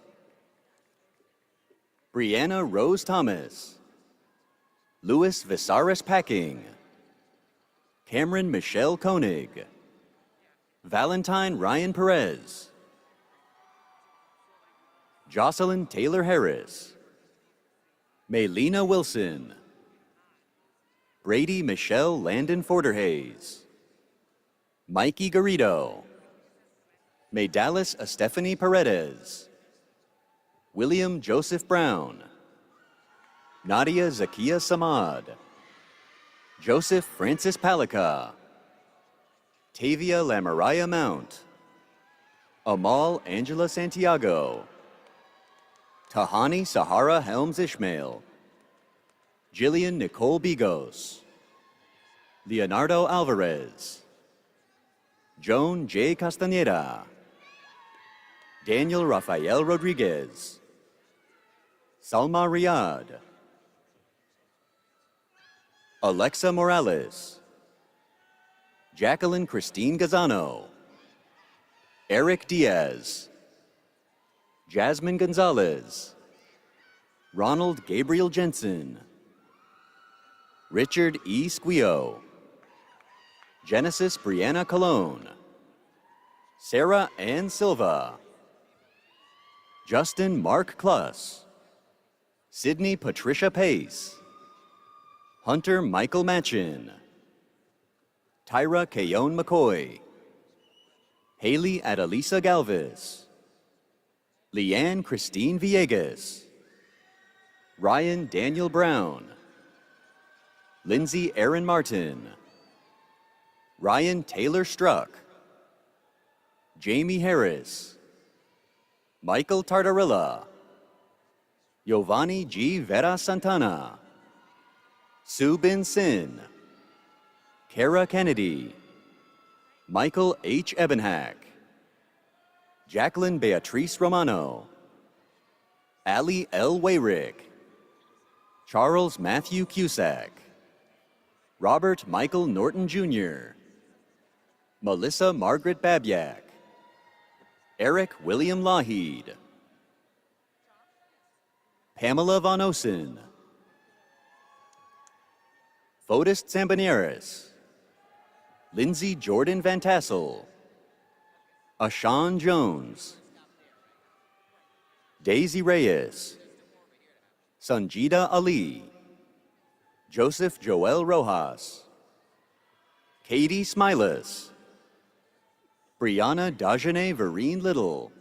Brianna Rose Thomas, Louis Visaris Packing, Cameron Michelle Koenig, Valentine Ryan Perez, Jocelyn Taylor Harris, Maylena Wilson, Brady Michelle Landon Forderhays, Mikey Garrido, Maydalis Estefany Paredes, William Joseph Brown, Nadia Zakia Samad, Joseph Francis Palika, Tavia Lamaraya Mount, Amal Angela Santiago, Tahani Sahara Helms Ishmael, Jillian Nicole Bigos, Leonardo Alvarez, Joan J. Castaneda, Daniel Rafael Rodriguez, Salma Riyad, Alexa Morales, Jacqueline Christine Gazano, Eric Diaz, Jasmine Gonzalez, Ronald Gabriel Jensen, Richard E. Squio, Genesis Brianna Colon, Sarah Ann Silva, Justin Mark Kluss, Sydney Patricia Pace, Hunter Michael Machin, Tyra Kayon McCoy, Haley Adelisa Galvis, Leanne Christine Villegas, Ryan Daniel Brown, Lindsay Aaron Martin, Ryan Taylor Struck, Jamie Harris, Michael Tartarilla, Giovanni G. Vera Santana, Sue Bin Sin, Kara Kennedy, Michael H. Ebenhack, Jacqueline Beatrice Romano, Ali L. Wayrick, Charles Matthew Cusack, Robert Michael Norton Jr., Melissa Margaret Babyak, Eric William Laheed, Pamela Von Osen, Fotis Sambaneris, Lindsay Jordan Van Tassel, Ashawn Jones, Daisy Reyes, Sanjida Ali, Joseph Joel Rojas, Katie Smilas, Brianna Dajane Vereen Little,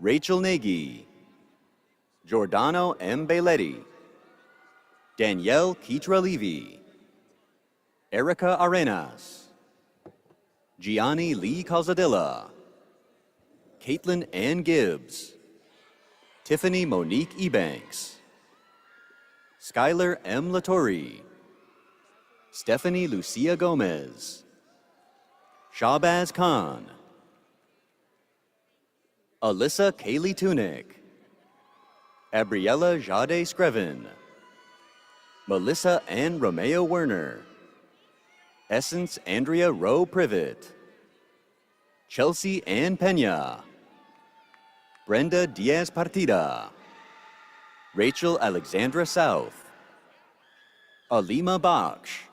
Rachel Nagy, Giordano M. Bailetti, Danielle Keitra Levy, Erica Arenas, Gianni Lee Calzadilla, Caitlin Ann Gibbs, Tiffany Monique Ebanks, Skylar M. Latorre, Stephanie Lucia Gomez, Shahbaz Khan, Alyssa Kaylee Tunick, Abriella Jade Screven, Melissa Ann Romeo Werner, Essence Andrea Rowe Privet, Chelsea Ann Pena, Brenda Diaz Partida, Rachel Alexandra South, Alima Baksh,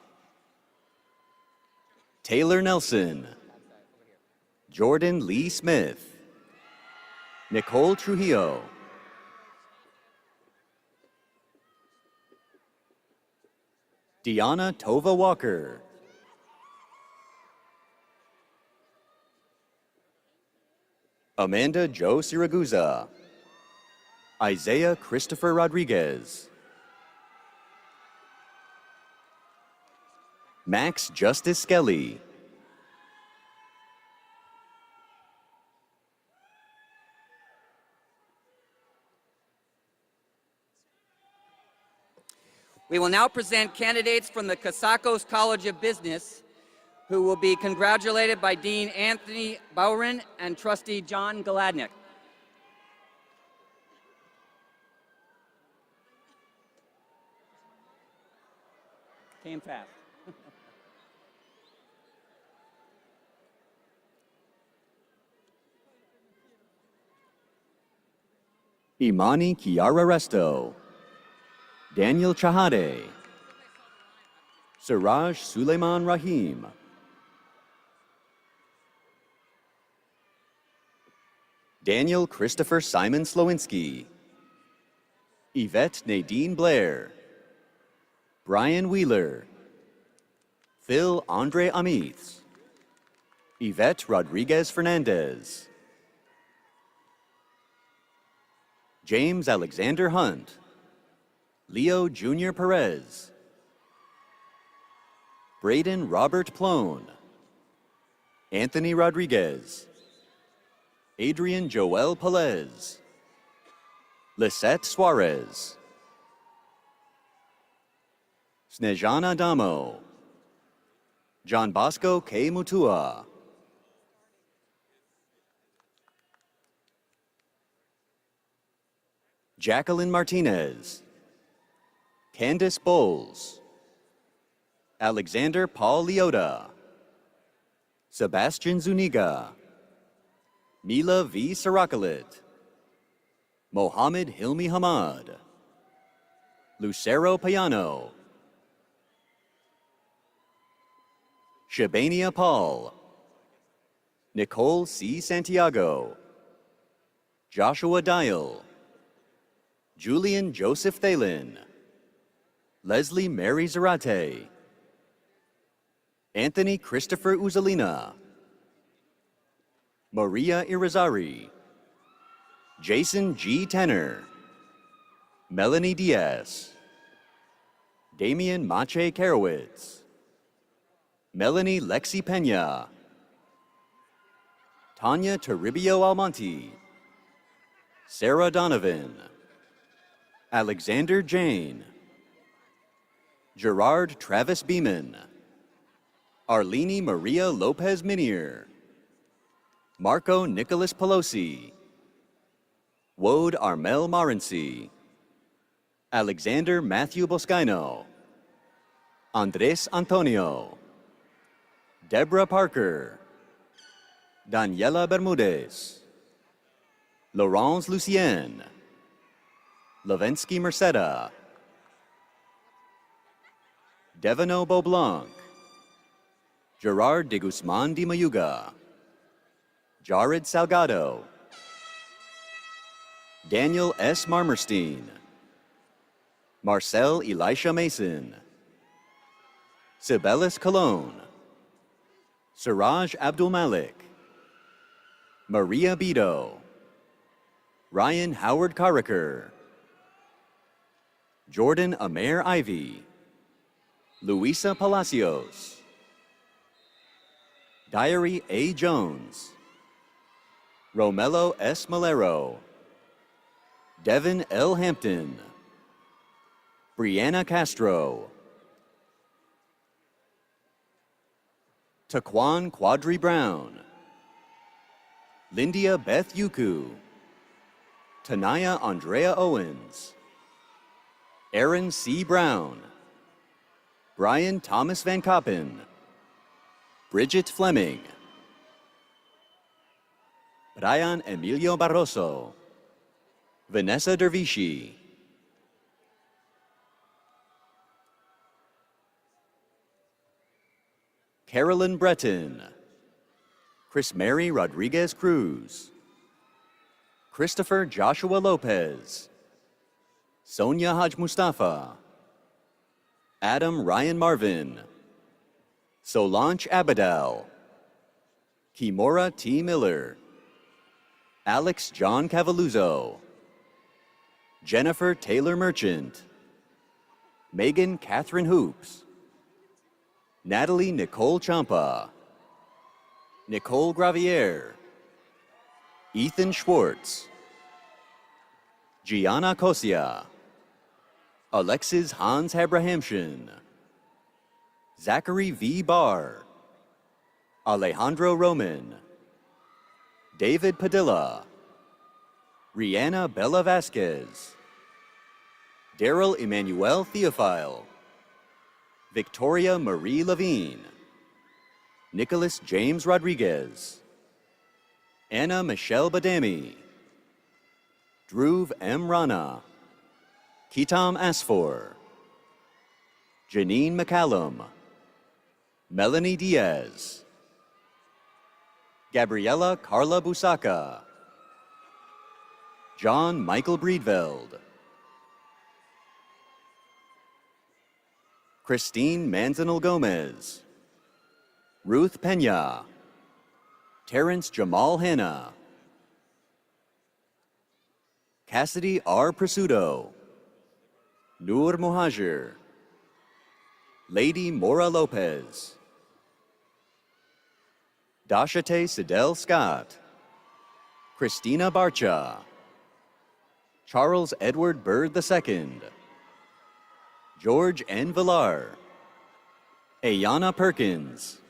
Taylor Nelson, Jordan Lee Smith, Nicole Trujillo, Deanna Tova Walker, Amanda Jo Siragusa, Isaiah Christopher Rodriguez, Max Justice Skelly, We will now present candidates from the Casacos College of Business who will be congratulated by Dean Anthony Bowren and Trustee John Galadnick. Came fast. Imani Kiara Resto, Daniel Chahade, Siraj Suleiman Rahim, Daniel Christopher Simon Slowinski, Yvette Nadine Blair, Brian Wheeler, Phil Andre Amith, Yvette Rodriguez Fernandez, James Alexander Hunt, Leo Jr. Perez, Braden Robert Plone, Anthony Rodriguez, Adrian Joel Pelez, Lisette Suarez, Snejana Damo, John Bosco K. Mutua, Jacqueline Martinez, Candice Bowles, Alexander Paul Leota, Sebastian Zuniga, Mila V. Sarakalit, Mohammed Hilmi Hamad, Lucero Payano, Shabania Paul, Nicole C. Santiago, Joshua Dial, Julian Joseph Thalen, Leslie Mary Zarate, Anthony Christopher Uzalina, Maria Irizarry, Jason G. Tenner, Melanie Diaz, Damian Mache Karowitz, Melanie Lexi Pena, Tanya Toribio Almonte, Sarah Donovan, Alexander Jane, Gerard Travis Beeman, Arlene Maria Lopez Minier, Marco Nicholas Pelosi, Wode Armel Marency, Alexander Matthew Boscaino, Andres Antonio, Deborah Parker, Daniela Bermudez, Laurence Lucien, Levensky Merceda, Devino Beaublanc, Gerard de Guzman de Mayuga, Jared Salgado, Daniel S. Marmerstein, Marcel Elisha Mason, Sibelis Cologne, Siraj Abdul Malik, Maria Bido, Ryan Howard Carricker, Jordan Amer Ivy, Luisa Palacios, Diary A. Jones, Romello S. Malero, Devin L. Hampton, Brianna Castro, Taquan Quadri Brown, Lindia Beth Yuku, Tanaya Andrea Owens, Aaron C. Brown, Brian Thomas Van Koppen, Bridget Fleming, Brian Emilio Barroso, Vanessa Dervishi, Carolyn Breton, Chris Mary Rodriguez Cruz, Christopher Joshua Lopez, Sonia Haj Mustafa, Adam Ryan Marvin, Solange Abadal, Kimora T. Miller, Alex John Cavaluzzo, Jennifer Taylor Merchant, Megan Catherine Hoops, Natalie Nicole Champa, Nicole Gravier, Ethan Schwartz, Gianna Kosia, Alexis Hans Abrahamsson, Zachary V. Barr, Alejandro Roman, David Padilla, Rihanna Bella Vasquez, Daryl Emmanuel Theophile, Victoria Marie Levine, Nicholas James Rodriguez, Anna Michelle Badami, Dhruv M. Rana, Kitam Asfor, Janine McCallum, Melanie Diaz, Gabriela Carla Busaka, John Michael Breedveld, Christine Manzanal Gomez, Ruth Pena, Terrence Jamal Hanna, Cassidy R. Presudo, Noor Muhajir, Lady Mora Lopez, Dashate Sidel Scott, Christina Barcha, Charles Edward Bird II, George N. Villar, Ayana Perkins,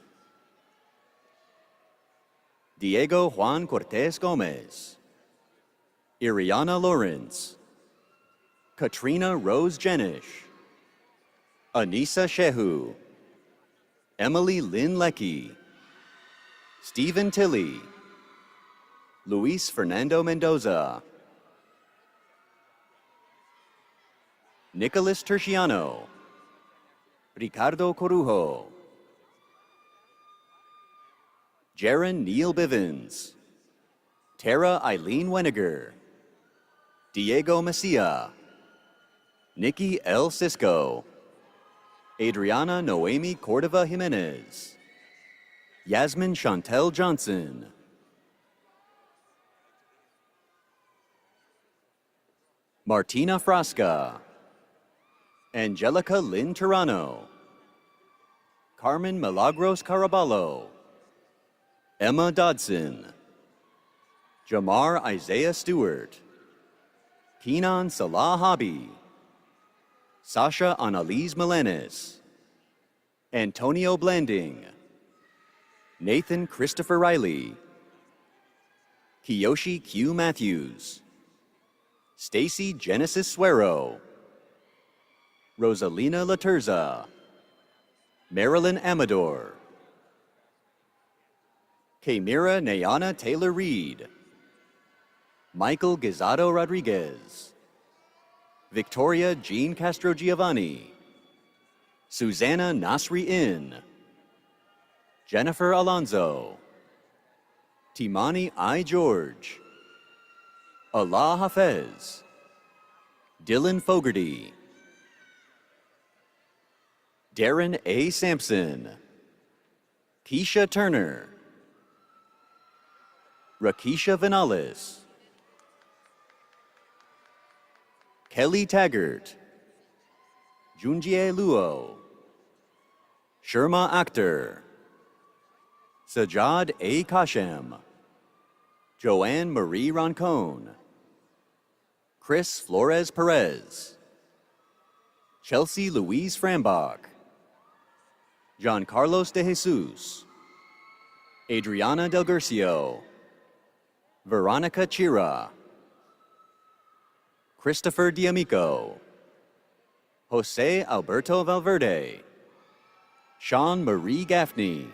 Diego Juan Cortez Gomez, Iriana Lawrence, Katrina Rose Jenish, Anissa Shehu, Emily Lynn Leckie, Stephen Tilley, Luis Fernando Mendoza, Nicholas Terciano, Ricardo Corujo, Jaron Neil Bivens, Tara Eileen Weniger, Diego Messia, Nikki L. Cisco, Adriana Noemi Cordova Jimenez, Yasmin Chantel Johnson, Martina Frasca, Angelica Lynn Turano, Carmen Milagros Caraballo, Emma Dodson, Jamar Isaiah Stewart, Keenan Salah Hobby, Sasha Annalise Melanis, Antonio Blanding, Nathan Christopher Riley, Kiyoshi Q. Matthews, Stacy Genesis Suero, Rosalina Laterza, Marilyn Amador, Kamira Nayana Taylor Reed, Michael Guisado Rodriguez, Victoria Jean Castro Giovanni, Susanna Nasri In, Jennifer Alonzo, Timani I. George, Allah Hafez, Dylan Fogarty, Darren A. Sampson, Keisha Turner, Rakisha Vinales, Kelly Taggart, Junjie Luo, Sherma Akhtar, Sajad A. Kashem, Joanne Marie Roncone, Chris Flores Perez, Chelsea Louise Frambach, John Carlos de Jesus, Adriana Del Gurcio, Veronica Chira, Christopher D'Amico, Jose Alberto Valverde, Sean Marie Gaffney,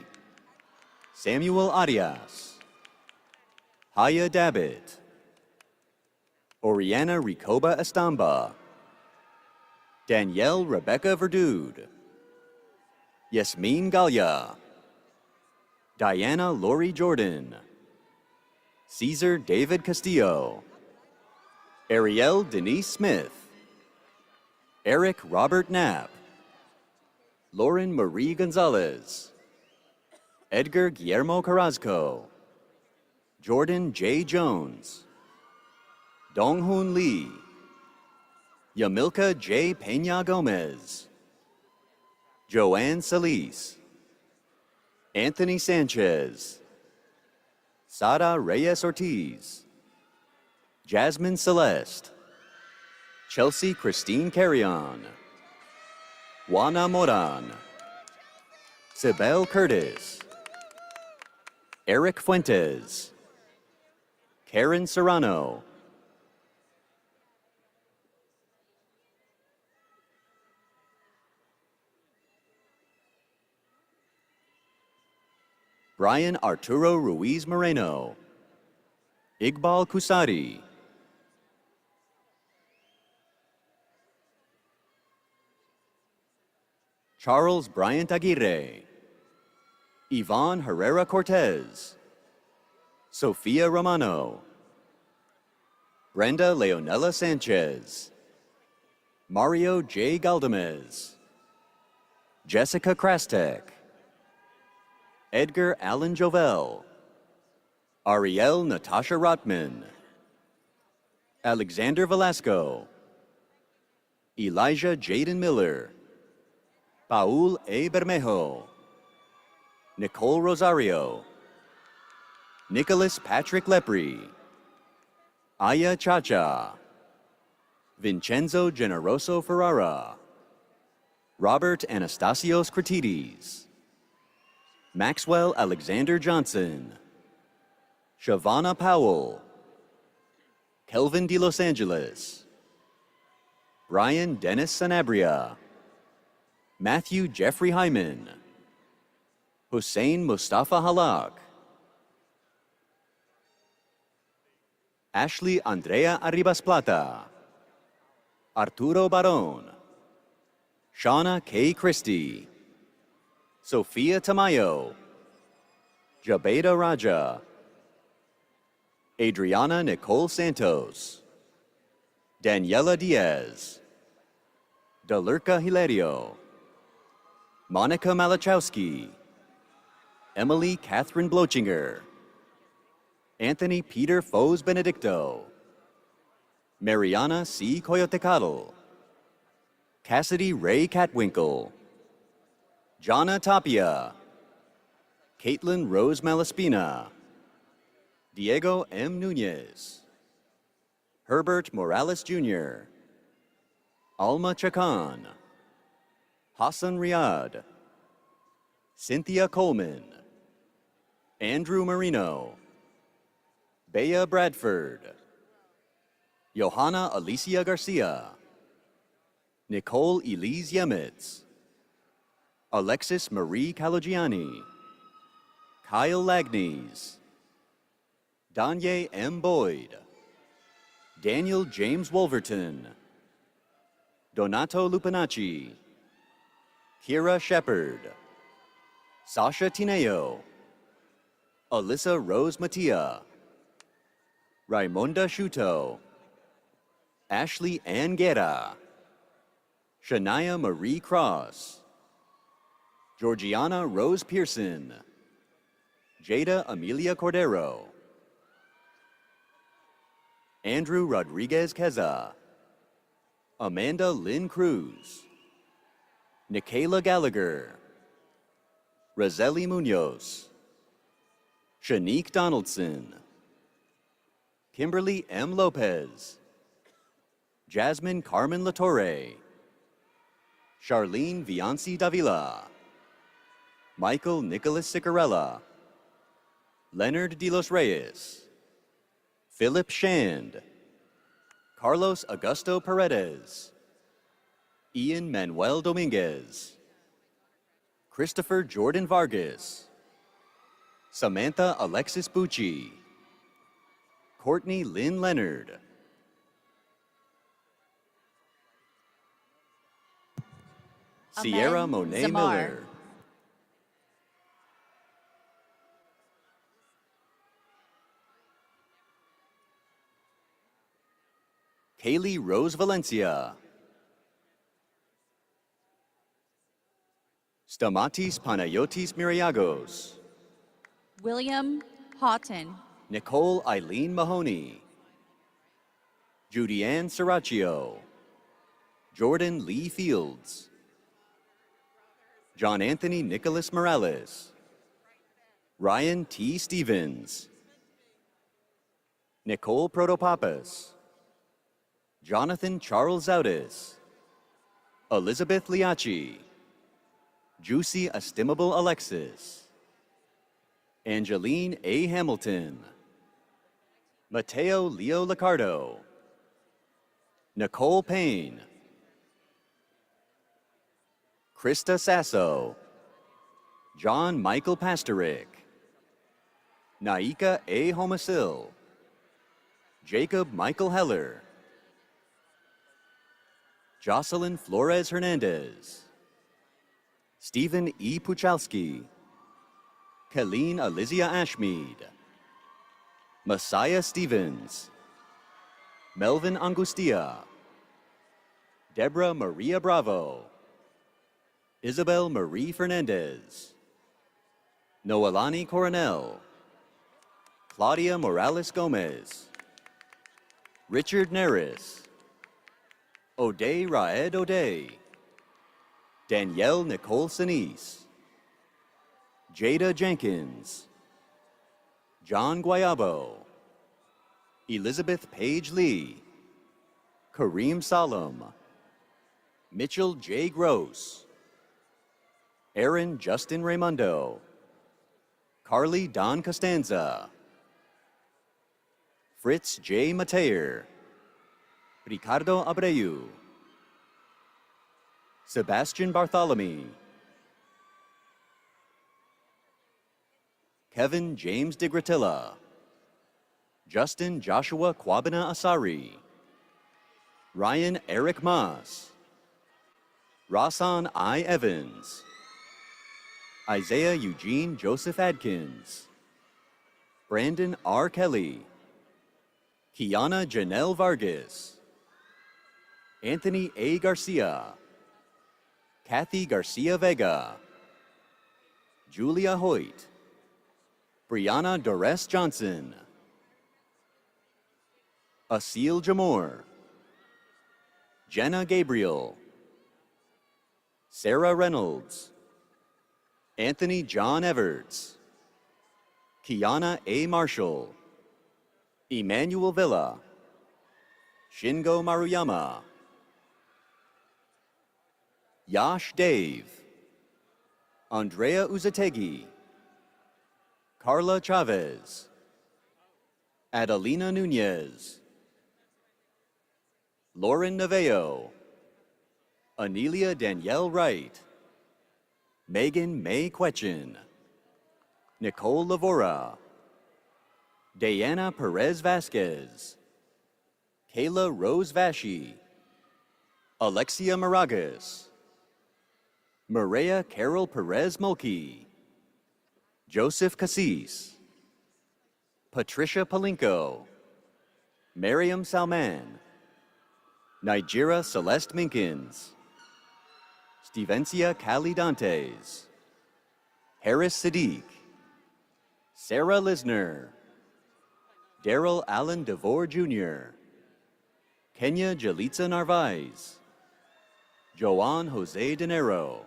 Samuel Arias, Haya Dabbit, Oriana Ricoba Estamba, Danielle Rebecca Verdude, Yasmin Galia, Diana Lori Jordan, Caesar David Castillo, Ariel Denise Smith, Eric Robert Knapp, Lauren Marie Gonzalez, Edgar Guillermo Carrasco, Jordan J. Jones, Donghoon Lee, Yamilka J. Peña Gomez, Joanne Solis, Anthony Sanchez, Sada Reyes Ortiz, Jasmine Celeste, Chelsea Christine Carrion, Juana Moran, Sibel Curtis, Eric Fuentes, Karen Serrano, Brian Arturo Ruiz Moreno, Iqbal Kusari, Charles Bryant Aguirre, Yvonne Herrera Cortez, Sofia Romano, Brenda Leonela Sanchez, Mario J. Galdamez, Jessica Krastek, Edgar Allan Jovel, Ariel Natasha Rotman, Alexander Velasco, Elijah Jaden Miller, Paul A. Bermejo, Nicole Rosario, Nicholas Patrick Lepri, Aya Chacha, Vincenzo Generoso Ferrara, Robert Anastasios Kratides, Maxwell Alexander Johnson, Shavana Powell, Kelvin de Los Angeles, Brian Dennis Sanabria, Matthew Jeffrey Hyman, Hussein Mustafa Halak, Ashley Andrea Arribas Plata, Arturo Baron, Shauna K. Christie, Sophia Tamayo, Jabeda Raja, Adriana Nicole Santos, Daniela Diaz, Dalurka Hilario, Monica Malachowski, Emily Catherine Blochinger, Anthony Peter Foes Benedicto, Mariana C. Coyotecatl, Cassidy Ray Catwinkle, Jana Tapia, Caitlin Rose Malaspina, Diego M. Nunez, Herbert Morales Jr., Alma Chakan, Hassan Riyad, Cynthia Coleman, Andrew Marino, Bea Bradford, Johanna Alicia Garcia, Nicole Elise Yemitz, Alexis Marie Calogiani, Kyle Lagnes, Danye M. Boyd, Daniel James Wolverton, Donato Lupinacci, Kira Shepard, Sasha Tineo, Alyssa Rose Mattia, Raimonda Shuto, Ashley Ann Guerra, Shania Marie Cross, Georgiana Rose Pearson, Jada Amelia Cordero, Andrew Rodriguez Keza, Amanda Lynn Cruz, Nikayla Gallagher, Roselli Munoz, Shanique Donaldson, Kimberly M. Lopez, Jasmine Carmen Latorre, Charlene Vianci Davila, Michael Nicholas Sicarella, Leonard De Los Reyes, Philip Shand, Carlos Augusto Paredes, Ian Manuel Dominguez, Christopher Jordan Vargas, Samantha Alexis Bucci, Courtney Lynn Leonard, Sierra Monet Zamar. Miller, Kaylee Rose Valencia, Stamatis Panayotis Miriagos, William Houghton, Nicole Eileen Mahoney, Judianne Serraccio, Jordan Lee Fields, John Anthony Nicholas Morales, Ryan T. Stevens, Nicole Protopapas, Jonathan Charles Zautis, Elizabeth Liachi, Juicy Estimable Alexis, Angeline A. Hamilton, Mateo Leo Licardo, Nicole Payne, Krista Sasso, John Michael Pasterik, Naika A. Homasil, Jacob Michael Heller, Jocelyn Flores Hernandez, Stephen E. Puchalski, Colleen Alizia Ashmead, Messiah Stevens, Melvin Angustia, Deborah Maria Bravo, Isabel Marie Fernandez, Noelani Coronel, Claudia Morales Gomez, Richard Neris, O'Day Raed O'Day, Danielle Nicole Sinise, Jada Jenkins, John Guayabo, Elizabeth Page Lee, Kareem Salam, Mitchell J. Gross, Aaron Justin Raimundo, Carly Don Costanza, Fritz J. Mateer, Ricardo Abreu, Sebastian Bartholomew, Kevin James DeGratilla, Justin Joshua Kwabena Asari, Ryan Eric Moss, Rasan I. Evans, Isaiah Eugene Joseph Adkins, Brandon R. Kelly, Kiana Janelle Vargas, Anthony A. Garcia, Kathy Garcia Vega, Julia Hoyt, Brianna Dores Johnson, Asil Jamor, Jenna Gabriel, Sarah Reynolds, Anthony John Everts, Kiana A. Marshall, Emmanuel Villa, Shingo Maruyama, Yash Dave, Andrea Uzategi, Carla Chavez, Adelina Nunez, Lauren Naveo, Anelia Danielle Wright, Megan May Quetchin, Nicole Lavora, Diana Perez Vasquez, Kayla Rose Vashi, Alexia Moragas, Maria Carol Perez Mulkey, Joseph Cassis, Patricia Palinko, Miriam Salman, Nigeria Celeste Minkins, Stevencia Cali Dantes, Harris Sadiq, Sarah Lisner, Daryl Allen DeVore Jr., Kenya Jalitza Narvaez, Joan Jose De Niro,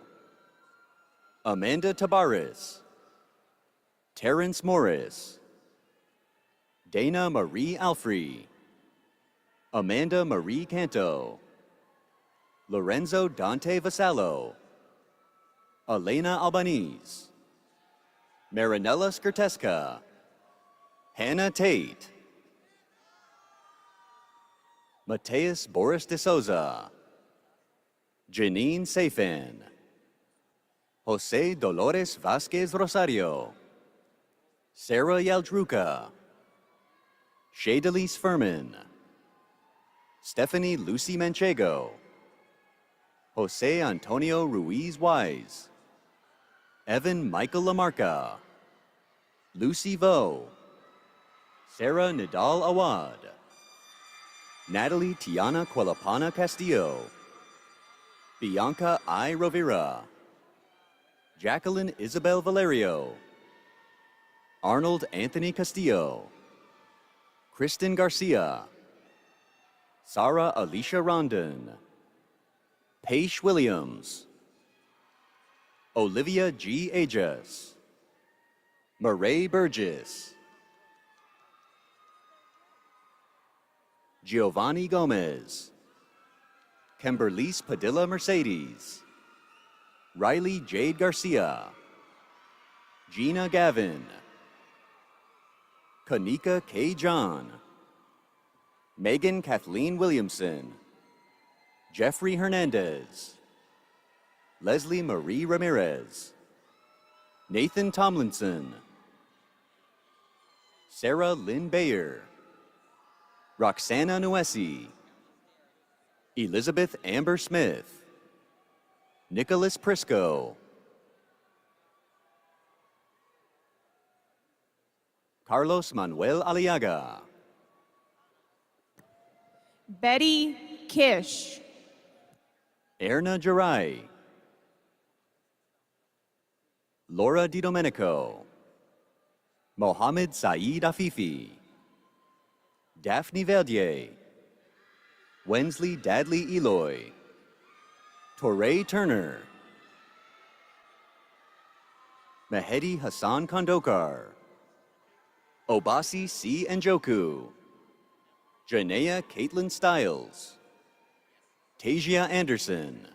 Amanda Tabares, Terrence Morris, Dana Marie Alfrey, Amanda Marie Canto, Lorenzo Dante Vasallo, Elena Albanese, Marinella Skirteska, Hannah Tate, Mateus Boris de Souza, Janine Safan, Jose Dolores Vasquez Rosario, Sarah Yaldruka, Shadalise Furman, Stephanie Lucy Manchego, Jose Antonio Ruiz Wise, Evan Michael Lamarca, Lucy Vo, Sarah Nadal Awad, Natalie Tiana Quelapana Castillo, Bianca I. Rovira, Jacqueline Isabel Valerio, Arnold Anthony Castillo, Kristen Garcia, Sarah Alicia Rondon, Paige Williams, Olivia G. Aegis, Murray Burgess, Giovanni Gomez, Kimberlise Padilla Mercedes, Riley Jade Garcia, Gina Gavin, Kanika K. John, Megan Kathleen Williamson, Jeffrey Hernandez, Leslie Marie Ramirez, Nathan Tomlinson, Sarah Lynn Bayer, Roxana Nuesi, Elizabeth Amber Smith, Nicholas Prisco, Carlos Manuel Aliaga, Betty Kish, Erna Jarai, Laura Di Domenico, Mohammed Saeed Afifi, Daphne Verdier, Wensley Dadley Eloy, Torrey Turner, Mehedi Hassan Kondokar, Obasi C. Njoku, Janea Caitlin Stiles, Tasia Anderson,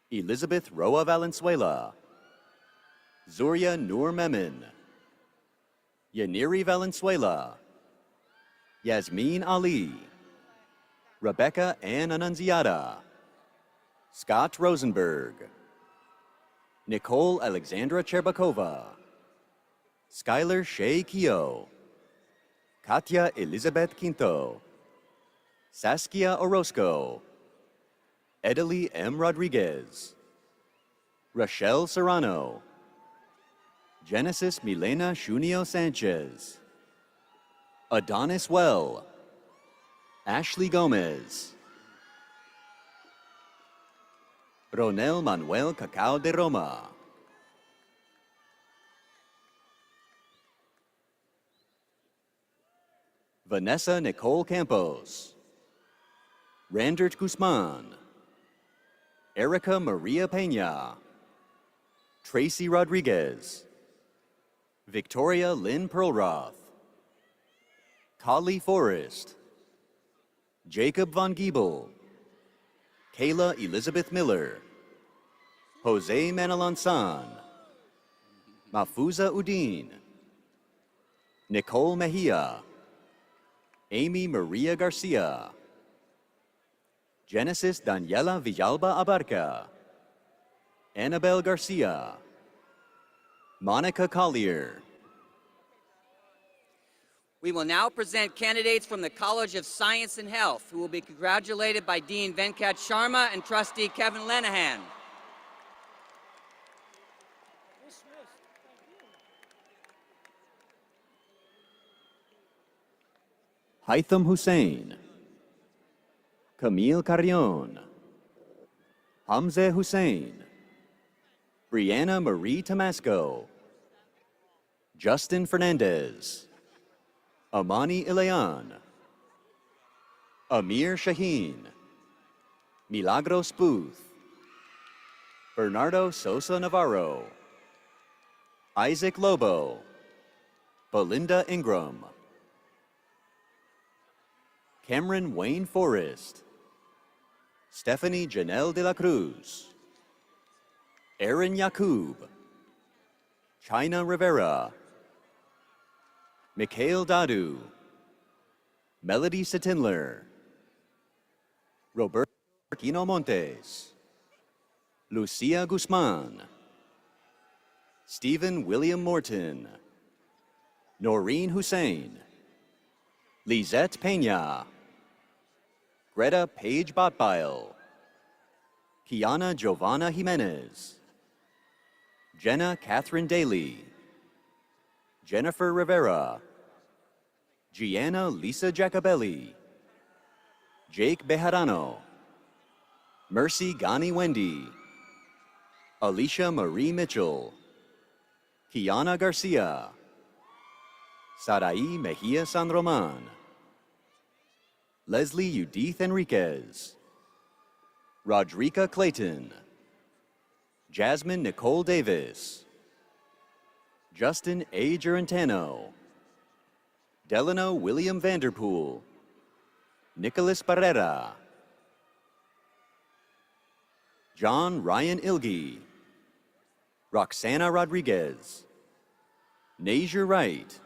Elizabeth Roa Valenzuela, Zuria Nur Memin, Yaniri Valenzuela, Yasmin Ali, Rebecca Ann Annunziata, Scott Rosenberg, Nicole Alexandra Cherbakova, Skylar Shea Keogh, Katya Elizabeth Quinto, Saskia Orozco, Edalie M. Rodriguez, Rochelle Serrano, Genesis Milena Shunio Sanchez, Adonis Well, Ashley Gomez, Ronel Manuel Cacao de Roma, Vanessa Nicole Campos, Randert Guzman, Erica Maria Pena, Tracy Rodriguez, Victoria Lynn Perlroth, Collie Forrest, Jacob Von Giebel, Kayla Elizabeth Miller, Jose Manalansan, Mafuza Udin, Nicole Mejia, Amy Maria Garcia, Genesis Daniela Villalba Abarca, Annabelle Garcia, Monica Collier. We will now present candidates from the College of Science and Health who will be congratulated by Dean Venkat Sharma and Trustee Kevin Lenahan. Haitham Hussein, Camille Carrion, Hamze Hussein, Brianna Marie Tomasco, Justin Fernandez, Amani Ilean, Amir Shaheen, Milagros Booth, Bernardo Sosa Navarro, Isaac Lobo, Belinda Ingram, Cameron Wayne Forrest, Stephanie Janelle de la Cruz, Aaron Yakub, China Rivera, Mikhail Dadu, Melody Setindler, Roberto Martino Montes, Lucia Guzman, Stephen William Morton, Noreen Hussein, Lizette Pena, Greta Paige Botbile, Kiana Giovanna Jimenez, Jenna Catherine Daly, Jennifer Rivera, Gianna Lisa Jacobelli, Jake Bejarano, Mercy Gani Wendy, Alicia Marie Mitchell, Kiana Garcia, Sarai Mejia San Roman, Leslie Judith Enriquez, Rodrika Clayton, Jasmine Nicole Davis, Justin A. Gerentano, Delano William Vanderpool, Nicholas Barrera, John Ryan Ilgi, Roxana Rodriguez, Nasia Wright,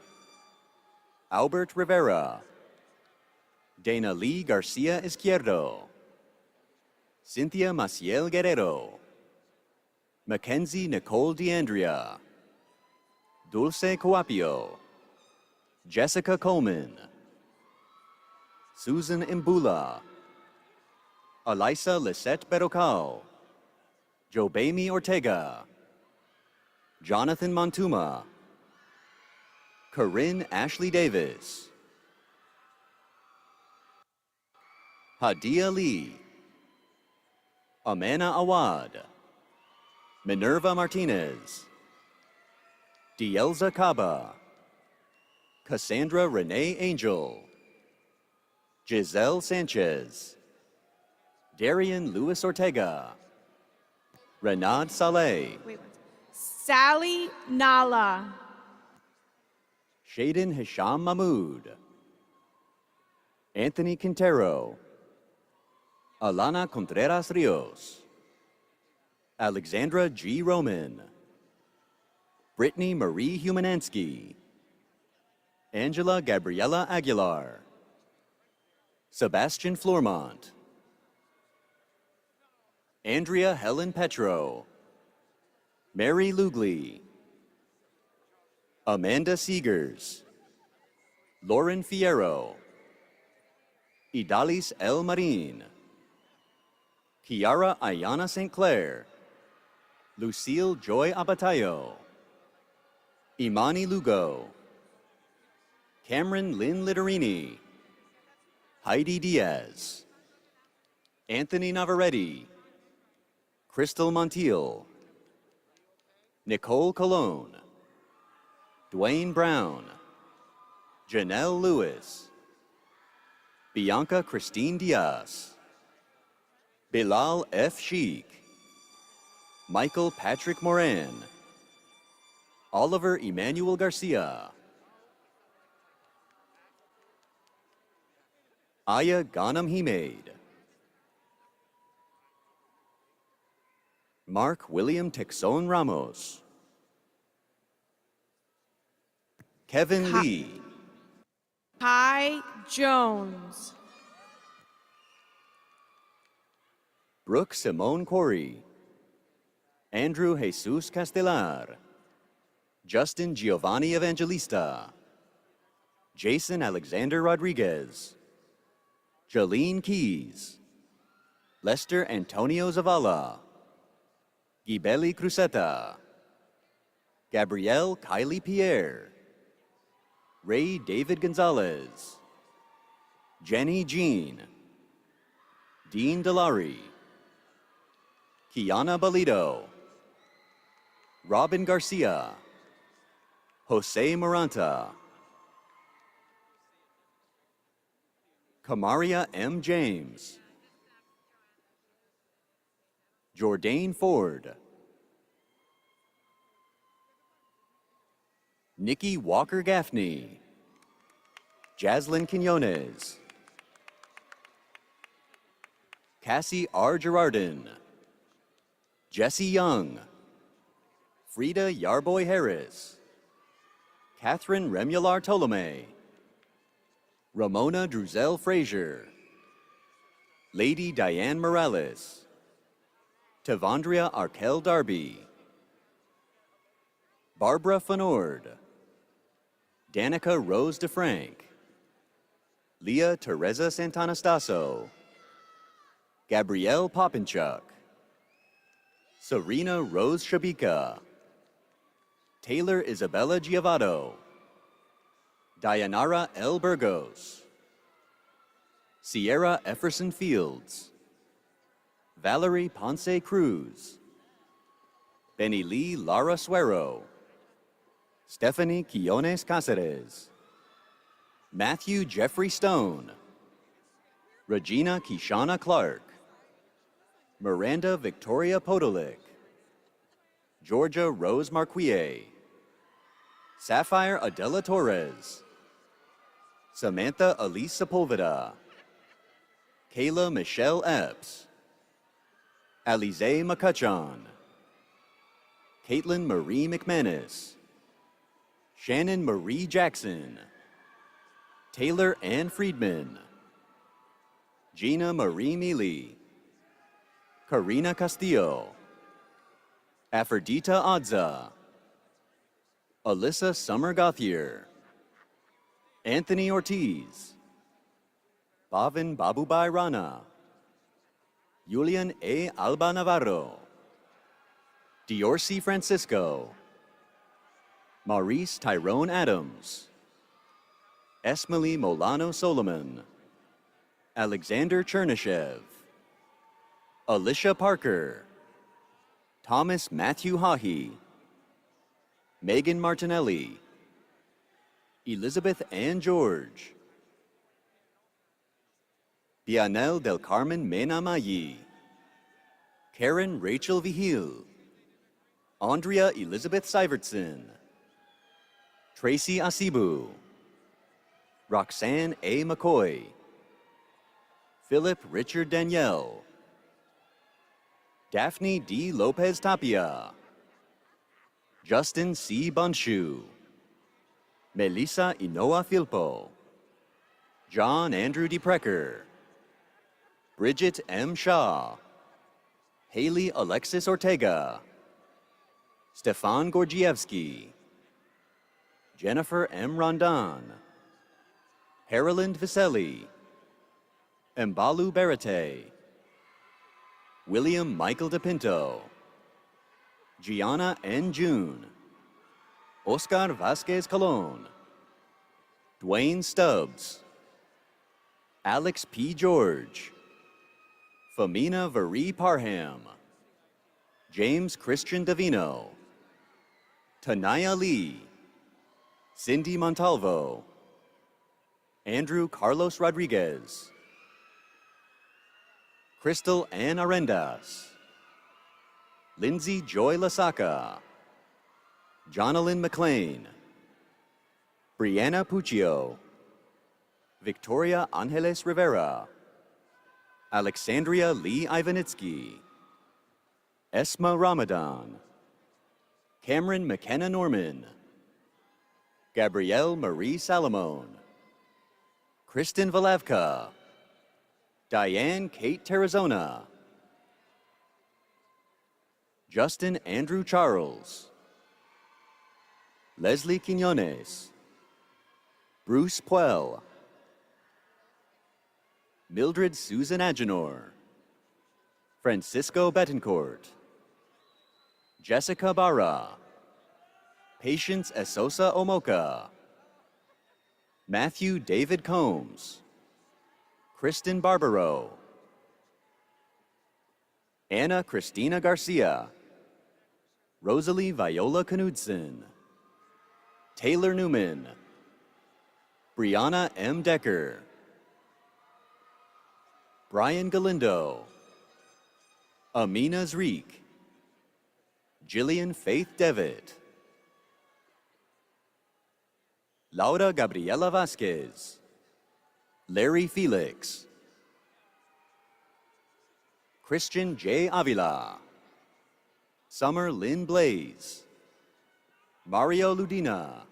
Albert Rivera, Dana Lee Garcia Izquierdo, Cynthia Maciel Guerrero, Mackenzie Nicole DeAndrea, Dulce Coapio, Jessica Coleman, Susan Imbula, Alisa Lisette Berocal, Jobami Ortega, Jonathan Montuma, Corinne Ashley Davis, Hadia Lee, Amana Awad, Minerva Martinez, Dielza Caba, Cassandra Renee Angel, Giselle Sanchez, Darian Luis Ortega, Renad Saleh, Sally Nala. Shaden Hisham Mahmood, Anthony Quintero, Alana Contreras Rios, Alexandra G. Roman, Brittany Marie Humansky, Angela Gabriela Aguilar, Sebastian Flormont, Andrea Helen Petro, Mary Lugley, Amanda Seegers, Lauren Fierro, Idalis El Marin, Kiara Ayana St. Clair, Lucille Joy Abatayo, Imani Lugo, Cameron Lynn Litterini, Heidi Diaz, Anthony Navarrete, Crystal Montiel, Nicole Colon, Dwayne Brown, Janelle Lewis, Bianca Christine Diaz, Bilal F. Sheik, Michael Patrick Moran, Oliver Emmanuel Garcia, Aya Ghanem Himaid, Mark William Texon Ramos, Kevin Lee, Kai Jones. Brooke Simone Corey, Andrew Jesus Castellar, Justin Giovanni Evangelista, Jason Alexander Rodriguez, Jolene Keys, Lester Antonio Zavala, Gibeli Cruzeta, Gabrielle Kylie Pierre, Ray David Gonzalez, Jenny Jean, Dean Delary, Kiana Bolito, Robin Garcia, Jose Moranta, Kamaria M. James, Jourdain Ford, Nikki Walker Gaffney, Jaslyn Quinones, Cassie R. Gerardin, Jesse Young, Frida Yarboy Harris, Catherine Remular Tolome, Ramona Druzel Frazier, Lady Diane Morales, Tavandria Arkel Darby, Barbara Fanord, Danica Rose DeFrank, Leah Teresa Santanastaso, Gabrielle Popinchuk, Serena Rose Shabika, Taylor Isabella Giavato, Dayanara L. Burgos, Sierra Efferson Fields, Valerie Ponce Cruz, Benny Lee Lara Suero, Stephanie Quiones Cáceres, Matthew Jeffrey Stone, Regina Kishana Clark, Miranda Victoria Podolick, Georgia Rose Marquier, Sapphire Adela Torres, Samantha Elise Sepulveda, Kayla Michelle Epps, Alize McCutcheon, Caitlin Marie McManus, Shannon Marie Jackson, Taylor Ann Friedman, Gina Marie Mealy, Karina Castillo, Aphrodita Adza, Alyssa Summer Gauthier, Anthony Ortiz, Bhavin Babubai Rana, Julian A. Alba Navarro, Diorcy Francisco, Maurice Tyrone Adams, Esmely Molano Solomon, Alexander Chernyshev, Alicia Parker, Thomas Matthew Hahi, Megan Martinelli, Elizabeth Ann George, Bianel del Carmen Mena Mayi, Karen Rachel Vigil, Andrea Elizabeth Syvertson, Tracy Asibu, Roxanne A. McCoy, Philip Richard Danielle, Daphne D. Lopez Tapia, Justin C. Bunshu, Melissa Inoa Filpo, John Andrew DePrecker, Bridget M. Shaw, Haley Alexis Ortega, Stefan Gorgievsky, Jennifer M. Rondon, Haralind Viselli, Mbalu Barate, William Michael DePinto, Gianna N. June, Oscar Vasquez Colon, Dwayne Stubbs, Alex P. George, Famina Varie Parham, James Christian Davino, Tanaya Lee, Cindy Montalvo, Andrew Carlos Rodriguez, Crystal Ann Arendas, Lindsay Joy Lasaka, Jonalyn McLean, Brianna Puccio, Victoria Angeles Rivera, Alexandria Lee Ivanitsky, Esma Ramadan, Cameron McKenna Norman, Gabrielle Marie Salomon, Kristen Valavka, Diane Kate Terrazona, Justin Andrew Charles, Leslie Quinones, Bruce Puel, Mildred Susan Agenor, Francisco Betancourt, Jessica Barra, Patience Esosa Omoka, Matthew David Combs, Kristen Barbaro, Anna Christina Garcia, Rosalie Viola Knudsen, Taylor Newman, Brianna M. Decker, Brian Galindo, Amina Zreek, Jillian Faith Devitt, Laura Gabriela Vasquez, Larry Felix, Christian J. Avila, Summer Lynn Blaze, Mario Ludina,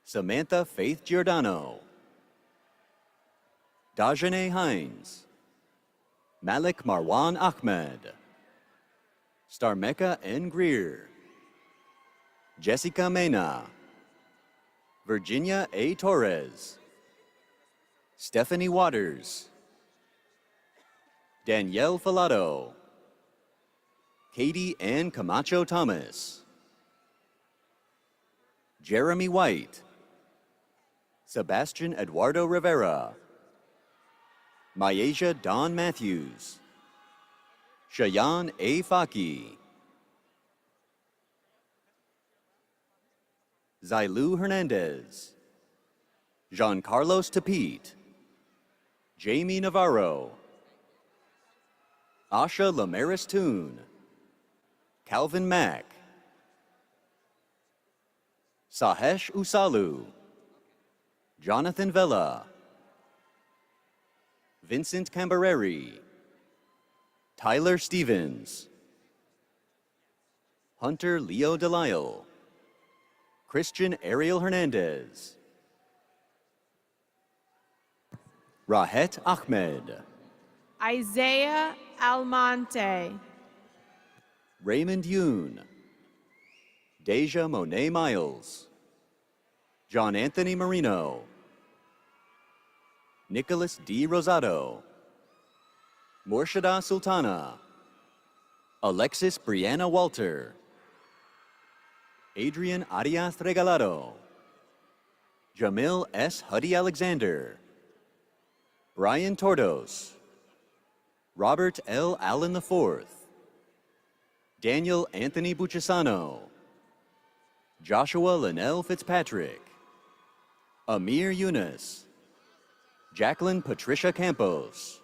Samantha Faith Giordano, Dajane Hines, Malik Marwan Ahmed, Starmeka N. Greer, Jessica Mena, Virginia A. Torres, Stephanie Waters, Danielle Filato, Katie Ann Camacho Thomas, Jeremy White, Sebastian Eduardo Rivera, Myasia Dawn Matthews, Shayan A. Faki, Zailu Hernandez, Jean-Carlos Tapete, Jamie Navarro, Asha Lamaris Toon, Calvin Mack, Sahesh Usalu, Jonathan Vella, Vincent Cambareri, Tyler Stevens, Hunter Leo Delisle, Christian Ariel Hernandez, Rahet Ahmed, Isaiah Almonte. Raymond Yoon, Deja Monet Miles, John Anthony Marino, Nicholas D. Rosado, Morshada Sultana, Alexis Brianna Walter, Adrian Arias Regalado, Jamil S. Huddy Alexander, Brian Tordos, Robert L. Allen IV, Daniel Anthony Buccisano, Joshua Linnell Fitzpatrick, Amir Yunus, Jacqueline Patricia Campos,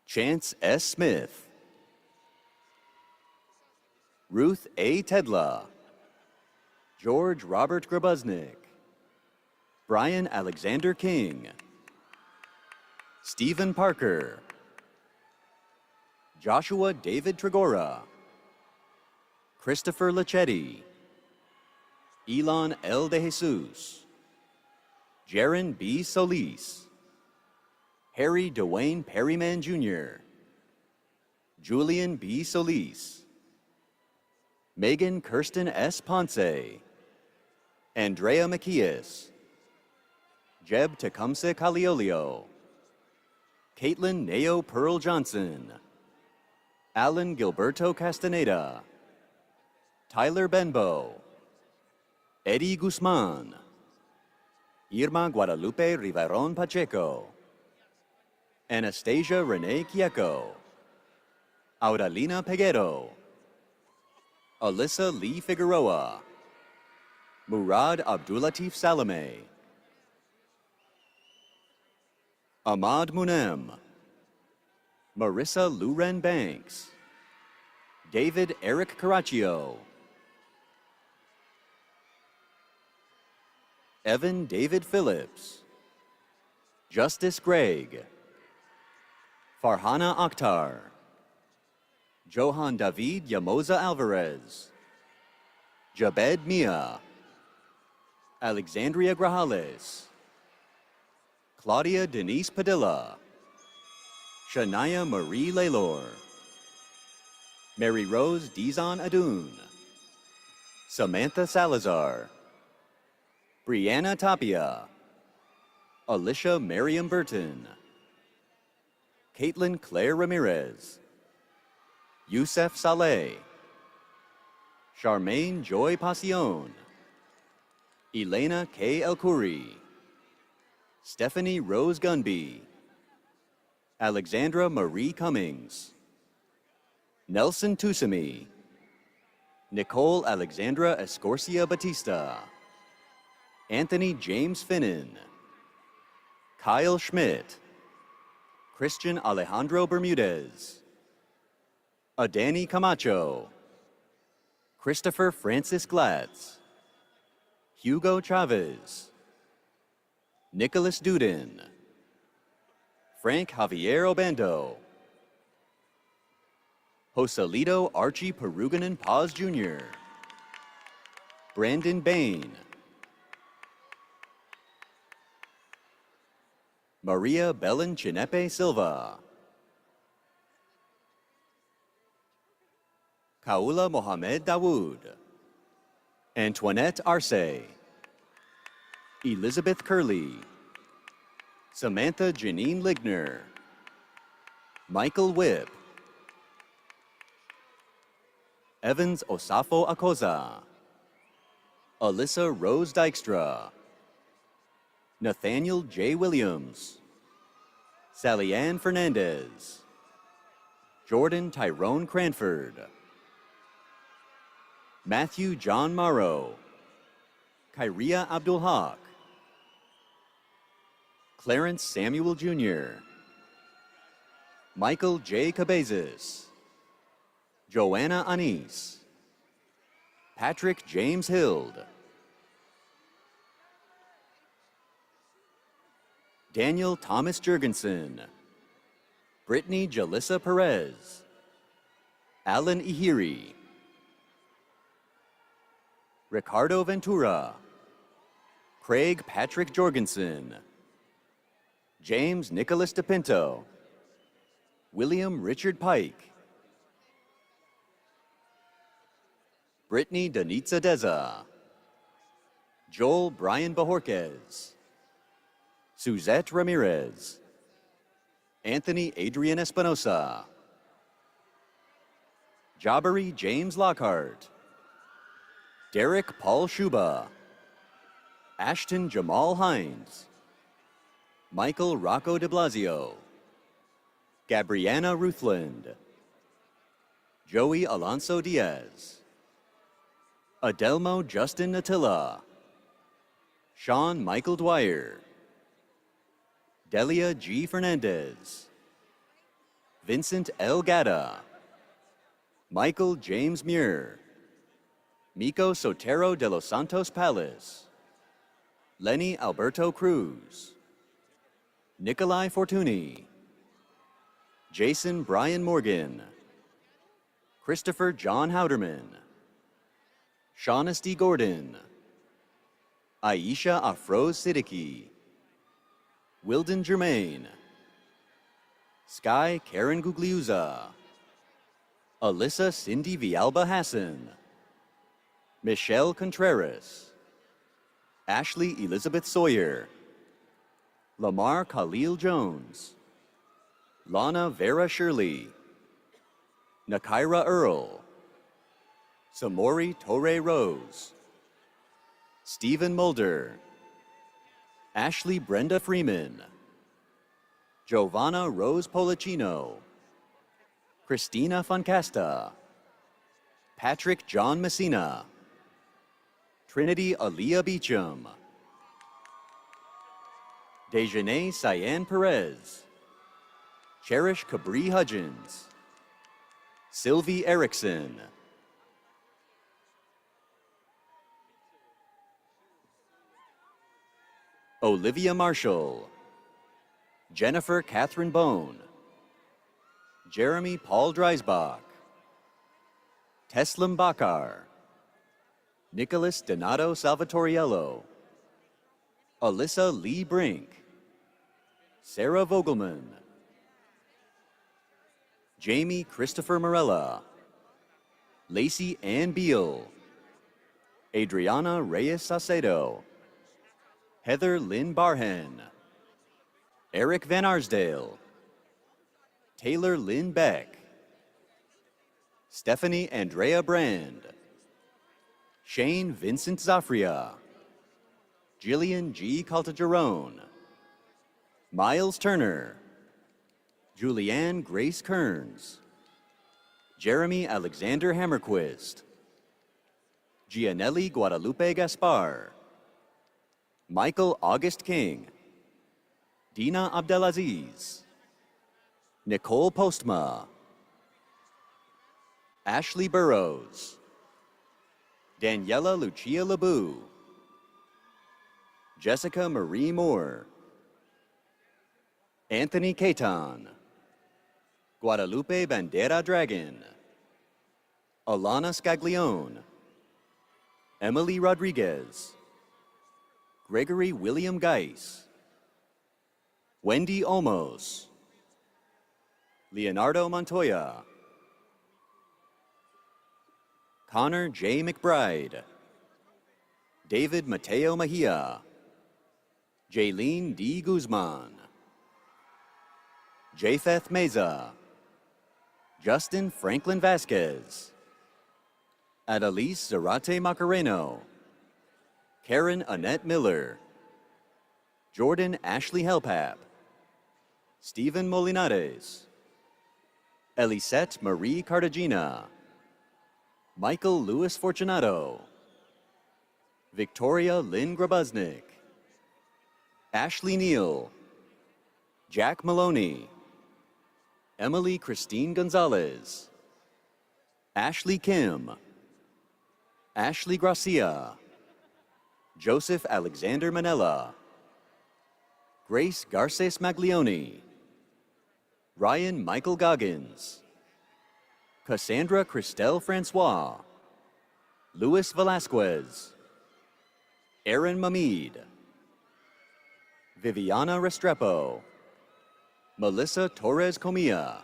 Chance S. Smith, Ruth A. Tedla, George Robert Grabuznik, Brian Alexander King, Stephen Parker, Joshua David Tregora, Christopher Lachetti, Elon L. De Jesus, Jaron B. Solis, Harry Dwayne Perryman Jr., Julian B. Solis, Megan Kirsten S. Ponce, Andrea Macias, Jeb Tecumseh Caliolio, Caitlin Neo Pearl Johnson, Alan Gilberto Castaneda, Tyler Benbow, Eddie Guzman, Irma Guadalupe Riveron Pacheco, Anastasia Renee Kieco, Auralina Peguero, Alyssa Lee Figueroa, Murad Abdulatif Salame, Ahmad Munem, Marissa Luren Banks, David Eric Caraccio, Evan David Phillips, Justice Gregg, Farhana Akhtar, Johan David Yamoza Alvarez, Jabed Mia, Alexandria Grajales, Claudia Denise Padilla, Shania Marie Laylor, Mary Rose Dizon Adun, Samantha Salazar, Brianna Tapia, Alicia Miriam Burton, Caitlin Claire Ramirez, Youssef Saleh, Charmaine Joy Pasion, Elena K. Elkuri, Stephanie Rose Gunby, Alexandra Marie Cummings, Nelson Tusami, Nicole Alexandra Escorcia Batista, Anthony James Finnan, Kyle Schmidt, Christian Alejandro Bermudez, Adani Camacho, Christopher Francis Glatz, Hugo Chavez, Nicholas Dudin, Frank Javier Obando, Joselito Archie Peruganan Paz Jr., Brandon Bain, Maria Belen Chinepe Silva, Kaula Mohamed Dawood, Antoinette Arce, Elizabeth Curley, Samantha Janine Ligner, Michael Whip, Evans Osafo Akoza, Alyssa Rose Dykstra, Nathaniel J. Williams, Sally Ann Fernandez, Jordan Tyrone Cranford, Matthew John Morrow, Kyria Abdul Haq, Clarence Samuel Jr., Michael J. Cabezas, Joanna Anise, Patrick James Hild, Daniel Thomas Jurgensen, Brittany Jalissa Perez, Alan Ihiri, Ricardo Ventura, Craig Patrick Jorgensen, James Nicholas DePinto, William Richard Pike, Brittany Danitza Deza, Joel Brian Bajorquez, Suzette Ramirez, Anthony Adrian Espinosa, Jabari James Lockhart, Derek Paul Shuba, Ashton Jamal Hines, Michael Rocco de Blasio, Gabriana Ruthland, Joey Alonso Diaz, Adelmo Justin Natilla, Sean Michael Dwyer, Delia G. Fernandez, Vincent L. Gata, Michael James Muir, Miko Sotero de los Santos Palace, Lenny Alberto Cruz, Nikolai Fortuny, Jason Brian Morgan, Christopher John Howderman, Shaughnessy Gordon, Aisha Afroz Siddiqui, Wilden Germain, Sky Karen Gugliuza, Alyssa Cindy Villalba Hassan, Michelle Contreras, Ashley Elizabeth Sawyer, Lamar Khalil Jones, Lana Vera Shirley, Nakaira Earl, Samori Torre Rose, Stephen Mulder, Ashley Brenda Freeman, Giovanna Rose Policino, Christina Foncasta, Patrick John Messina, Trinity Aaliyah Beecham, Dejanay Cyan Perez, Cherish Cabri Hudgens, Sylvie Erickson, Olivia Marshall, Jennifer Catherine Bone, Jeremy Paul Dreisbach, Teslim Bakar, Nicholas Donato Salvatoriello, Alyssa Lee Brink, Sarah Vogelman, Jamie Christopher Morella, Lacey Ann Beal, Adriana Reyes Saucedo, Heather Lynn Barhen, Eric Van Arsdale, Taylor Lynn Beck, Stephanie Andrea Brand, Shane Vincent Zafria, Jillian G. Caltagerone, Miles Turner, Julianne Grace Kearns, Jeremy Alexander Hammerquist, Gianelli Guadalupe Gaspar, Michael August King, Dina Abdelaziz, Nicole Postma, Ashley Burrows, Daniela Lucia Lebu, Jessica Marie Moore, Anthony Caton, Guadalupe Bandera Dragon, Alana Scaglione, Emily Rodriguez, Gregory William Geis, Wendy Olmos, Leonardo Montoya, Connor J. McBride, David Mateo Mejia, Jaylene D. Guzman, Japheth Meza, Justin Franklin Vasquez, Adalise Zarate Macareno, Karen Annette Miller, Jordan Ashley Helpap, Stephen Molinares, Elisette Marie Cartagena, Michael Louis Fortunato, Victoria Lynn Grabuznik, Ashley Neal, Jack Maloney, Emily Christine Gonzalez, Ashley Kim, Ashley Gracia, Joseph Alexander Manella, Grace Garces Maglione, Ryan Michael Goggins, Cassandra Christelle Francois, Luis Velasquez, Aaron Mamid, Viviana Restrepo, Melissa Torres Comia,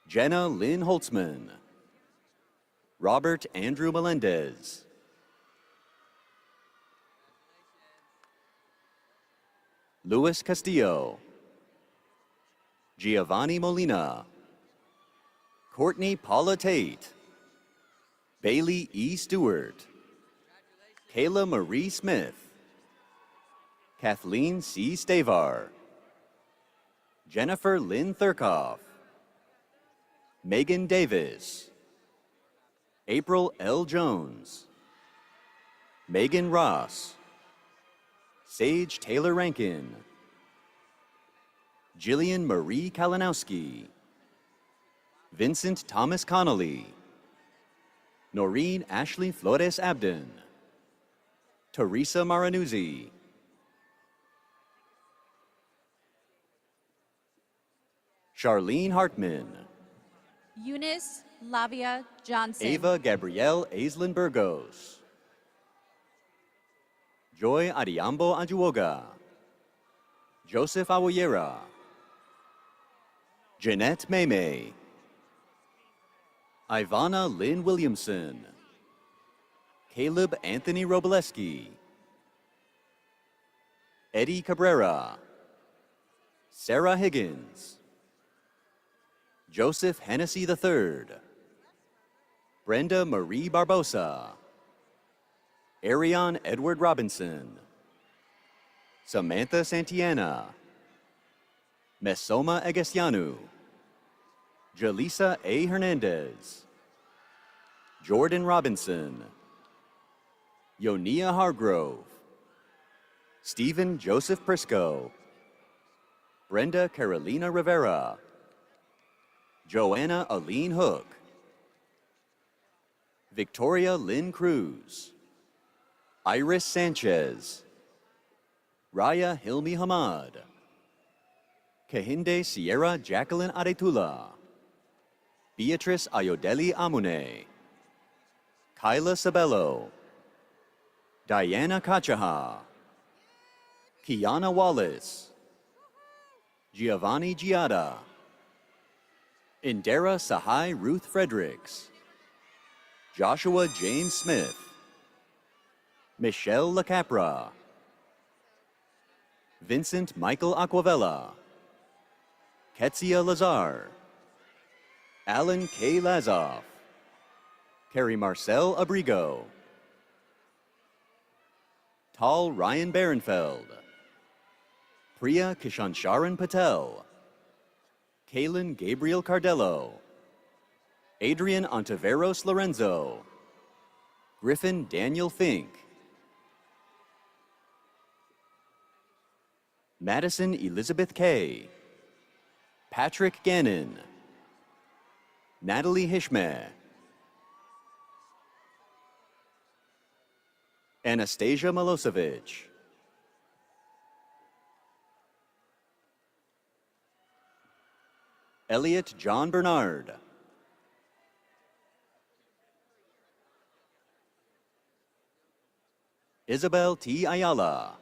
Jenna Lynn Holtzman, Robert Andrew Melendez, Luis Castillo, Giovanni Molina, Courtney Paula Tate, Bailey E. Stewart, Kayla Marie Smith, Kathleen C. Stavar, Jennifer Lynn Thurkoff, Megan Davis, April L. Jones, Megan Ross, Sage Taylor Rankin, Jillian Marie Kalinowski, Vincent Thomas Connolly, Noreen Ashley Flores Abden, Teresa Maranuzzi, Charlene Hartman, Eunice Lavia Johnson. Ava Gabrielle Aislinn Burgos, Joy Adiambo Ajuoga, Joseph Awoyera, Jeanette Maymay, Ivana Lynn Williamson, Caleb Anthony Robleski, Eddie Cabrera, Sarah Higgins, Joseph Hennessy III, Brenda Marie Barbosa, Arion Edward Robinson, Samantha Santiana, Mesoma Agestianu, Jaleesa A. Hernandez, Jordan Robinson, Yonia Hargrove, Stephen Joseph Prisco, Brenda Carolina Rivera, Joanna Aline Hook, Victoria Lynn Cruz, Iris Sanchez, Raya Hilmi Hamad, Kehinde Sierra Jacqueline Aretula, Beatrice Ayodeli Amune, Kyla Sabello, Diana Kachaha, Kiana Wallace, Giovanni Giada, Indira Sahai Ruth Fredericks, Joshua James Smith, Michelle LaCapra, Vincent Michael Aquavella, Ketsia Lazar, Alan K. Lazoff, Carrie Marcel Abrigo, Tal Ryan Barenfeld, Priya Kishansharan Patel, Kaylin Gabriel Cardello, Adrian Ontiveros Lorenzo, Griffin Daniel Fink, Madison Elizabeth Kay, Patrick Gannon, Natalie Hishmeh, Anastasia Milosevic, Elliot John Bernard, Isabel T. Ayala,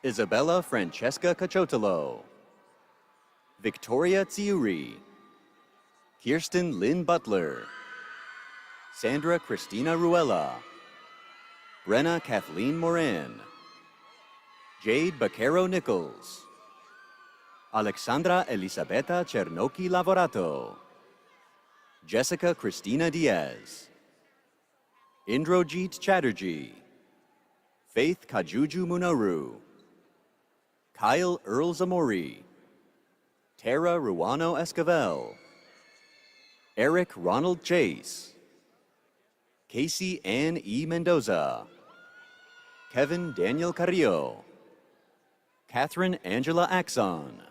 Isabella Francesca Cachotolo, Victoria Tsiuri, Kirsten Lynn Butler, Sandra Christina Ruella, Brenna Kathleen Moran, Jade Baquero Nichols, Alexandra Elisabetta Cernoki Lavorato, Jessica Cristina Diaz, Indrojit Chatterjee, Faith Kajuju Munoru, Kyle Earl Zamori, Tara Ruano Esquivel, Eric Ronald Chase, Casey Ann E. Mendoza, Kevin Daniel Carrillo, Catherine Angela Axon,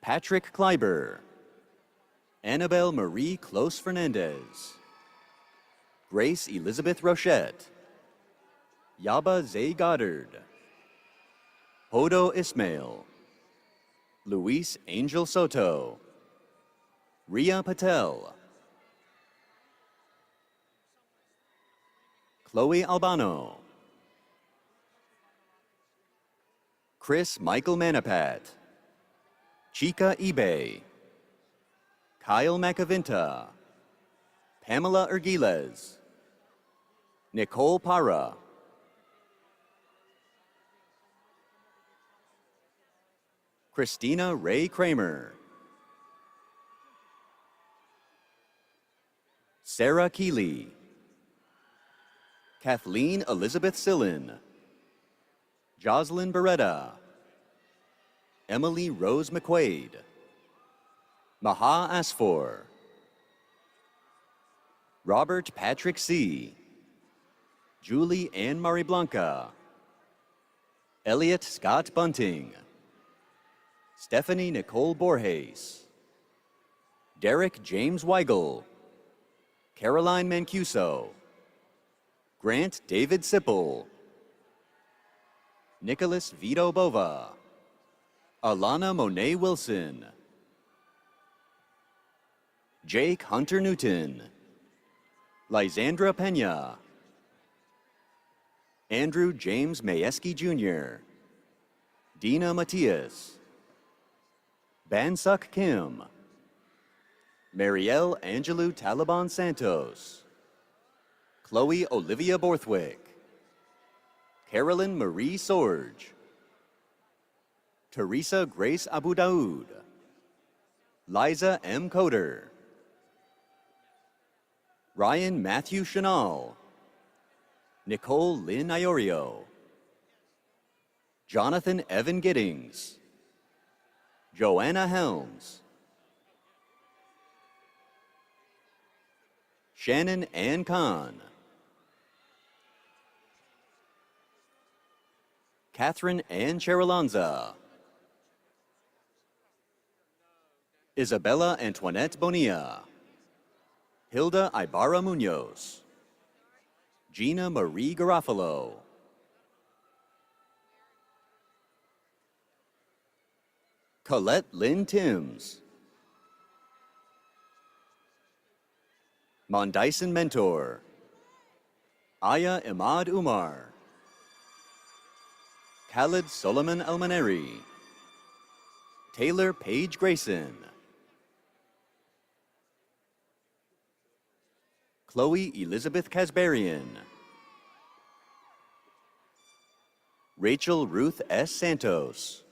Patrick Kleiber, Annabelle Marie Close Fernandez, Grace Elizabeth Rochette, Yaba Zay Goddard, Hodo Ismail, Luis Angel Soto, Ria Patel, Chloe Albano, Chris Michael Manapat, Chica Ebay, Kyle Macavinta, Pamela Ergiles, Nicole Parra, Christina Ray Kramer, Sarah Keeley, Kathleen Elizabeth Sillin, Jocelyn Beretta, Emily Rose McQuaid, Maha Asfor, Robert Patrick C., Julie Ann Marie Blanca, Elliot Scott Bunting, Stephanie Nicole Borges, Derek James Weigel, Caroline Mancuso, Grant David Sipple, Nicholas Vito Bova, Alana Monet Wilson, Jake Hunter Newton, Lysandra Pena, Andrew James Mayeski Jr., Dina Matias, Bansuk Kim, Marielle Angelou Taliban Santos, Chloe Olivia Borthwick, Carolyn Marie Sorge, Teresa Grace Abu Daoud, Liza M. Coder, Ryan Matthew Chanal, Nicole Lynn Iorio, Jonathan Evan Giddings, Joanna Helms, Shannon Ann Kahn, Catherine Ann Cherilanza, Isabella Antoinette Bonilla, Hilda Ibarra Munoz, Gina Marie Garofalo, Colette Lynn Timms, Mondyson Mentor, Aya Imad Umar, Khalid Solomon Almaneri, Taylor Page Grayson, Chloe Elizabeth Kasbarian, Rachel Ruth S. Santos,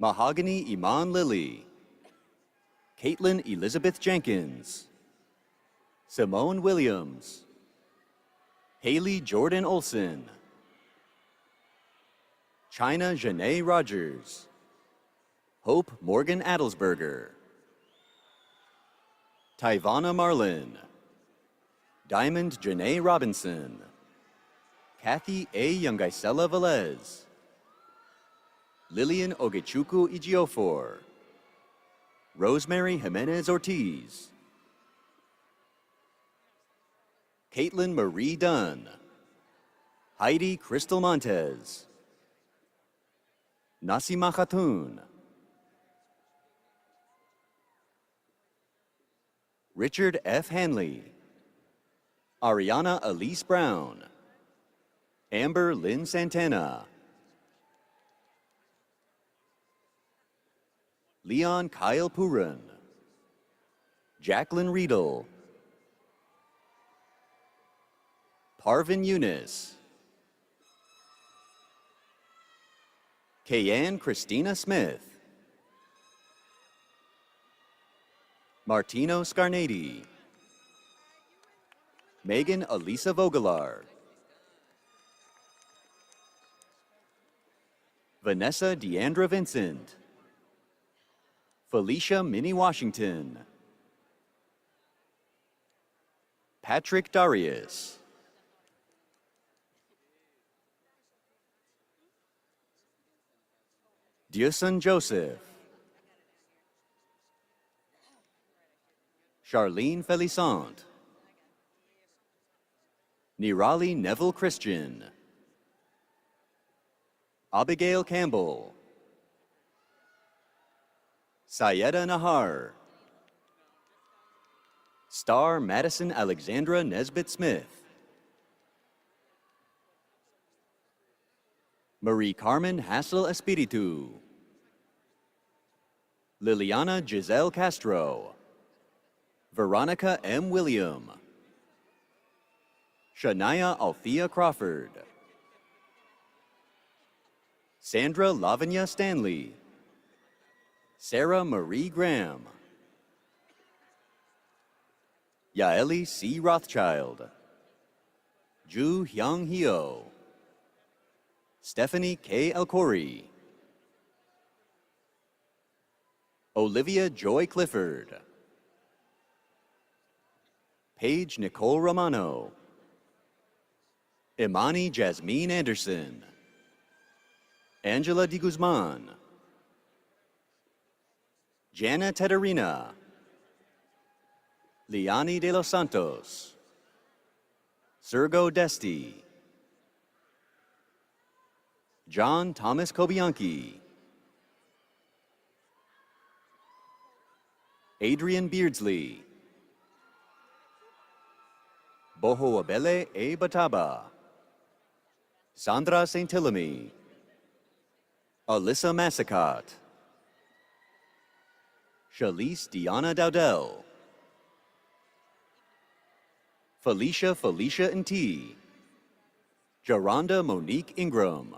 Mahogany Iman Lilly, Caitlin Elizabeth Jenkins, Simone Williams, Haley Jordan Olson, China Janae Rogers, Hope Morgan Adelsberger, Tyvana Marlin, Diamond Janae Robinson, Kathy A. Youngaisela Velez, Lillian Ogechukwu Ejiofor, Rosemary Jimenez Ortiz, Caitlin Marie Dunn, Heidi Crystal Montez, Nasima Khatun, Richard F. Hanley, Ariana Elise Brown, Amber Lynn Santana, Leon Kyle Purin, Jacqueline Riedel, Parvin Yunus, Kayanne Christina Smith, Martino Scarnati, Megan Elisa Vogelar, Vanessa Deandra Vincent, Felicia Minnie Washington, Patrick Darius, Dieuson Joseph, Charlene Felisant, Nirali Neville Christian, Abigail Campbell, Sayeda Nahar, Star Madison Alexandra Nesbitt Smith, Marie Carmen Hassel Espiritu, Liliana Giselle Castro, Veronica M. William, Shania Althea Crawford, Sandra Lavanya Stanley, Sarah Marie Graham, Yaeli C. Rothschild, Ju Hyung Hyo, Stephanie K. Elcori, Olivia Joy Clifford, Paige Nicole Romano, Imani Jasmine Anderson, Angela Di Guzman, Jana Tederina, Liani de los Santos, Sergo Desti, John Thomas Kobianki, Adrian Beardsley, Bohoabele A. Bataba, Sandra Saint-Hilamy, Alyssa Massacott, Shalise Diana Dowdell, Felicia Nt, Jaronda Monique Ingram,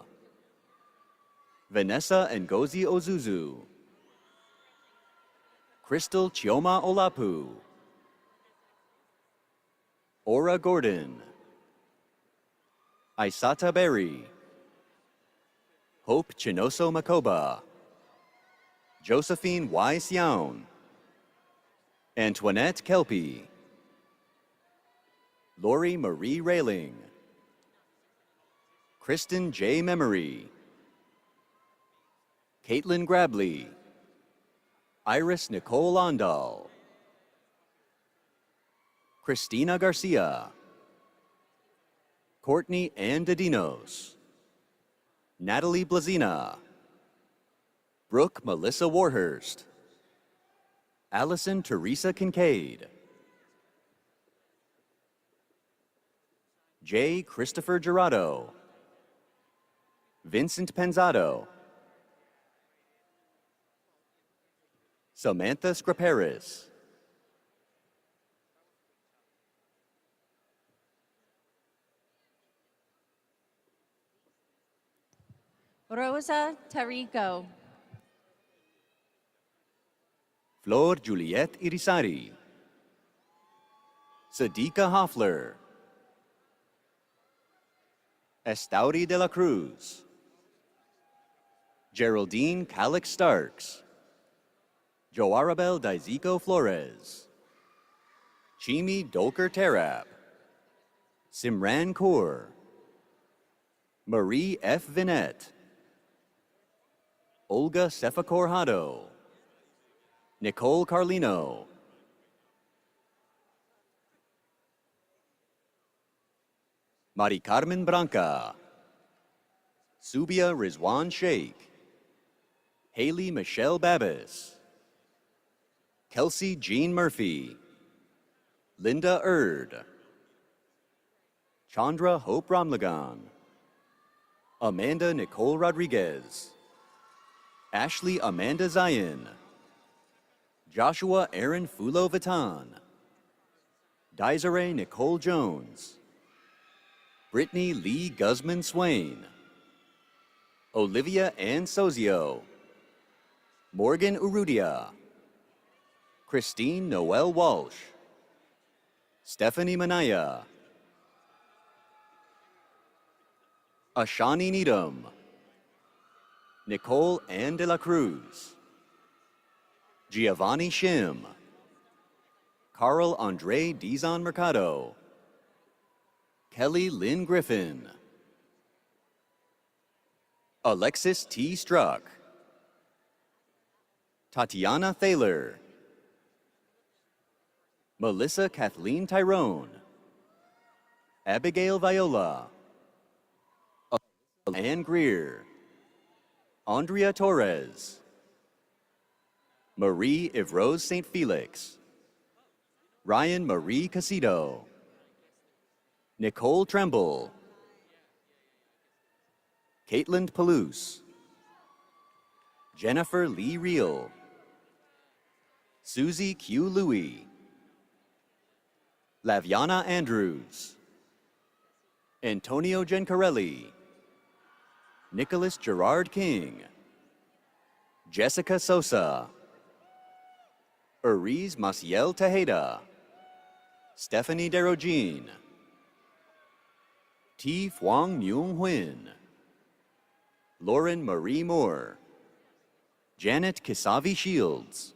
Vanessa Ngozi Ozuzu, Crystal Chioma Olapu, Ora Gordon, Isata Berry, Hope Chinoso Makoba, Josephine Y. Sioun, Antoinette Kelpie, Lori Marie Railing, Kristen J. Memory, Caitlin Grabley, Iris Nicole Ondal, Christina Garcia, Courtney Ann Dedinos, Natalie Blazina, Brooke Melissa Warhurst, Allison Teresa Kincaid, J. Christopher Gerardo, Vincent Penzado, Samantha Scriparis, Rosa Tarico. Flor Juliette Irisari, Sadiqa Hoffler, Estauri de la Cruz, Geraldine Calix Starks, Joarabel Daizico Flores, Chimi Dolker Terap, Simran Kaur, Marie F. Vinette, Olga Sefakor Hado, Nicole Carlino, Mari Carmen Branca, Subia Rizwan Sheikh, Haley Michelle Babis, Kelsey Jean Murphy, Linda Erd, Chandra Hope Ramlagan, Amanda Nicole Rodriguez, Ashley Amanda Zion, Joshua Aaron Fulo Vatan, Desiree Nicole Jones, Brittany Lee Guzman Swain, Olivia Ann Sozio, Morgan Urudia, Christine Noel Walsh, Stephanie Manaya, Ashani Needham, Nicole Ann de la Cruz, Giovanni Shim, Carl Andre Dizon Mercado, Kelly Lynn Griffin, Alexis T. Struck, Tatiana Thaler, Melissa Kathleen Tyrone, Abigail Viola, Ann Greer, Andrea Torres, Marie Evrose St. Felix, Ryan Marie Casido, Nicole Tremble, Caitlin Palouse, Jennifer Lee Reel, Susie Q. Louie, Laviana Andrews, Antonio Gencarelli, Nicholas Gerard King, Jessica Sosa, Uriz Maciel Tejeda, Stephanie Derogine, T. Phuong Myung Huynh, Lauren Marie Moore, Janet Kisavi Shields,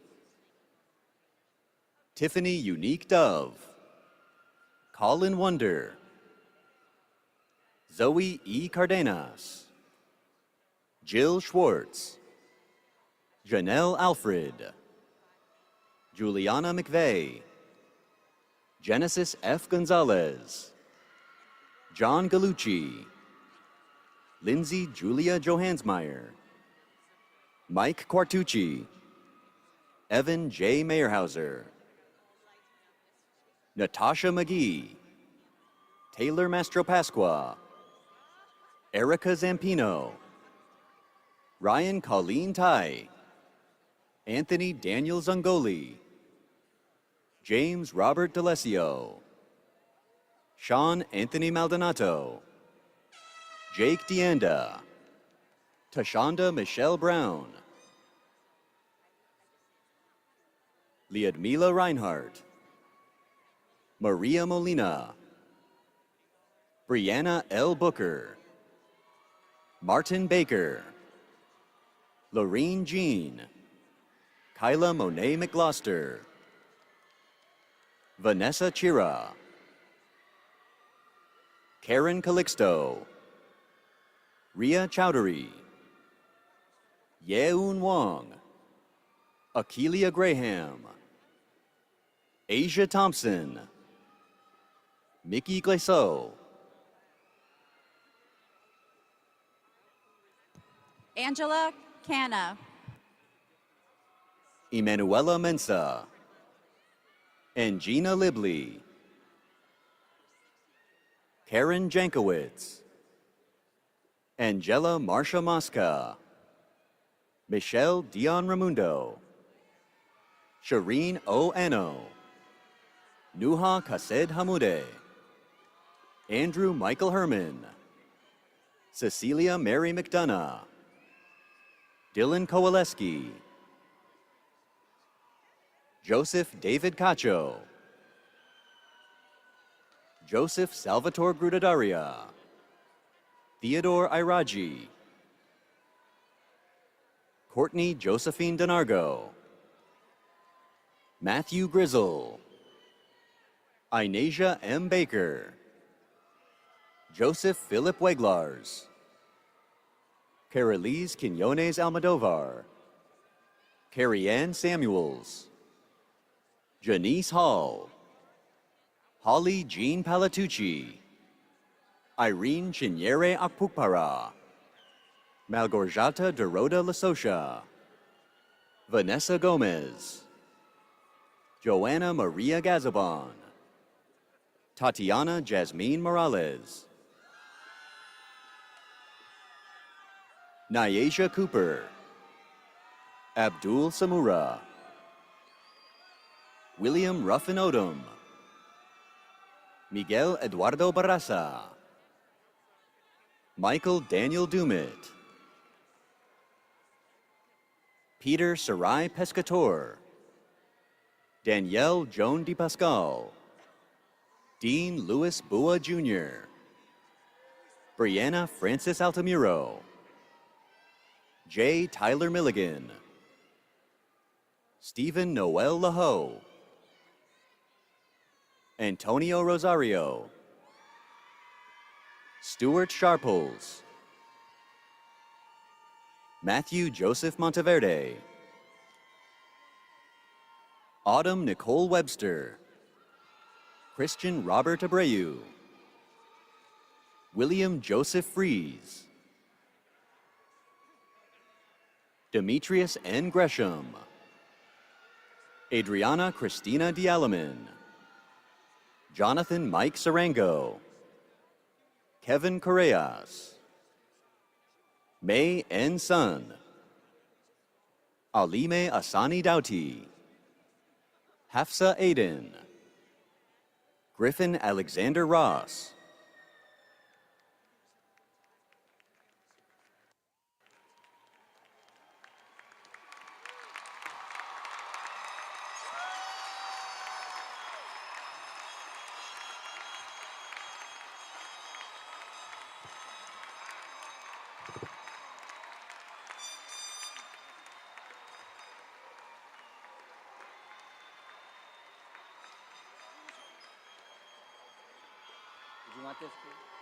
Tiffany Unique Dove, Colin Wonder, Zoe E. Cardenas, Jill Schwartz, Janelle Alfred, Juliana McVeigh, Genesis F. Gonzalez, John Galucci, Lindsay Julia Johansmeyer, Mike Quartucci, Evan J. Meyerhauser, Natasha McGee, Taylor Mastropasqua, Erica Zampino, Ryan Colleen Tai, Anthony Daniel Zangoli, James Robert D'Alessio, Sean Anthony Maldonado, Jake Deanda, Tashonda Michelle Brown, Liadmila Reinhardt, Maria Molina, Brianna L. Booker, Martin Baker, Lorene Jean, Kyla Monet McGloster, Vanessa Chira, Karen Calixto, Ria Chowdhury, Yeun Wong, Akeelia Graham, Asia Thompson, Mickey Glaceau, Angela Canna, Emanuela Mensa, and Gina Libley, Karen Jankowitz, Angela Marsha Mosca, Michelle Dion Ramundo, Shireen O. Ano, Nuha Kased Hamude, Andrew Michael Herman, Cecilia Mary McDonough, Dylan Kowaleski, Joseph David Cacho, Joseph Salvatore Grudadaria, Theodore Iraji, Courtney Josephine Donargo, Matthew Grizzle, Inasia M. Baker, Joseph Philip Weglars, Carolise Quinones Almodovar, Carrie Ann Samuels, Janice Hall, Holly Jean Palatucci, Irene Chinyere Akpukpara, Malgorzata Dorota Lasosha, Vanessa Gomez, Joanna Maria Gazabon, Tatiana Jasmine Morales, Nyasia Cooper, Abdul Samura, William Ruffin Odom, Miguel Eduardo Barraza, Michael Daniel Dumit, Peter Sarai Pescator, Danielle Joan DiPascal, Dean Louis Bua Jr., Brianna Francis Altamiro, J. Tyler Milligan, Stephen Noel Laho, Antonio Rosario, Stuart Sharples, Matthew Joseph Monteverde, Autumn Nicole Webster, Christian Robert Abreu, William Joseph Fries, Demetrius N. Gresham, Adriana Christina Dialaman, Jonathan Mike Sarango, Kevin Correas, May N. Sun, Alime Asani Doughty, Hafsa Aiden, Griffin Alexander Ross, You want this, please?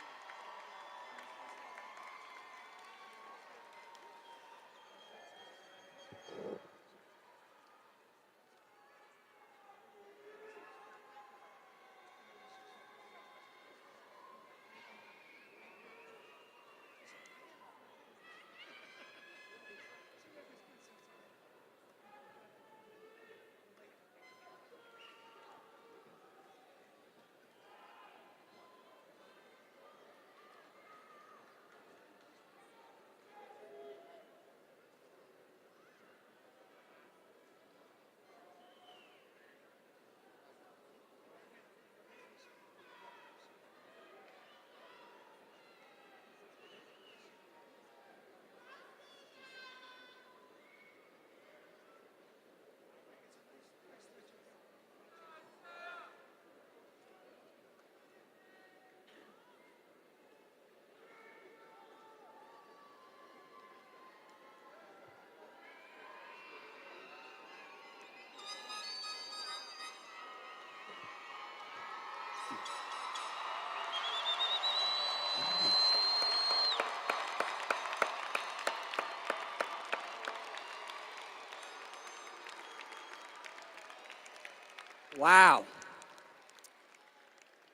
Wow.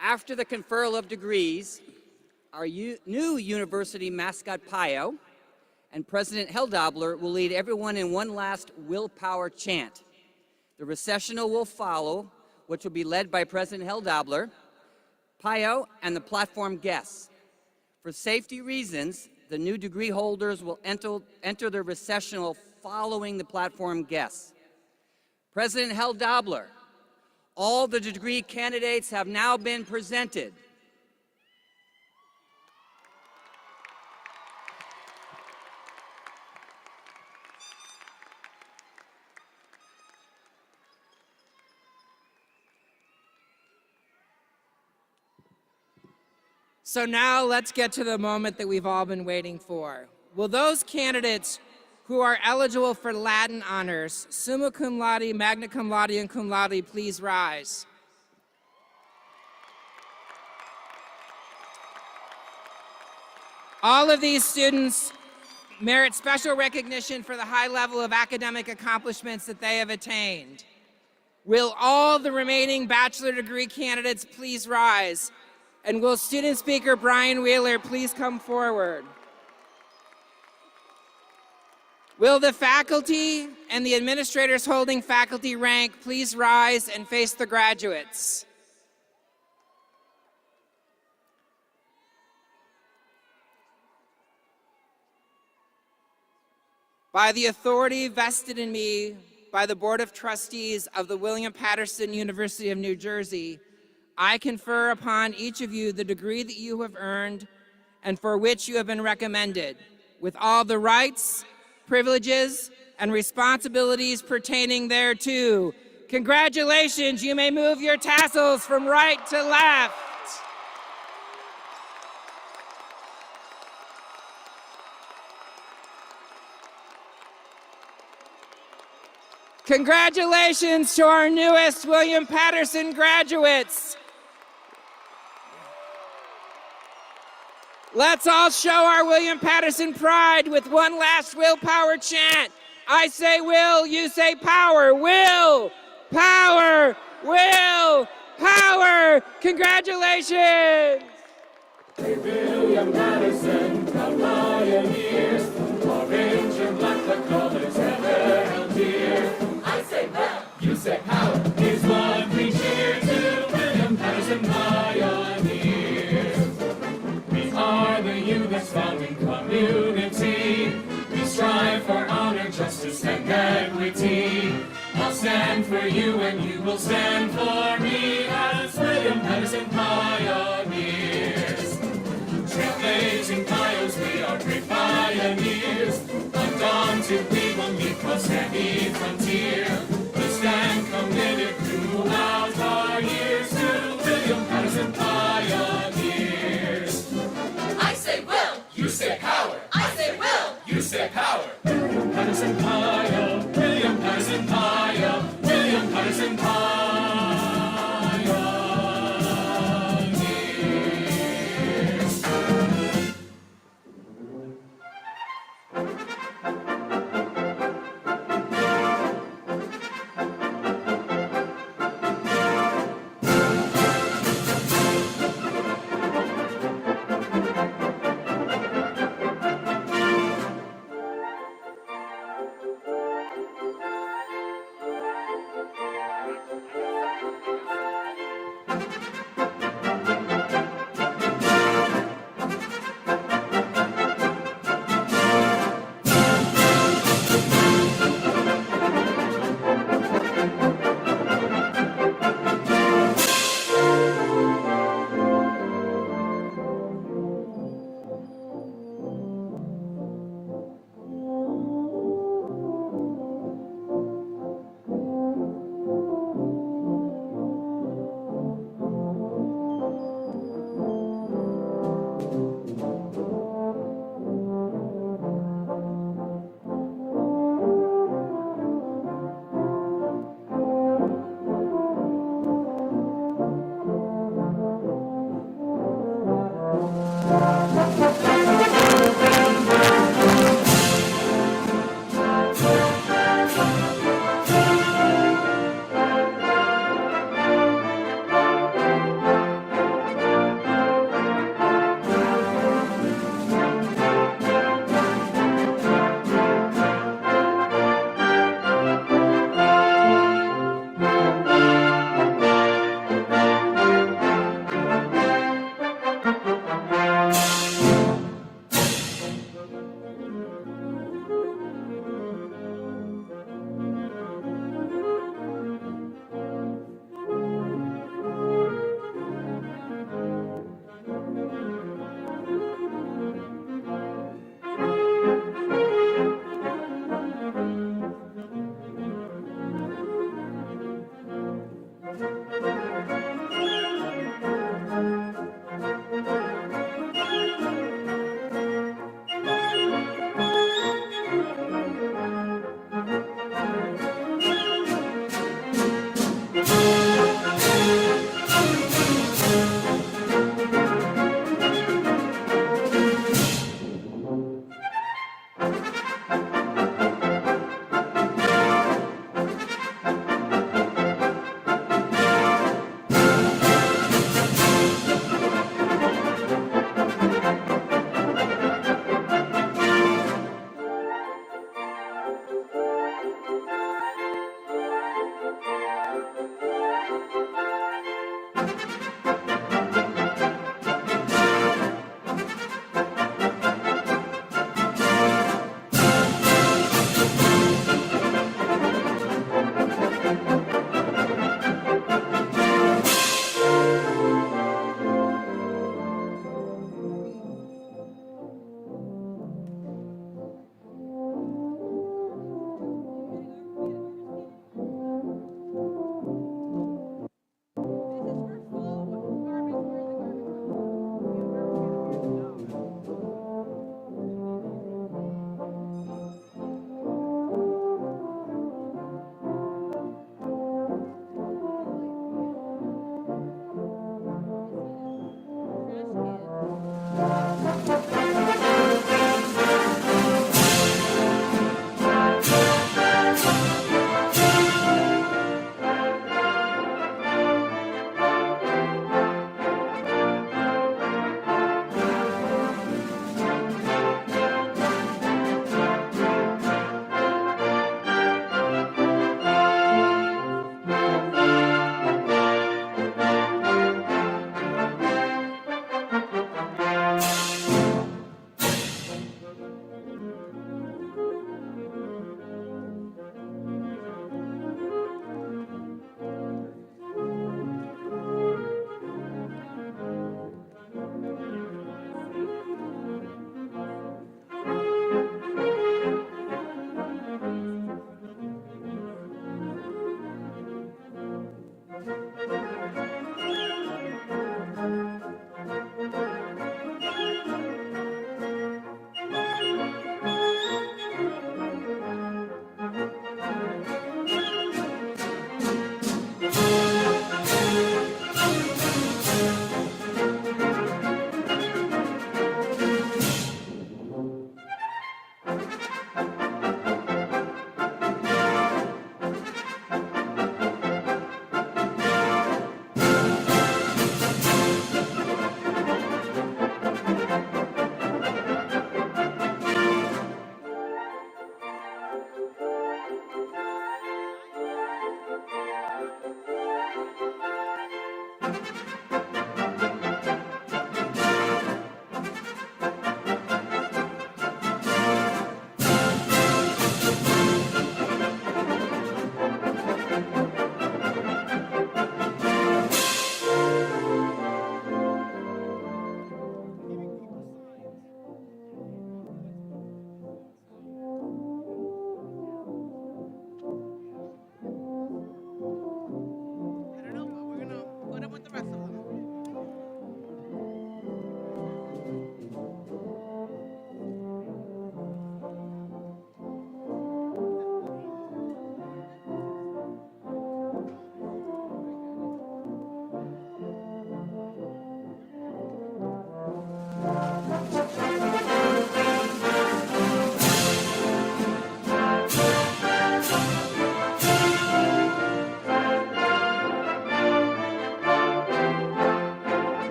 After the conferral of degrees, our new university mascot, Pio, and President Heldobler will lead everyone in one last willpower chant. The recessional will follow, which will be led by President Heldobler, Pio, and the platform guests. For safety reasons, the new degree holders will enter the recessional following the platform guests. President Heldobler, all the degree candidates have now been presented. So now let's get to the moment that we've all been waiting for. Will those candidates who are eligible for Latin honors, summa cum laude, magna cum laude, and cum laude, please rise? All of these students merit special recognition for the high level of academic accomplishments that they have attained. Will all the remaining bachelor degree candidates please rise? And will student speaker Brian Wheeler please come forward? Will the faculty and the administrators holding faculty rank please rise and face the graduates? By the authority vested in me by the Board of Trustees of the William Patterson University of New Jersey, I confer upon each of you the degree that you have earned and for which you have been recommended, with all the rights, privileges, and responsibilities pertaining thereto. Congratulations, you may move your tassels from right to left. Congratulations to our newest William Patterson graduates. Let's all show our William Patterson pride with one last willpower chant. I say will, you say power. Will, power, will, power. Congratulations. William Patterson, the pioneers, orange and black the colors. you that's found in community. We strive for honor, justice, and equity. I'll stand for you and you will stand for me as William Patterson pioneers. Trailblazing pios, we are great pioneers. Undaunted, we will meet cross any frontier. We stand committed throughout our years to William Patterson pioneers. I say will, you say power. I say will, you say power. William Patterson pio, William Patterson pio, William Patterson pioneers.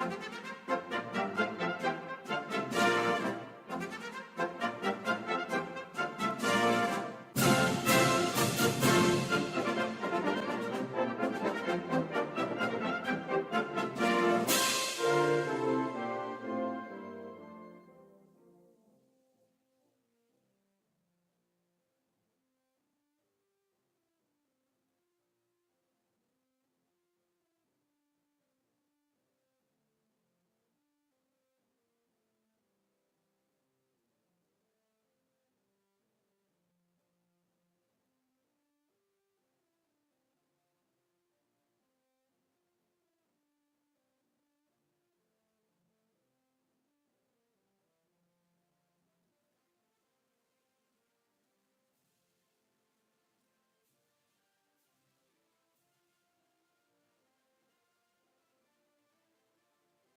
Thank you.